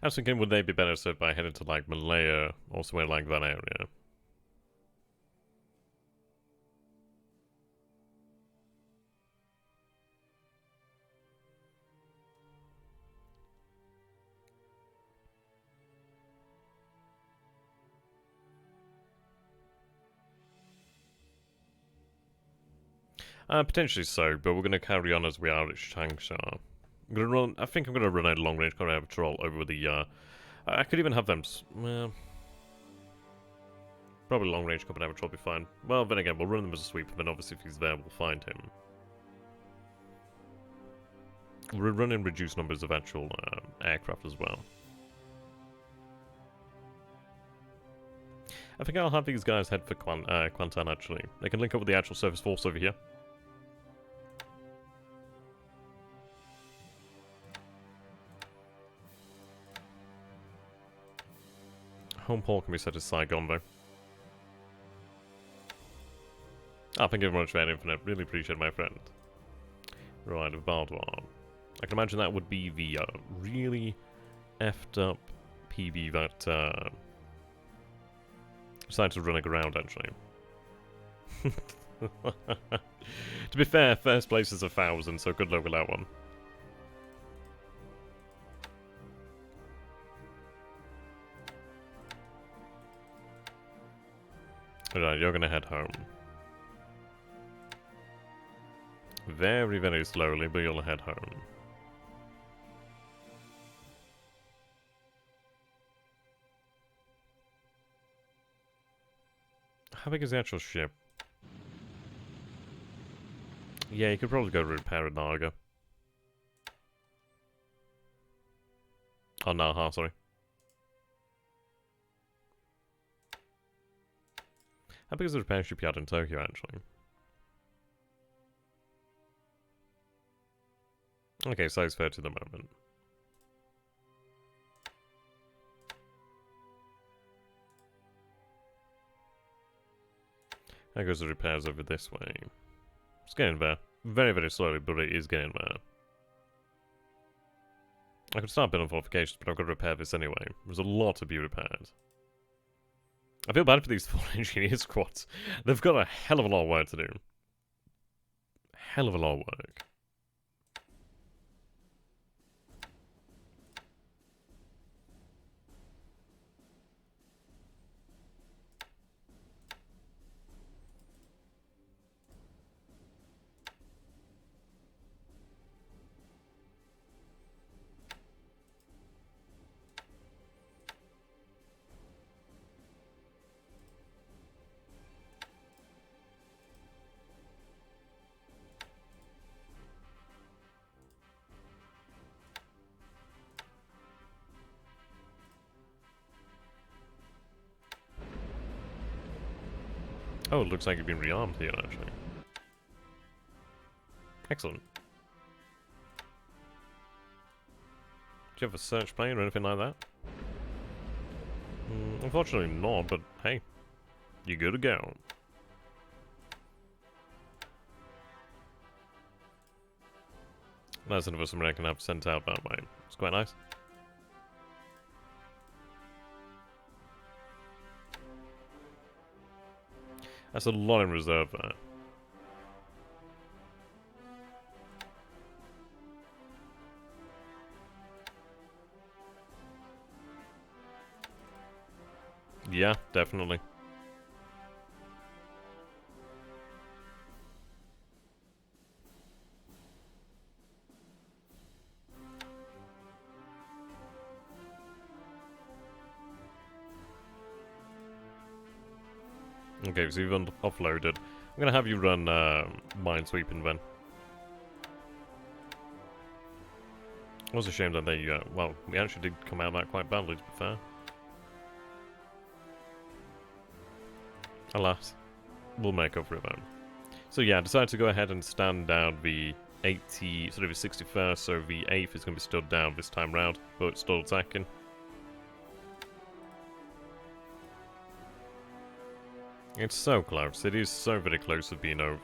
I was thinking, would they be better served by heading to like Malaya or somewhere like that area? Potentially so, but we're going to carry on as we are at Changsha. I'm gonna run. I think I'm gonna run a long range combat patrol over the. I could even have them. Well, probably long range combat patrol will be fine. Well, then again, we'll run them as a sweep, and then obviously if he's there, we'll find him. We're running reduced numbers of actual aircraft as well. I think I'll have these guys head for Kwantan actually. They can link up with the actual surface force over here. Home port can be set as Saigon though. Oh, thank you very much for that, Infinite. Really appreciate it, my friend. Right, Valdwar. I can imagine that would be the really effed up PB that decided to run aground, actually. To be fair, first place is 1,000, so good luck with that one. Alright, you're gonna head home. Very, very slowly, but you'll head home. How big is the actual ship? Yeah, you could probably go to repair at Naga. Oh, Naha, sorry. How big is the repair shipyard in Tokyo, actually? Okay, size 30 at the moment. There goes the repairs over this way. It's getting there. Very, very slowly, but it is getting there. I could start building fortifications, but I've got to repair this anyway. There's a lot to be repaired. I feel bad for these 4 engineer squads. They've got a hell of a lot of work to do. Hell of a lot of work. Oh, it looks like you've been rearmed here, actually. Excellent. Do you have a search plane or anything like that? Unfortunately not, but hey, you're good to go. That's another something I can have sent out that way. It's quite nice. That's a lot in reserve there. Yeah, definitely. Okay, so you've offloaded. I'm gonna have you run minesweeping then. It was a shame that they, well, we actually did come out of that quite badly, to be fair. Alas, we'll make up for it then. So yeah, I decided to go ahead and stand down the 80, sort of the 61st, so the 8th is going to be stood down this time round, but it's still attacking. It's so close, it is so very close to being over.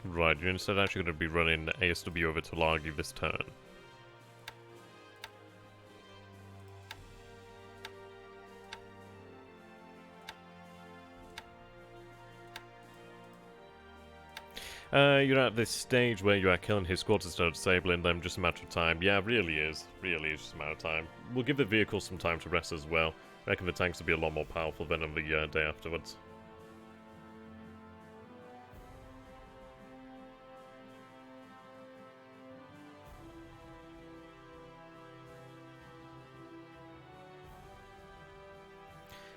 Right, you're instead actually going to be running ASW over to Largy this turn. You're at this stage where you are killing his squads instead of disabling them, just a matter of time. Yeah, really is just a matter of time. We'll give the vehicles some time to rest as well. I reckon the tanks will be a lot more powerful than on the day afterwards.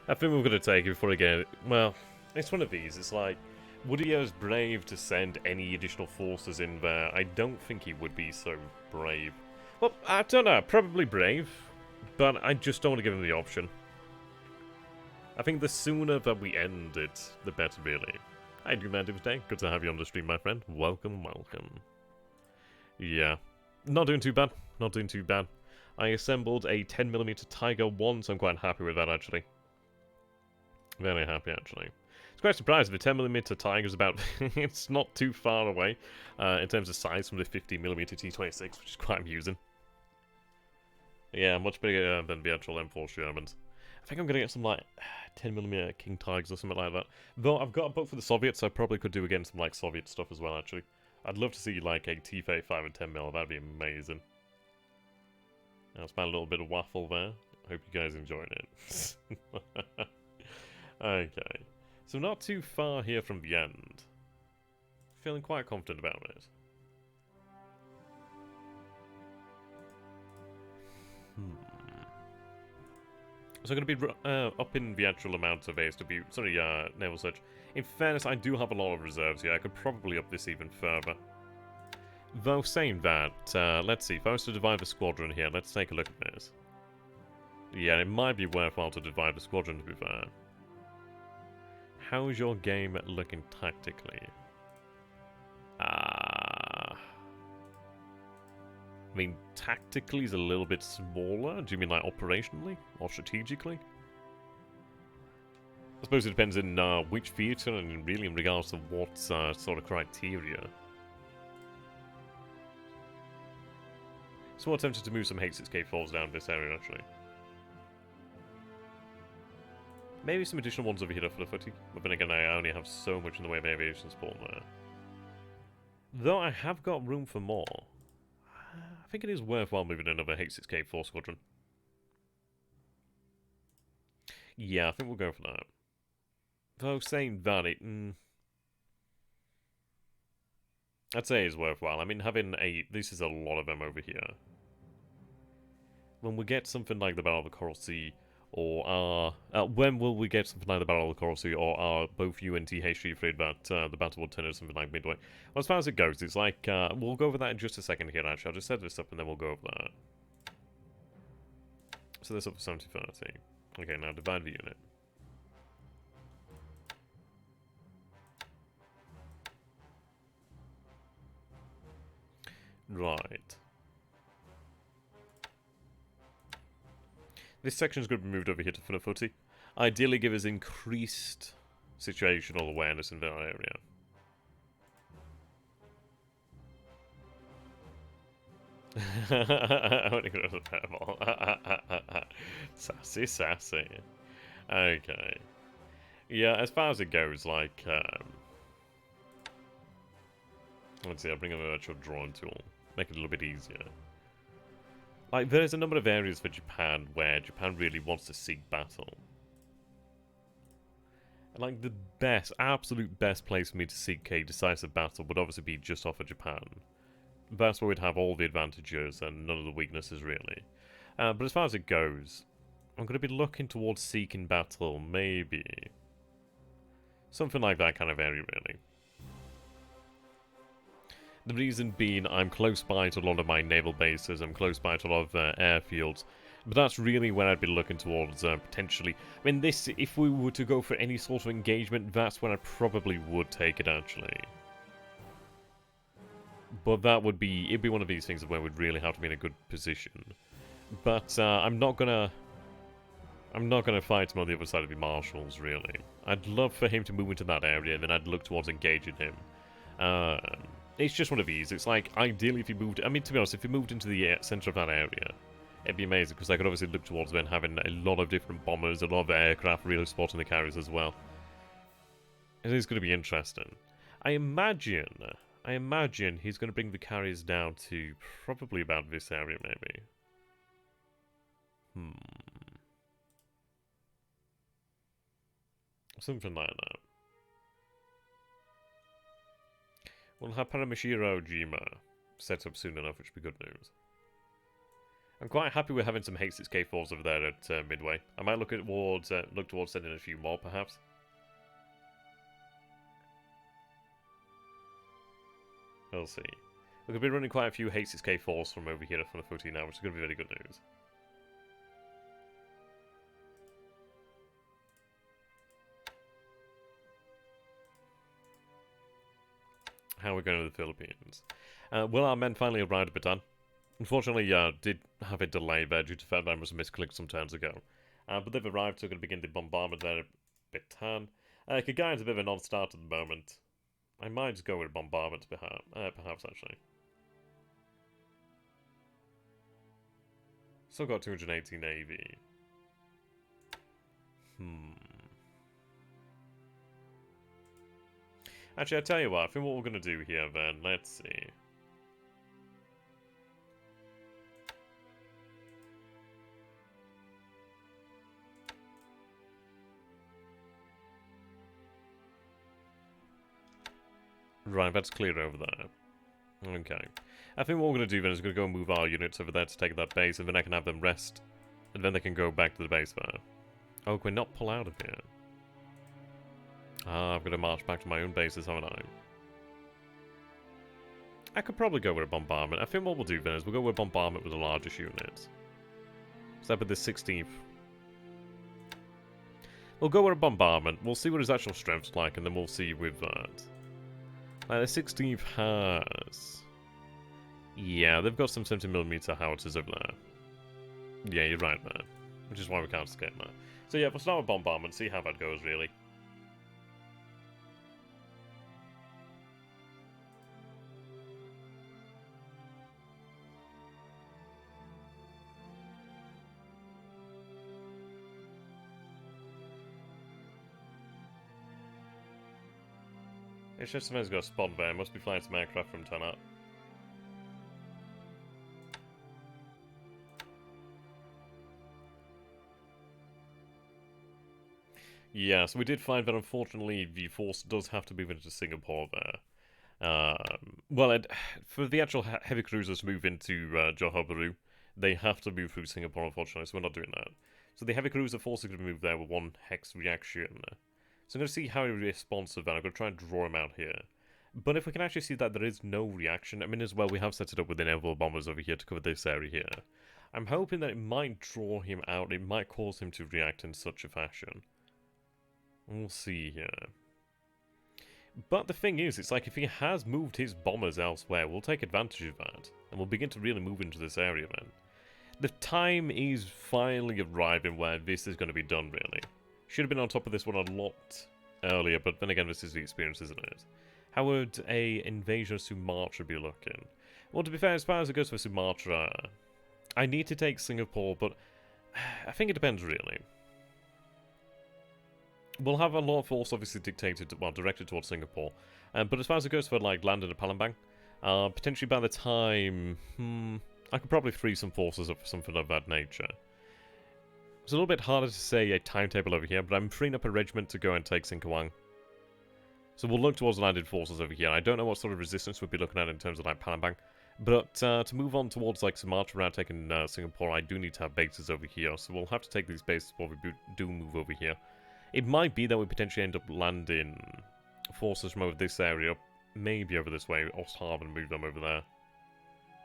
I think we're going to take it before again. Well, it's one of these. It's like, would he be as brave to send any additional forces in there? I don't think he would be so brave. Well, I don't know. Probably brave, but I just don't want to give him the option. I think the sooner that we end it, the better, really. Hi, Humanity Day. Good to have you on the stream, my friend. Welcome, welcome. Yeah. Not doing too bad. Not doing too bad. I assembled a 10mm Tiger 1, so I'm quite happy with that, actually. Very happy, actually. It's quite surprising. The 10mm Tiger is about... it's not too far away in terms of size from the 50mm T26, which is quite amusing. Yeah, much bigger than the actual M4 Shermans. I think I'm going to get some, like, 10mm King Tigers or something like that. Though I've got a book for the Soviets, so I probably could do again some, like, Soviet stuff as well, actually. I'd love to see, like, a T-35 and 10mm. That'd be amazing. That's my little bit of waffle there. Hope you guys enjoyed it. Okay. So not too far here from the end. Feeling quite confident about it. So I'm going to be upping the actual amount of ASW, sorry, naval search. In fairness, I do have a lot of reserves here. I could probably up this even further. Though saying that, let's see, if I was to divide the squadron here, let's take a look at this. Yeah, it might be worthwhile to divide the squadron, to be fair. How's your game looking tactically? I mean, tactically is a little bit smaller. Do you mean like operationally or strategically? I suppose it depends in which theatre and really in regards to what sort of criteria. So I'm tempted to move some H6K4s down this area, actually. Maybe some additional ones over here for the footy, but then again I only have so much in the way of aviation support there. Though I have got room for more. I think it is worthwhile moving another H6K4 squadron. Yeah, I think we'll go for that. Though saying that, I'd say it's worthwhile. I mean, having this is a lot of them over here. When we get something like the Battle of the Coral Sea, or when will we get something like the Battle of the Coral Sea, or are both you and THG afraid that the battle will turn into something like Midway? Well, as far as it goes, it's like, we'll go over that in just a second here, actually. I'll just set this up and then we'll go over that. So this up for 70-30. Okay, now divide the unit. Right. This section is going to be moved over here to Funafuti. Ideally give us increased situational awareness in that area. Sassy, sassy. Okay. Yeah, as far as it goes, like, let's see, I'll bring up a virtual drawing tool. Make it a little bit easier. Like, there's a number of areas for Japan where Japan really wants to seek battle. And, like, the best, absolute best place for me to seek a decisive battle would obviously be just off of Japan. That's where we'd have all the advantages and none of the weaknesses, really. But as far as it goes, I'm going to be looking towards seeking battle, maybe. Something like that kind of area, really. The reason being, I'm close by to a lot of my naval bases, I'm close by to a lot of airfields, but that's really where I'd be looking towards, potentially. I mean, this, if we were to go for any sort of engagement, that's when I probably would take it, actually. But that would be, it'd be one of these things where we'd really have to be in a good position. But I'm not gonna fight him on the other side of the marshals, really. I'd love for him to move into that area, and then I'd look towards engaging him. It's just one of these. It's like, ideally if he moved... I mean, to be honest, if he moved into the centre of that area, it'd be amazing, because I could obviously look towards then having a lot of different bombers, a lot of aircraft really supporting the carriers as well. It is going to be interesting. I imagine he's going to bring the carriers down to probably about this area, maybe. Something like that. We'll have Paramashiro Jima set up soon enough, which would be good news. I'm quite happy we're having some H6K4s over there at Midway. I might look towards sending a few more, perhaps. We'll see. We're going to be running quite a few H6K4s from over here from the footy now, which is going to be very good news. How are we going to the Philippines? Well, our men finally arrived at Bataan. Unfortunately, did have a delay there due to the fact that I must have misclicked some turns ago. But they've arrived, so we're going to begin the bombardment there at Bataan. Kagai's a bit of a non-start at the moment. I might just go with bombardment, perhaps, actually. Still got 280 Navy. Actually, I'll tell you what, I think what we're going to do here, then, let's see. Right, that's clear over there. Okay. I think what we're going to do then is we're going to go and move our units over there to take that base, and then I can have them rest. And then they can go back to the base there. Oh, can we not pull out of here? Ah, I've got to march back to my own bases, haven't I? I could probably go with a bombardment. I think what we'll do then is we'll go with bombardment with the largest units. So with the 16th. We'll go with a bombardment. We'll see what his actual strength's like, and then we'll see with that. Like, the 16th has... Yeah, they've got some 70mm howitzers over there. Yeah, you're right, man. Which is why we can't escape that. So yeah, we'll start with bombardment, see how that goes, really. It's just somebody's got a spot there. Must be flying some aircraft from 10 up. Yeah, so we did find that unfortunately the force does have to move into Singapore there. For the actual heavy cruisers to move into Johor Bahru, they have to move through Singapore, unfortunately, so we're not doing that. So the heavy cruiser force is going to move there with 1 hex reaction. So I'm going to see how he responds to that. I'm going to try and draw him out here. But if we can actually see that there is no reaction, I mean, as well, we have set it up with the naval bombers over here to cover this area here. I'm hoping that it might draw him out. It might cause him to react in such a fashion. We'll see here. But the thing is, it's like if he has moved his bombers elsewhere, we'll take advantage of that. And we'll begin to really move into this area then. The time is finally arriving where this is going to be done, really. Should have been on top of this one a lot earlier, but then again, this is the experience, isn't it? How would a invasion of Sumatra be looking? Well, to be fair, as far as it goes for Sumatra, I need to take Singapore, but I think it depends, really. We'll have a lot of force, obviously, directed towards Singapore. But as far as it goes for, like, landing at Palembang, potentially by the time... I could probably free some forces up for something of that nature. It's a little bit harder to say a timetable over here, but I'm freeing up a regiment to go and take Singkawang. So we'll look towards landed forces over here. I don't know what sort of resistance we'll be looking at in terms of, like, Palembang. But to move on towards, like, Sumatra around taking Singapore, I do need to have bases over here. So we'll have to take these bases before we do move over here. It might be that we potentially end up landing forces from over this area, maybe over this way, Osthaven, and move them over there.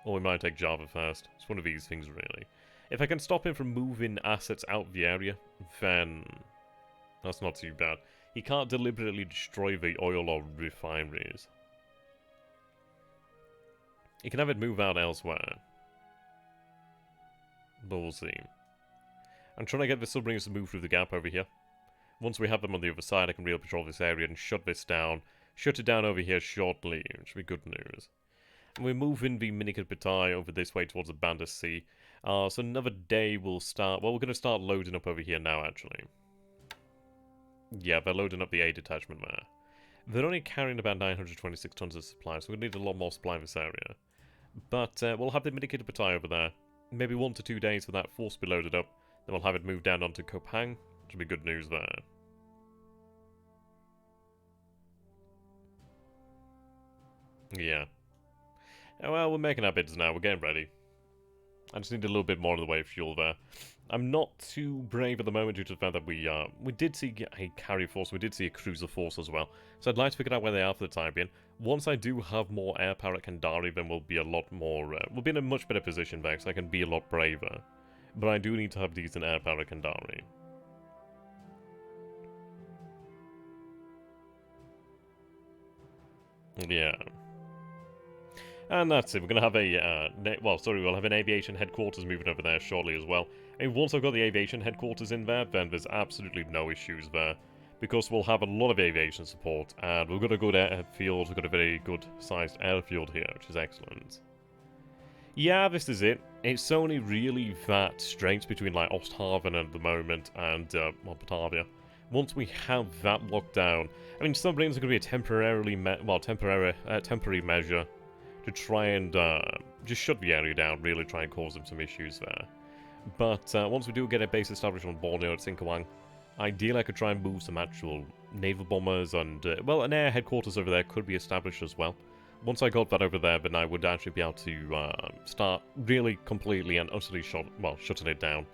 Or we might take Java first. It's one of these things, really. If I can stop him from moving assets out of the area, then that's not too bad. He can't deliberately destroy the oil or refineries. He can have it move out elsewhere. But we'll see. I'm trying to get the submarines to move through the gap over here. Once we have them on the other side, I can really patrol this area and shut this down. Shut it down over here shortly, which would be good news. And we're moving the Minikat Batai over this way towards the Banda Sea. So another day will start... Well, we're going to start loading up over here now, actually. Yeah, they're loading up the A detachment there. They're only carrying about 926 tons of supply, so we're going to need a lot more supply in this area. But we'll have the Minikat Batai over there. Maybe 1 to 2 days for that force to be loaded up. Then we'll have it moved down onto Kopang. Which will be good news there. Yeah. Well, we're making our bids now. We're getting ready. I just need a little bit more in the way of fuel there. I'm not too brave at the moment due to the fact that we did see a carrier force, we did see a cruiser force as well. So I'd like to figure out where they are for the time being. Once I do have more air power at Kandari, then we'll be a lot more... we'll be in a much better position there, so I can be a lot braver. But I do need to have decent air power at Kandari. Yeah. And that's it. We're going to have a, we'll have an aviation headquarters moving over there shortly as well. I mean, once I've got the aviation headquarters in there, then there's absolutely no issues there. Because we'll have a lot of aviation support, and we've got a good airfield, we've got a very good-sized airfield here, which is excellent. Yeah, this is it. It's only really that strait between, like, Osthaven at the moment and, Batavia. Once we have that locked down, I mean, submarines are going to be a temporary measure to try and just shut the area down, really try and cause them some issues there. But once we do get a base established on Borneo at Singkawang, ideally I could try and move some actual naval bombers and, well, an air headquarters over there could be established as well. once I got that over there, then I would actually be able to start really completely and utterly shutting it down.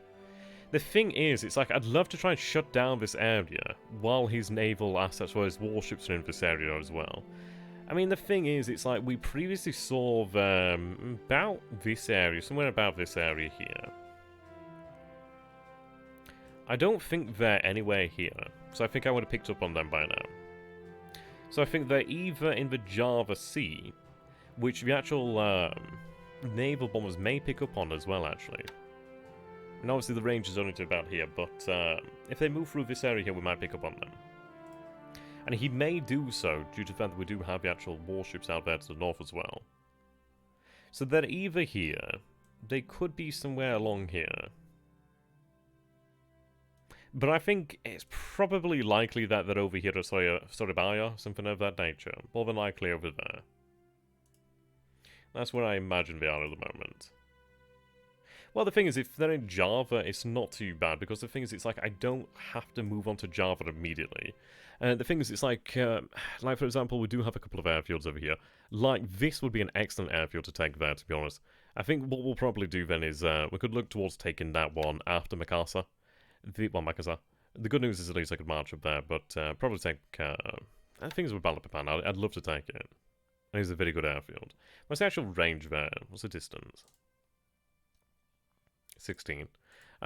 The thing is, it's like, I'd love to try and shut down this area while his naval assets or his warships are in this area as well. I mean, the thing is, it's like, we previously saw them about this area, somewhere about this area here. I don't think they're anywhere here, so I think I would have picked up on them by now. So I think they're either in the Java Sea, which the actual naval bombers may pick up on as well, actually. And obviously the range is only to about here, but if they move through this area here, we might pick up on them. And he may do so, due to the fact that we do have the actual warships out there to the north as well. So they're either here, they could be somewhere along here. But I think it's probably likely that they're over here at Soribaya, something of that nature. More than likely over there. That's where I imagine they are at the moment. Well, the thing is, if they're in Java, it's not too bad, because the thing is, it's like, I don't have to move on to Java immediately. The thing is, it's like for example, we do have a couple of airfields over here. Like, this would be an excellent airfield to take there, to be honest. I think what we'll probably do then is, we could look towards taking that one after Makassar. Makassar. The good news is at least I could march up there, but probably take, I think it's with Balapapan. I'd love to take it. It's a very good airfield. What's the actual range there? What's the distance? 16.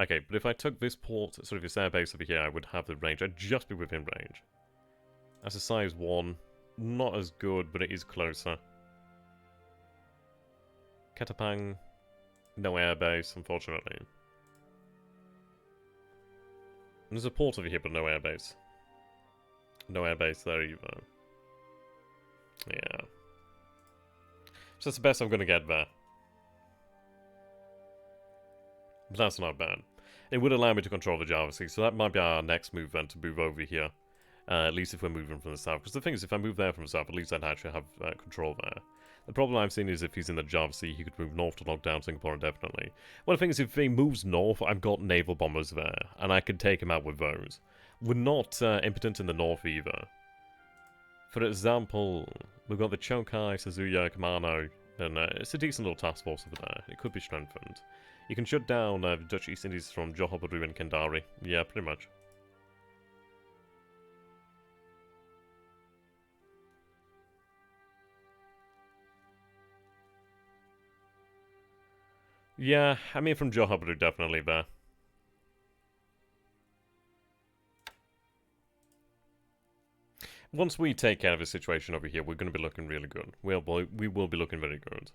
Okay, but if I took this port, sort of this airbase over here, I would have the range. I'd just be within range. That's a size 1. Not as good, but it is closer. Ketapang. No airbase, unfortunately. And there's a port over here, but no airbase. No airbase there either. Yeah. So that's the best I'm going to get there. But that's not bad. It would allow me to control the Java Sea, so that might be our next move then, to move over here. At least if we're moving from the south. Because the thing is, if I move there from the south, at least I'd actually have control there. The problem I'm seeing is if he's in the Java Sea, he could move north to lock down Singapore indefinitely. Well, the thing is, if he moves north, I've got naval bombers there, and I can take him out with those. We're not impotent in the north either. For example, we've got the Chokai, Suzuya, Kamano, and it's a decent little task force over there. It could be strengthened. You can shut down the Dutch East Indies from Johor Bahru and Kendari. Yeah, pretty much. Yeah, I mean from Johor Bahru, definitely there. Once we take care of the situation over here, we're going to be looking really good. We will be looking very good.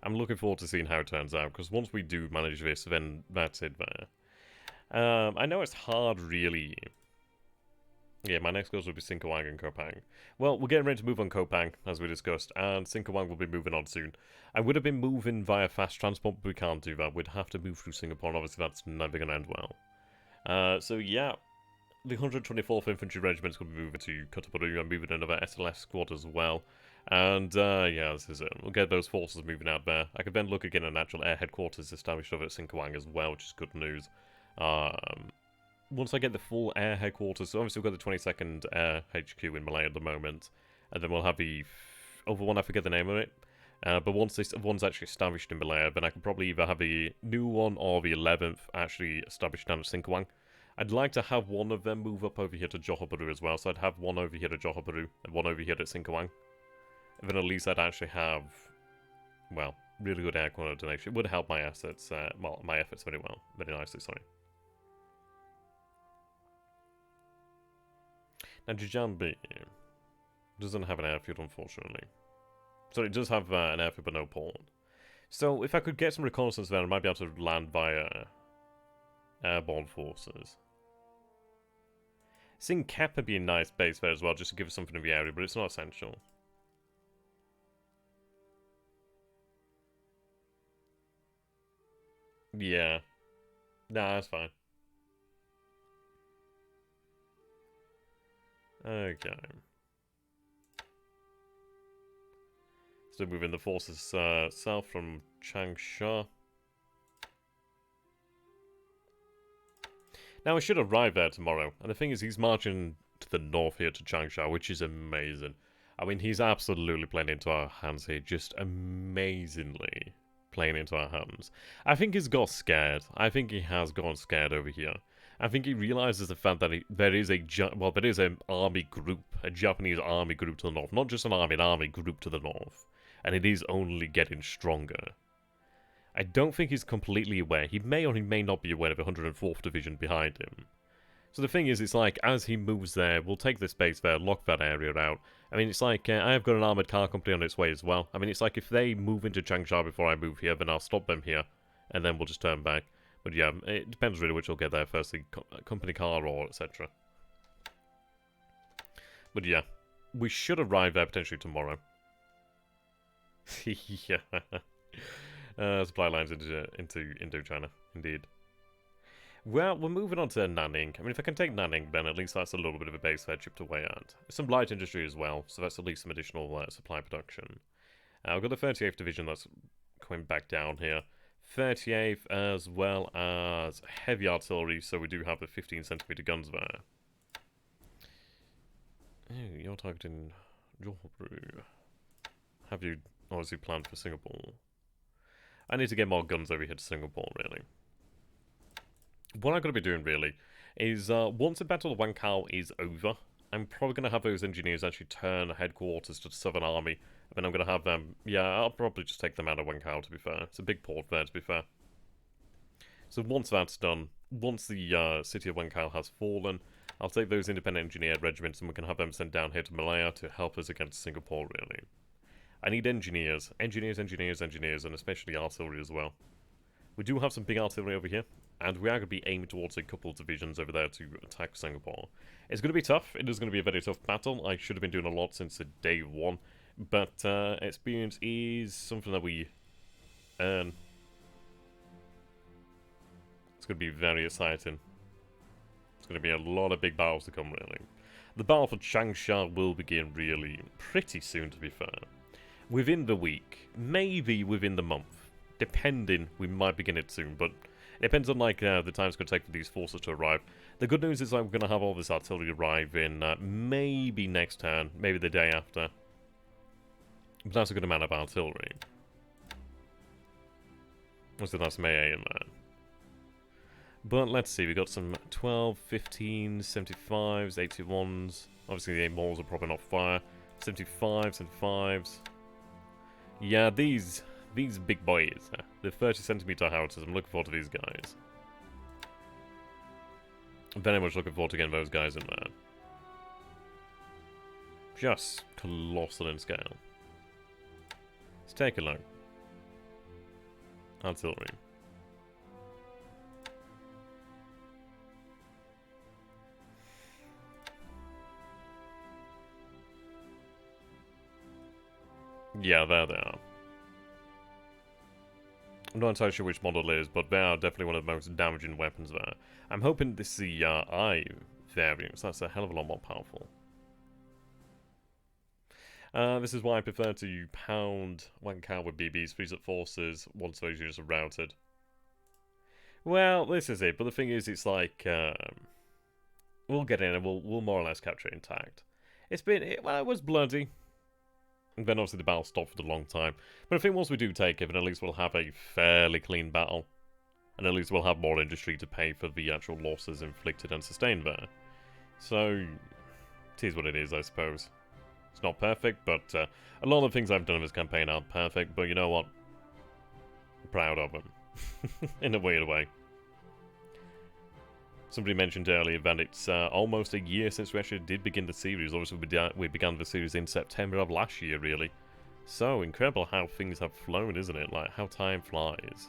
I'm looking forward to seeing how it turns out, because once we do manage this, then that's it there. I know it's hard, really. Yeah, my next goals will be Singkawang and Kopang. Well, we're getting ready to move on Kopang, as we discussed, and Singkawang will be moving on soon. I would have been moving via fast transport, but we can't do that. We'd have to move through Singapore, and obviously that's never going to end well. So yeah, the 124th Infantry Regiment is going to be moving to Kotapuru and moving another SLS squad as well. And yeah, this is it. We'll get those forces moving out there. I could then look again at an actual air headquarters established over at Singkawang as well, which is good news. Once I get the full air headquarters, so obviously we've got the 22nd Air HQ in Malaya at the moment, and then we'll have the other one, I forget the name of it. But once this one's actually established in Malaya, then I can probably either have the new one or the 11th actually established down at Singkawang. I'd like to have one of them move up over here to Johor Bahru as well, so I'd have one over here at Johor Bahru and one over here at Singkawang. And then at least I'd actually have, well, really good air coordination. It would help my assets, well, my efforts very nicely, sorry. Now, Jambo doesn't have an airfield, unfortunately. So it does have an airfield, but no port. So if I could get some reconnaissance there, I might be able to land via airborne forces. Singkap would be a nice base there as well, just to give us something in the area, but it's not essential. Yeah. Nah, that's fine. Okay. So moving the forces south from Changsha. Now we should arrive there tomorrow, and the thing is he's marching to the north here to Changsha, which is amazing. I mean, he's absolutely playing into our hands here, just amazingly playing into our hands. I think he's got scared. I think he has gone scared over here. I think he realizes the fact that there is an army group, a Japanese army group to the north. Not just an army group to the north. And it is only getting stronger. I don't think he's completely aware. He may or he may not be aware of the 104th Division behind him. So the thing is, it's like, as he moves there, we'll take this base there, lock that area out. I mean, it's like, I have got an armoured car company on its way as well. I mean, it's like, if they move into Changsha before I move here, then I'll stop them here, and then we'll just turn back. But yeah, it depends really which will get there first, the company car or etc. But yeah, we should arrive there potentially tomorrow. Yeah. Supply lines into Indochina, indeed. Well, we're moving on to Nanning. I mean, if I can take Nanning, then at least that's a little bit of a base there chipped away at. Some light industry as well, so that's at least some additional supply production. I've got the 38th Division that's coming back down here. 38th as well as heavy artillery, so we do have the 15cm guns there. Oh, you're targeting Johor. Have you obviously planned for Singapore? I need to get more guns over here to Singapore, really. What I'm going to be doing, really, is once the Battle of Wankau is over, I'm probably going to have those engineers actually turn headquarters to the Southern Army. And then I'm going to have them... Yeah, I'll probably just take them out of Wankau, to be fair. It's a big port there, to be fair. So once that's done, once the city of Wankau has fallen, I'll take those independent engineer regiments and we can have them sent down here to Malaya to help us against Singapore, really. I need engineers. Engineers, and especially artillery as well. We do have some big artillery over here, and we are going to be aiming towards a couple of divisions over there to attack Singapore. It's going to be tough. It is going to be a very tough battle. I should have been doing a lot since day one, but experience is something that we earn. It's going to be very exciting. It's going to be a lot of big battles to come, really. The battle for Changsha will begin really pretty soon, to be fair. Within the week, maybe within the month. Depending, we might begin it soon, but it depends on like the time it's going to take for these forces to arrive. The good news is I'm going to have all this artillery arrive in maybe next turn, maybe the day after. But that's a good amount of artillery. So that's May in there. But let's see, we got some 12, 15, 75s, 81s. Obviously the A-Malls are probably not fire. 75s, 75s. Yeah, these big boys, the 30cm howitzers, I'm looking forward to these guys. Very much looking forward to getting those guys in there. Just colossal in scale. Let's take a look. Artillery. Yeah, there they are. I'm not entirely sure which model it is, but they are definitely one of the most damaging weapons there. I'm hoping this is the I variant, so that's a hell of a lot more powerful. This is why I prefer to pound Wankau with BBs, freeze up forces, once those units are routed. Well, this is it, but the thing is, it's like, we'll get in and we'll more or less capture it intact. Well, it was bloody. And then obviously the battle stopped for a long time. But I think once we do take it, then at least we'll have a fairly clean battle. And at least we'll have more industry to pay for the actual losses inflicted and sustained there. So, it is what it is, I suppose. It's not perfect, but a lot of the things I've done in this campaign aren't perfect, but you know what? I'm proud of them. In a weird way. Somebody mentioned earlier that it's almost a year since we actually did begin the series. Obviously, we began the series in September of last year, really. So, incredible how things have flown, isn't it? Like, how time flies.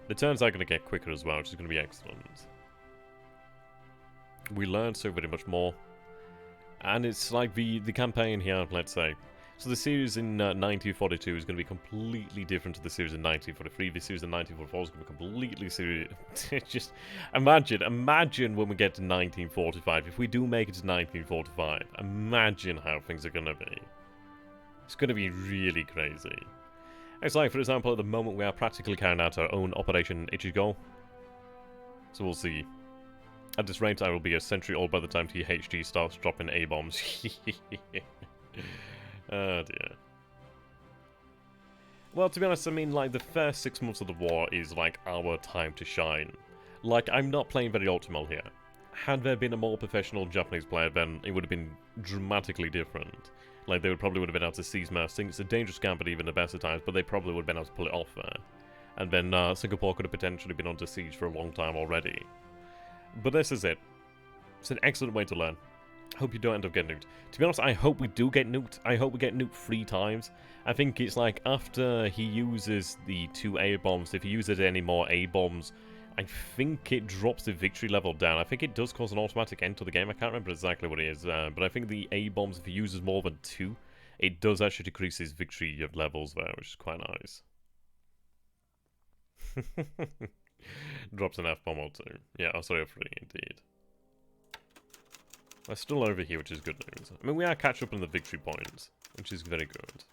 The turns are going to get quicker as well, which is going to be excellent. We learned so very much more. And it's like the campaign here, let's say. So the series in 1942 is going to be completely different to the series in 1943. The series in 1944 is going to be completely serious. Just imagine when we get to 1945. If we do make it to 1945, imagine how things are going to be. It's going to be really crazy. It's like, for example, at the moment we are practically carrying out our own Operation Ichigo. So we'll see. At this rate, I will be a century old by the time THG starts dropping A-bombs. Oh dear. Well, to be honest, I mean, like, the first 6 months of the war is, like, our time to shine. Like, I'm not playing very optimal here. Had there been a more professional Japanese player, then it would have been dramatically different. Like, they probably would have been able to seize most things. It's a dangerous gambit even at the best of times, but they probably would have been able to pull it off there. And then Singapore could have potentially been under siege for a long time already. But this is it. It's an excellent way to learn. Hope you don't end up getting nuked. To be honest, I hope we do get nuked. I hope we get nuked 3 times. I think it's like after he uses the 2 A-bombs, if he uses any more A-bombs, I think it drops the victory level down. I think it does cause an automatic end to the game. I can't remember exactly what it is, but I think the A-bombs, if he uses more than 2, it does actually decrease his victory levels there, which is quite nice. Drops an F-bomb or 2. Yeah, oh, sorry, a 3 indeed. We're still over here, which is good news. I mean, we are catching up on the victory points, which is very good.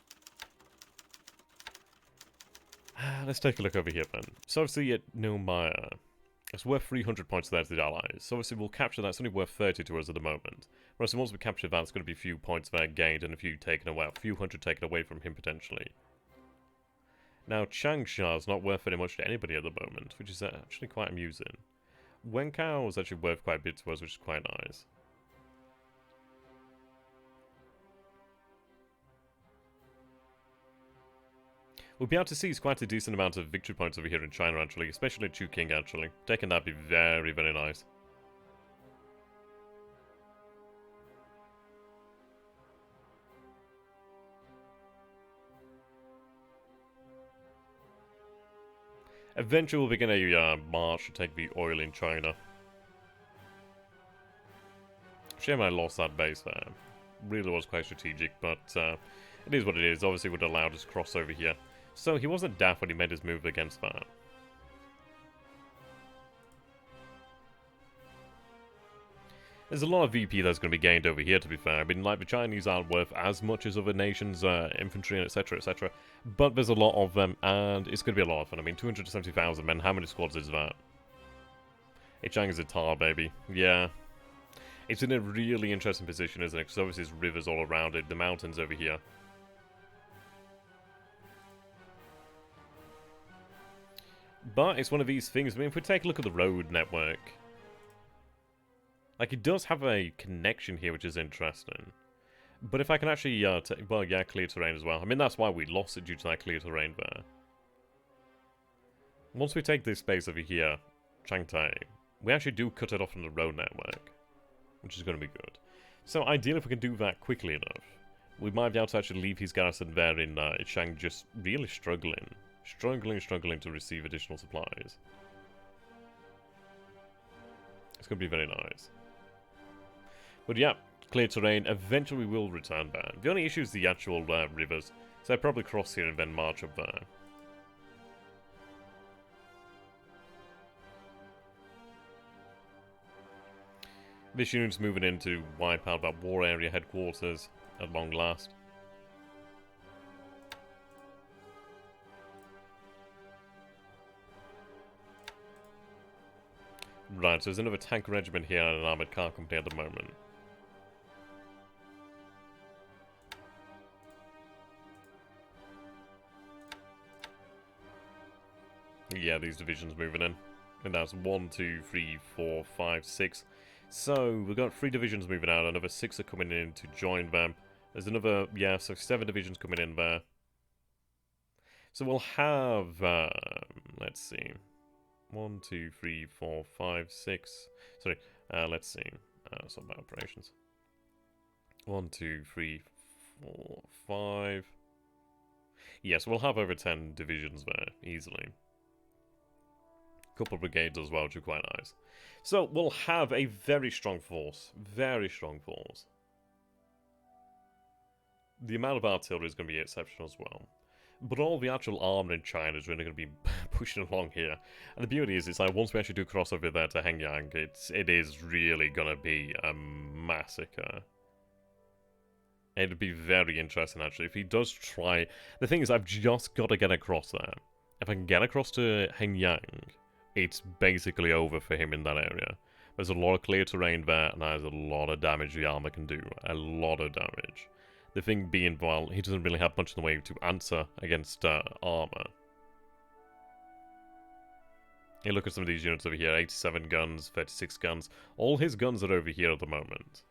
Let's take a look over here then. So obviously at Nilmaya, it's worth 300 points there to the allies. So obviously we'll capture that. It's only worth 30 to us at the moment. Whereas once we capture that, it's going to be a few points there gained and a few taken away. A few hundred taken away from him potentially. Now Changsha is not worth very much to anybody at the moment, which is actually quite amusing. Wenkao is actually worth quite a bit to us, which is quite nice. We'll be able to see quite a decent amount of victory points over here in China, actually, especially at Chongqing, actually. Taking that would be very, very nice. Eventually we'll begin a march to take the oil in China. Shame I lost that base there. Really was quite strategic, but it is what it is. Obviously it would have allowed us to cross over here. So he wasn't daft when he made his move against that. There's a lot of VP that's going to be gained over here, to be fair. I mean, like, the Chinese aren't worth as much as other nations' infantry and etc, etc. But there's a lot of them, and it's going to be a lot of fun. I mean, 270,000 men, how many squads is that? Ichang is a tar, baby. Yeah. It's in a really interesting position, isn't it? Because obviously there's rivers all around it, the mountains over here. But it's one of these things. I mean, if we take a look at the road network, like, it does have a connection here, which is interesting. But if I can actually, well, yeah, clear terrain as well. I mean, that's why we lost it, due to that clear terrain there. Once we take this space over here, Changtai, we actually do cut it off from the road network, which is going to be good. So, ideally, if we can do that quickly enough, we might be able to actually leave his garrison there in Shang just really struggling. Struggling to receive additional supplies. It's going to be very nice. But yeah, clear terrain. Eventually we will return back. The only issue is the actual rivers. So I'll probably cross here and then march up there. This unit's moving in to wipe out that war area headquarters at long last. Right, so there's another tank regiment here and an armoured car company at the moment. Yeah, these divisions moving in. And that's 1, 2, 3, 4, 5, 6. So, we've got 3 divisions moving out, another 6 are coming in to join them. There's another, yeah, so 7 divisions coming in there. So we'll have, let's see. 1, 2, 3, 4, 5, 6. Sorry, let's see. Some of operations. 1, 2, 3, 4, 5. Yes, we'll have over 10 divisions there, easily. Couple of brigades as well, which are quite nice. So, we'll have a very strong force. Very strong force. The amount of artillery is going to be exceptional as well. But all the actual armor in China is really going to be pushing along here. And the beauty is, it's like, once we actually do cross over there to Hengyang, it is really going to be a massacre. It'd be very interesting, actually, if he does try... The thing is, I've just got to get across there. If I can get across to Hengyang, it's basically over for him in that area. There's a lot of clear terrain there, and there's a lot of damage the armor can do. A lot of damage. The thing being, well, he doesn't really have much in the way to answer against armor. You look at some of these units over here, 87 guns, 36 guns. All his guns are over here at the moment.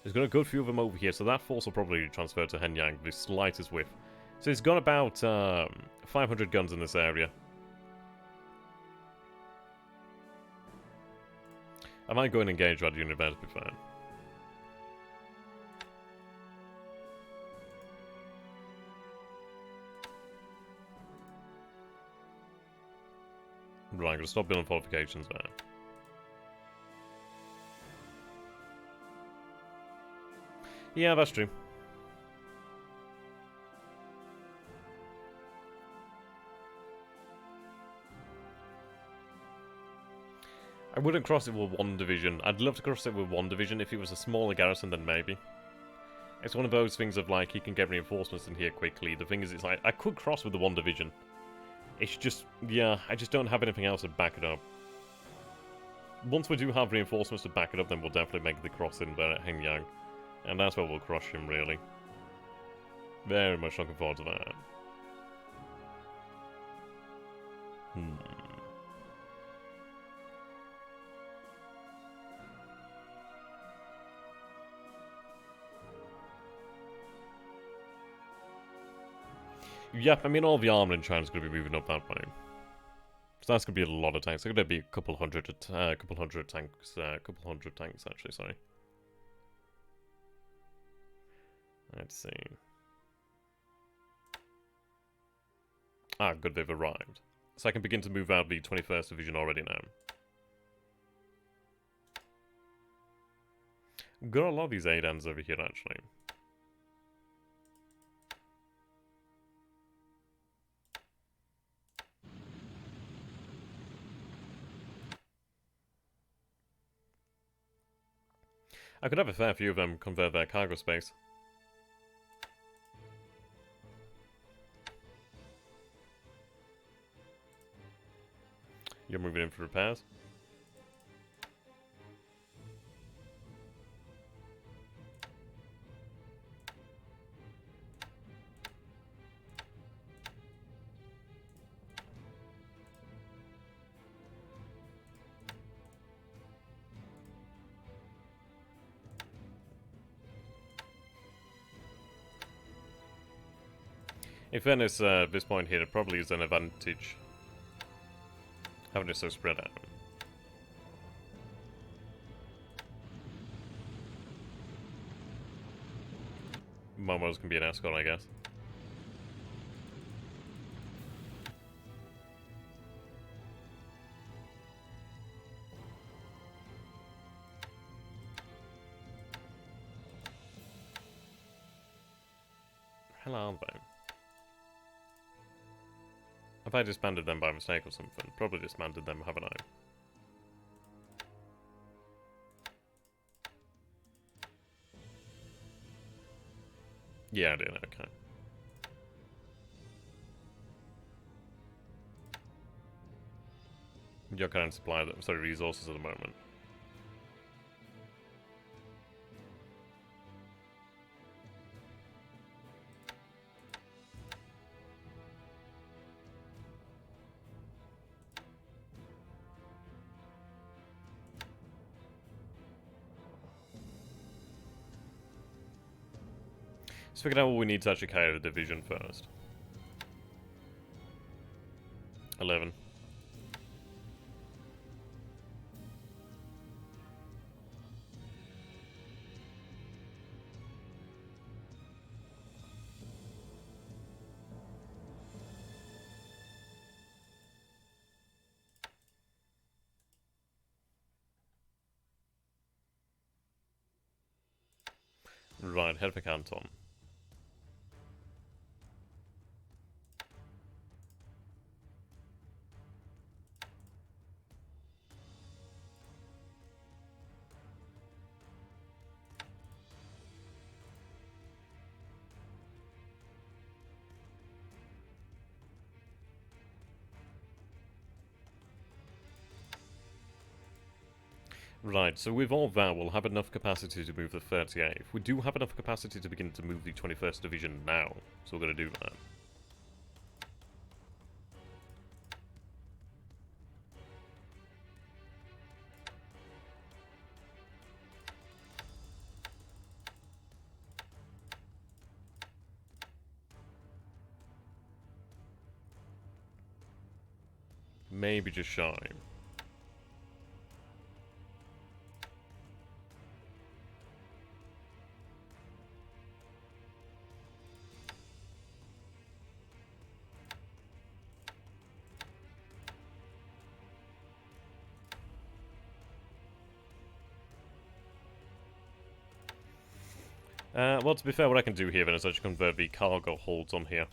He's got a good few of them over here, so that force will probably transfer to Henyang with the slightest whiff. So he's got about 500 guns in this area. I might go and engage that unit better, to be fair. Right, I'm going to stop building fortifications there. Yeah, that's true. I wouldn't cross it with one division. I'd love to cross it with one division. If it was a smaller garrison, then maybe. It's one of those things of, like, he can get reinforcements in here quickly. The thing is, it's like, I could cross with the one division. It's just, yeah, I just don't have anything else to back it up. Once we do have reinforcements to back it up, then we'll definitely make the crossing there at Henyang. And that's where we'll crush him, really. Very much looking forward to that. Yep, I mean, all the armor in China's going to be moving up that way. So that's going to be a lot of tanks. It's going to be a couple hundred tanks, actually, sorry. Let's see. Ah, good, they've arrived. So I can begin to move out the 21st Division already now. Got a lot of these ADANs over here, actually. I could have a fair few of them convert their cargo space. You're moving in for repairs? In fairness, at this point here, it probably is an advantage having it so spread out. Momos can be an escort, I guess. Hell are they? Have I disbanded them by mistake or something? Probably disbanded them, haven't I? Yeah, I did, okay. You're kind of supply them, sorry, resources at the moment. Let's figure out what we need to actually carry the division first. 11. Right, head for Canton. Right, so with all that, we'll have enough capacity to move the 38th. We do have enough capacity to begin to move the 21st Division now, so we're going to do that. Maybe just shy. Well, to be fair, what I can do here then is actually convert the cargo holds on here.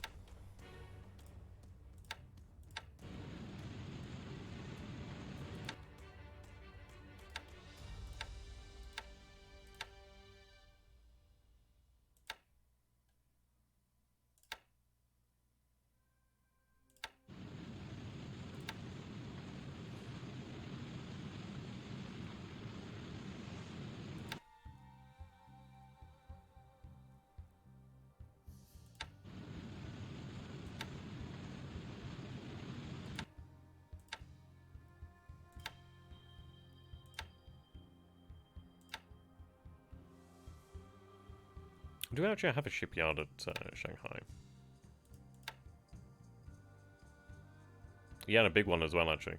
Do we actually have a shipyard at Shanghai? Yeah, and a big one as well, actually.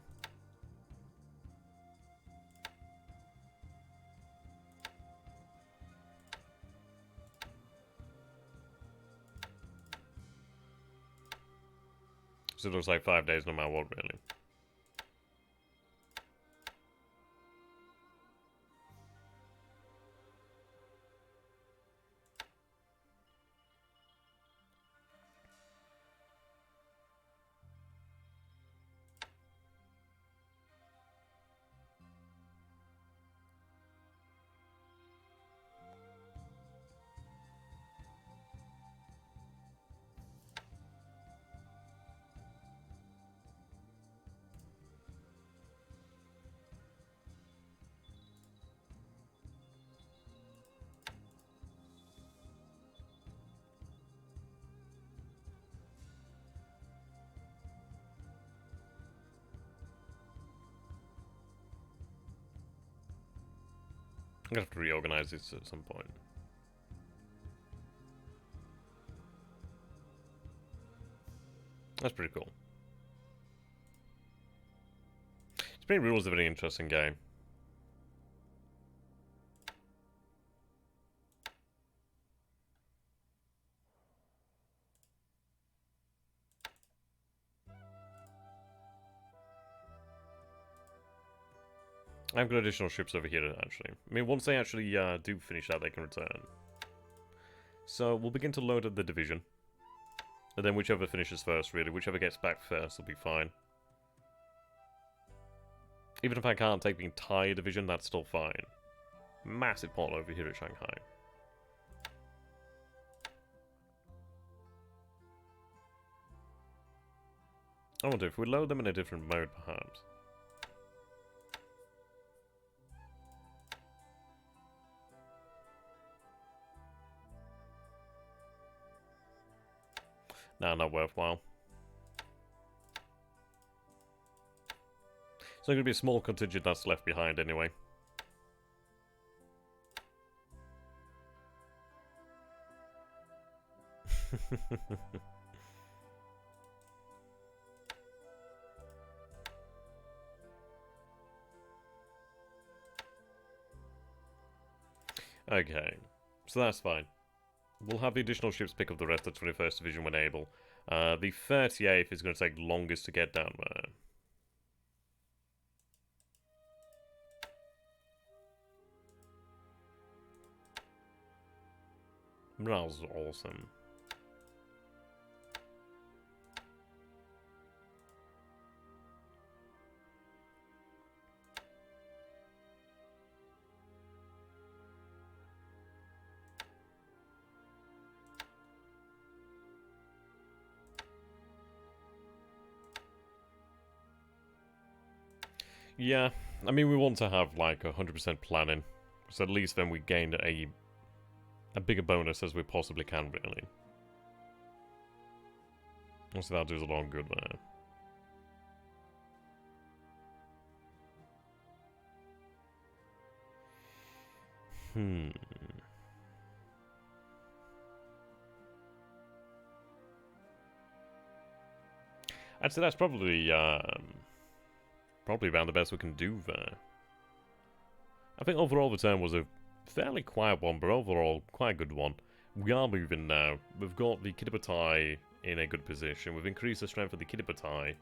So it looks like 5 days no matter what, really. I'm gonna have to reorganize this at some point. That's pretty cool. Supreme Rule is a very interesting game. I've got additional ships over here, actually. I mean, once they actually do finish that, they can return. So, we'll begin to load up the division. And then whichever finishes first, really. Whichever gets back first will be fine. Even if I can't take the entire division, that's still fine. Massive pot over here at Shanghai. I wonder if we load them in a different mode, perhaps. Nah, not worthwhile. So there's going to be a small contingent that's left behind anyway. Okay, so that's fine. We'll have the additional ships pick up the rest of the 21st Division when able. The 38th is going to take longest to get down there. That was awesome. Yeah, I mean, we want to have like 100% planning, so at least then we gain a bigger bonus as we possibly can, really. So that does a lot of good there. I'd say that's probably around the best we can do there. I think overall the turn was a fairly quiet one, but overall quite a good one. We are moving now. We've got the Kiddipatai in a good position. We've increased the strength of the Kiddipatai.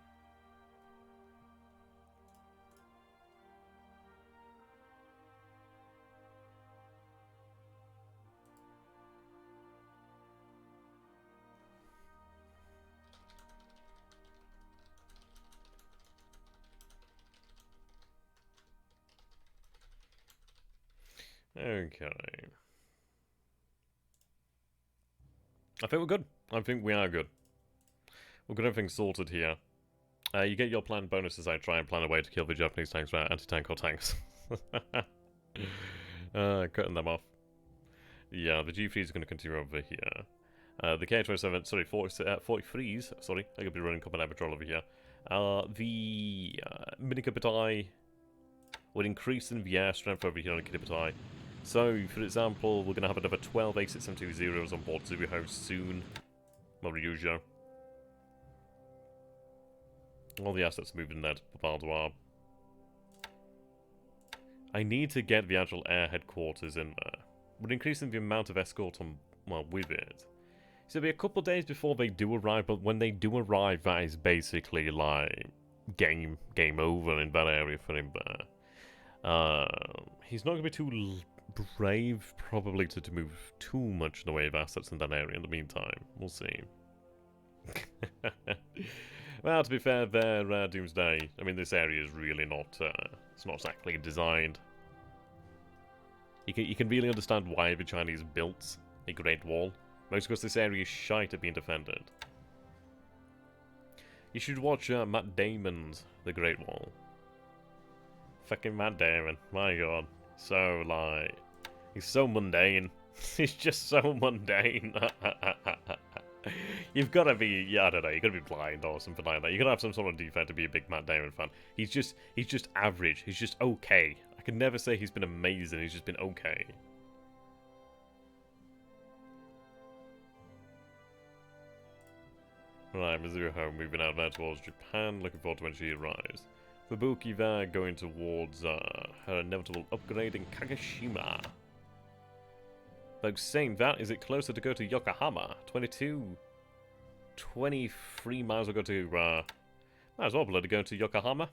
Okay. I think we're good. I think we are good. We've got everything sorted here. You get your planned bonuses. I try and plan a way to kill the Japanese tanks without anti-tank or tanks. Cutting them off. Yeah, the G3 is going to continue over here. The K-27, sorry, 43s, sorry, I could be running Combat Patrol over here. The Minikapatai would increase in the air strength over here on the Kiddipatai. So, for example, we're going to have another 12 A6720s on board Zubiho soon. Moriujo. All the assets moving there to Babaldoir. I need to get the actual air headquarters in there. We're increasing the amount of escort on, well, with it. So it'll be a couple of days before they do arrive, but when they do arrive, that is basically like game over in that area for him there. He's not going to be too brave, probably, to move too much in the way of assets in that area in the meantime. We'll see. Well, to be fair, they're Doomsday. I mean, this area is really not, it's not exactly designed. You can really understand why the Chinese built a Great Wall. Most because this area is shite at being defended. You should watch Matt Damon's The Great Wall. Fucking Matt Damon, my god. So, like, he's so mundane. He's just so mundane. You've got to be, yeah, I don't know, you've got to be blind or something like that. You've got to have some sort of defect to be a big Matt Damon fan. He's just average. He's just okay. I can never say he's been amazing. He's just been okay. Right, Mizuho moving out there towards Japan. Looking forward to when she arrives. Fubuki there going towards her inevitable upgrade in Kagoshima. Folks saying that, is it closer to go to Yokohama? 23 miles will go to, might as well bloody go to Yokohama.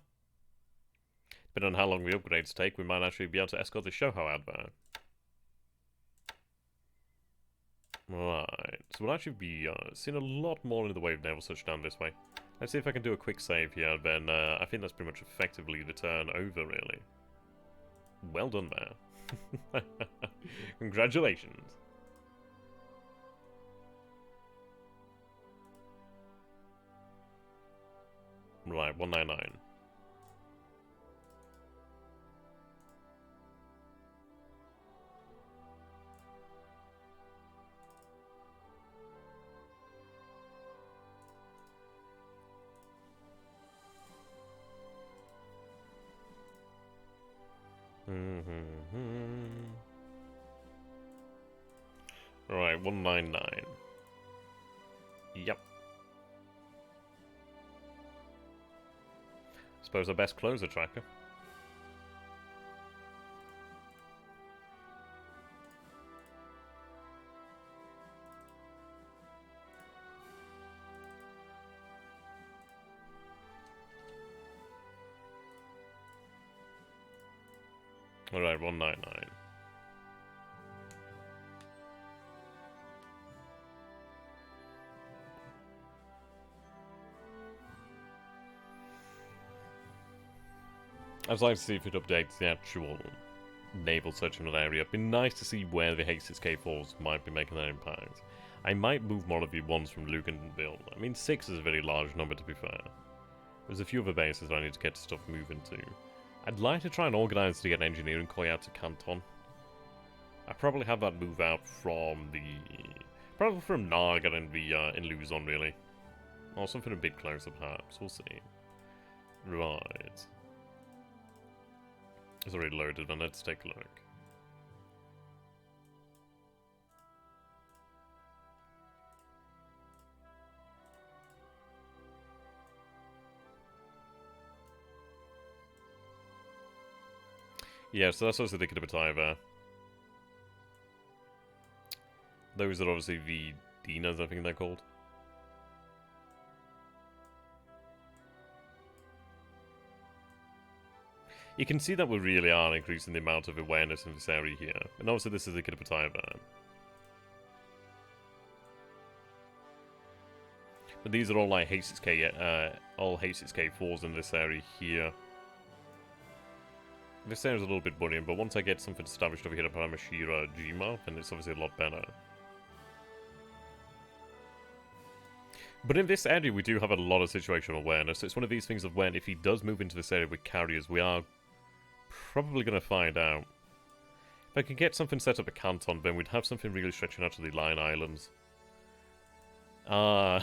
Depending on how long the upgrades take, we might actually be able to escort the Shoho out there. Right, so we'll actually be seeing a lot more in the way of naval touchdown this way. Let's see if I can do a quick save here, then I think that's pretty much effectively the turn over, really. Well done there. Congratulations. Right, 199. Right, 199. Yep. Suppose I best close the tracker. Alright, 199. I'd like to see if it updates the actual naval searching area. It'd be nice to see where the H6K4s might be making their impact. I might move more of the ones from Luganville. I mean, 6 is a very large number, to be fair. There's a few other bases that I need to get stuff moving to. I'd like to try and organise to get an engineering corps out to Canton. I probably have that move out from the... Probably from Naga and the in Luzon, really. Or something a bit closer, perhaps. We'll see. Right. It's already loaded, then let's take a look. Yeah, so that's also the Kidabatae there. Those are obviously the Dinas, I think they're called. You can see that we really are increasing the amount of awareness in this area here. And obviously this is the Kidabatae there. But these are all like H6K, all H6K4s in this area here. This area is a little bit worrying, but once I get something established over here at Paramashira Jima, then it's obviously a lot better. But in this area, we do have a lot of situational awareness. So it's one of these things of when, if he does move into this area with carriers, we are probably going to find out. If I can get something set up at Canton, then we'd have something really stretching out to the Line Islands. I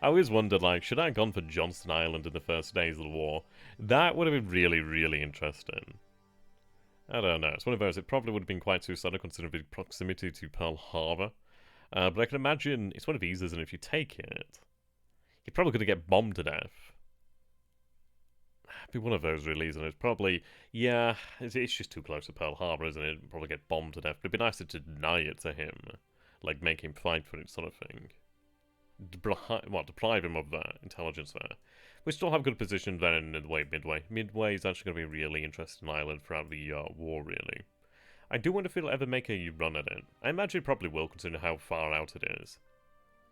always wondered, like, should I have gone for Johnston Island in the first days of the war? That would have been really, really interesting. I don't know. It's one of those. It probably would have been quite suicidal considering the proximity to Pearl Harbor. But I can imagine it's one of these, isn't it? If you take it, you're probably going to get bombed to death. It'd be one of those, really, isn't it? It's probably, yeah, it's just too close to Pearl Harbor, isn't it? It'd probably get bombed to death. But it'd be nicer to deny it to him. Like, make him fight for it, sort of thing. Deprive him of that intelligence there. We still have good position there in Midway. Midway is actually going to be a really interesting island throughout the war, really. I do wonder if it'll ever make a run at it. I imagine it probably will, considering how far out it is.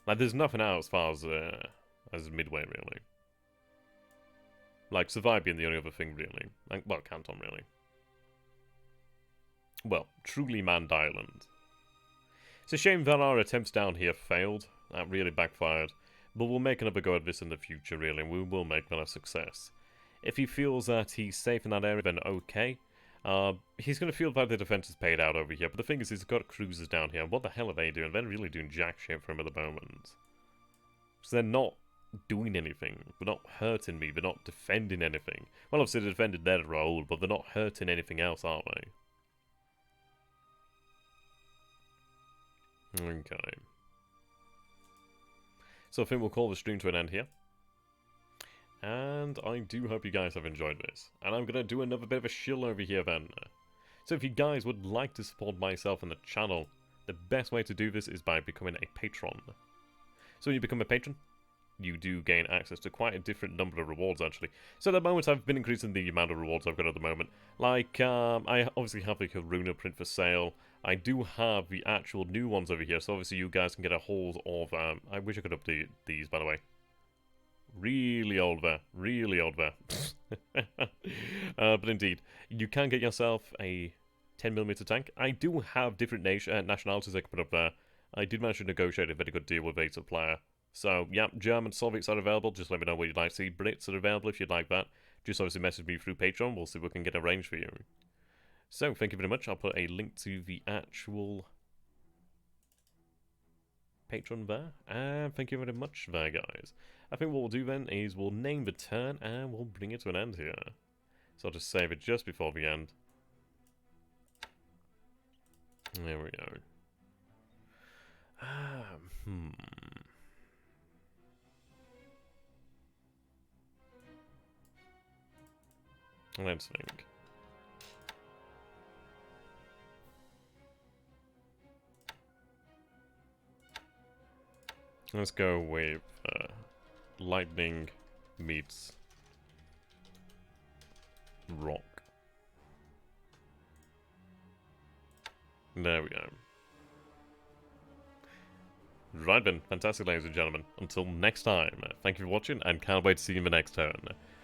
Like, there's nothing out as far as Midway, really. Like, Survive being the only other thing, really. Like, well, Canton, really. Well, truly manned island. It's a shame that our attempts down here failed. That really backfired. But we'll make another go at this in the future, really, and we will make that a success. If he feels that he's safe in that area, then okay. He's going to feel that the defense is paid out over here. But the thing is, he's got cruisers down here. What the hell are they doing? They're really doing jack shit for him at the moment. So they're not doing anything. They're not hurting me. They're not defending anything. Well, obviously they defended their role, but they're not hurting anything else, are they? Okay. So I think we'll call the stream to an end here. And I do hope you guys have enjoyed this. And I'm going to do another bit of a shill over here then. So if you guys would like to support myself and the channel, the best way to do this is by becoming a patron. So when you become a patron, you do gain access to quite a different number of rewards, actually. So at the moment, I've been increasing the amount of rewards I've got at the moment. Like, I obviously have the Karuna print for sale. I do have the actual new ones over here, so obviously you guys can get a hold of... I wish I could update these, by the way. Really old there. Really old there. But indeed, you can get yourself a 10mm tank. I do have different nationalities I can put up there. I did manage to negotiate a very good deal with a supplier. So, yeah, German Soviets are available. Just let me know what you'd like to see. Brits are available if you'd like that. Just obviously message me through Patreon. We'll see what we can get arranged for you. So, thank you very much. I'll put a link to the actual Patreon there. And thank you very much there, guys. I think what we'll do then is we'll name the turn and we'll bring it to an end here. So I'll just save it just before the end. There we go. Let's think. Let's go with lightning meets rock. There we go. Right then, fantastic ladies and gentlemen. Until next time, thank you for watching and can't wait to see you in the next turn.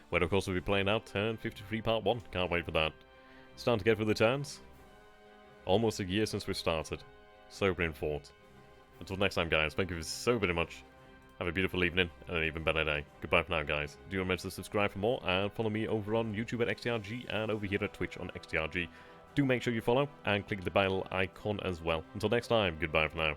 Where of course we'll be playing out turn 53 part 1. Can't wait for that. Starting to get through the turns. Almost a year since we started. Sobering fought. Until next time guys, thank you so very much. Have a beautiful evening, and an even better day. Goodbye for now, guys. Do remember to subscribe for more, and follow me over on YouTube at XTRG, and over here at Twitch on XTRG. Do make sure you follow, and click the bell icon as well. Until next time, goodbye for now.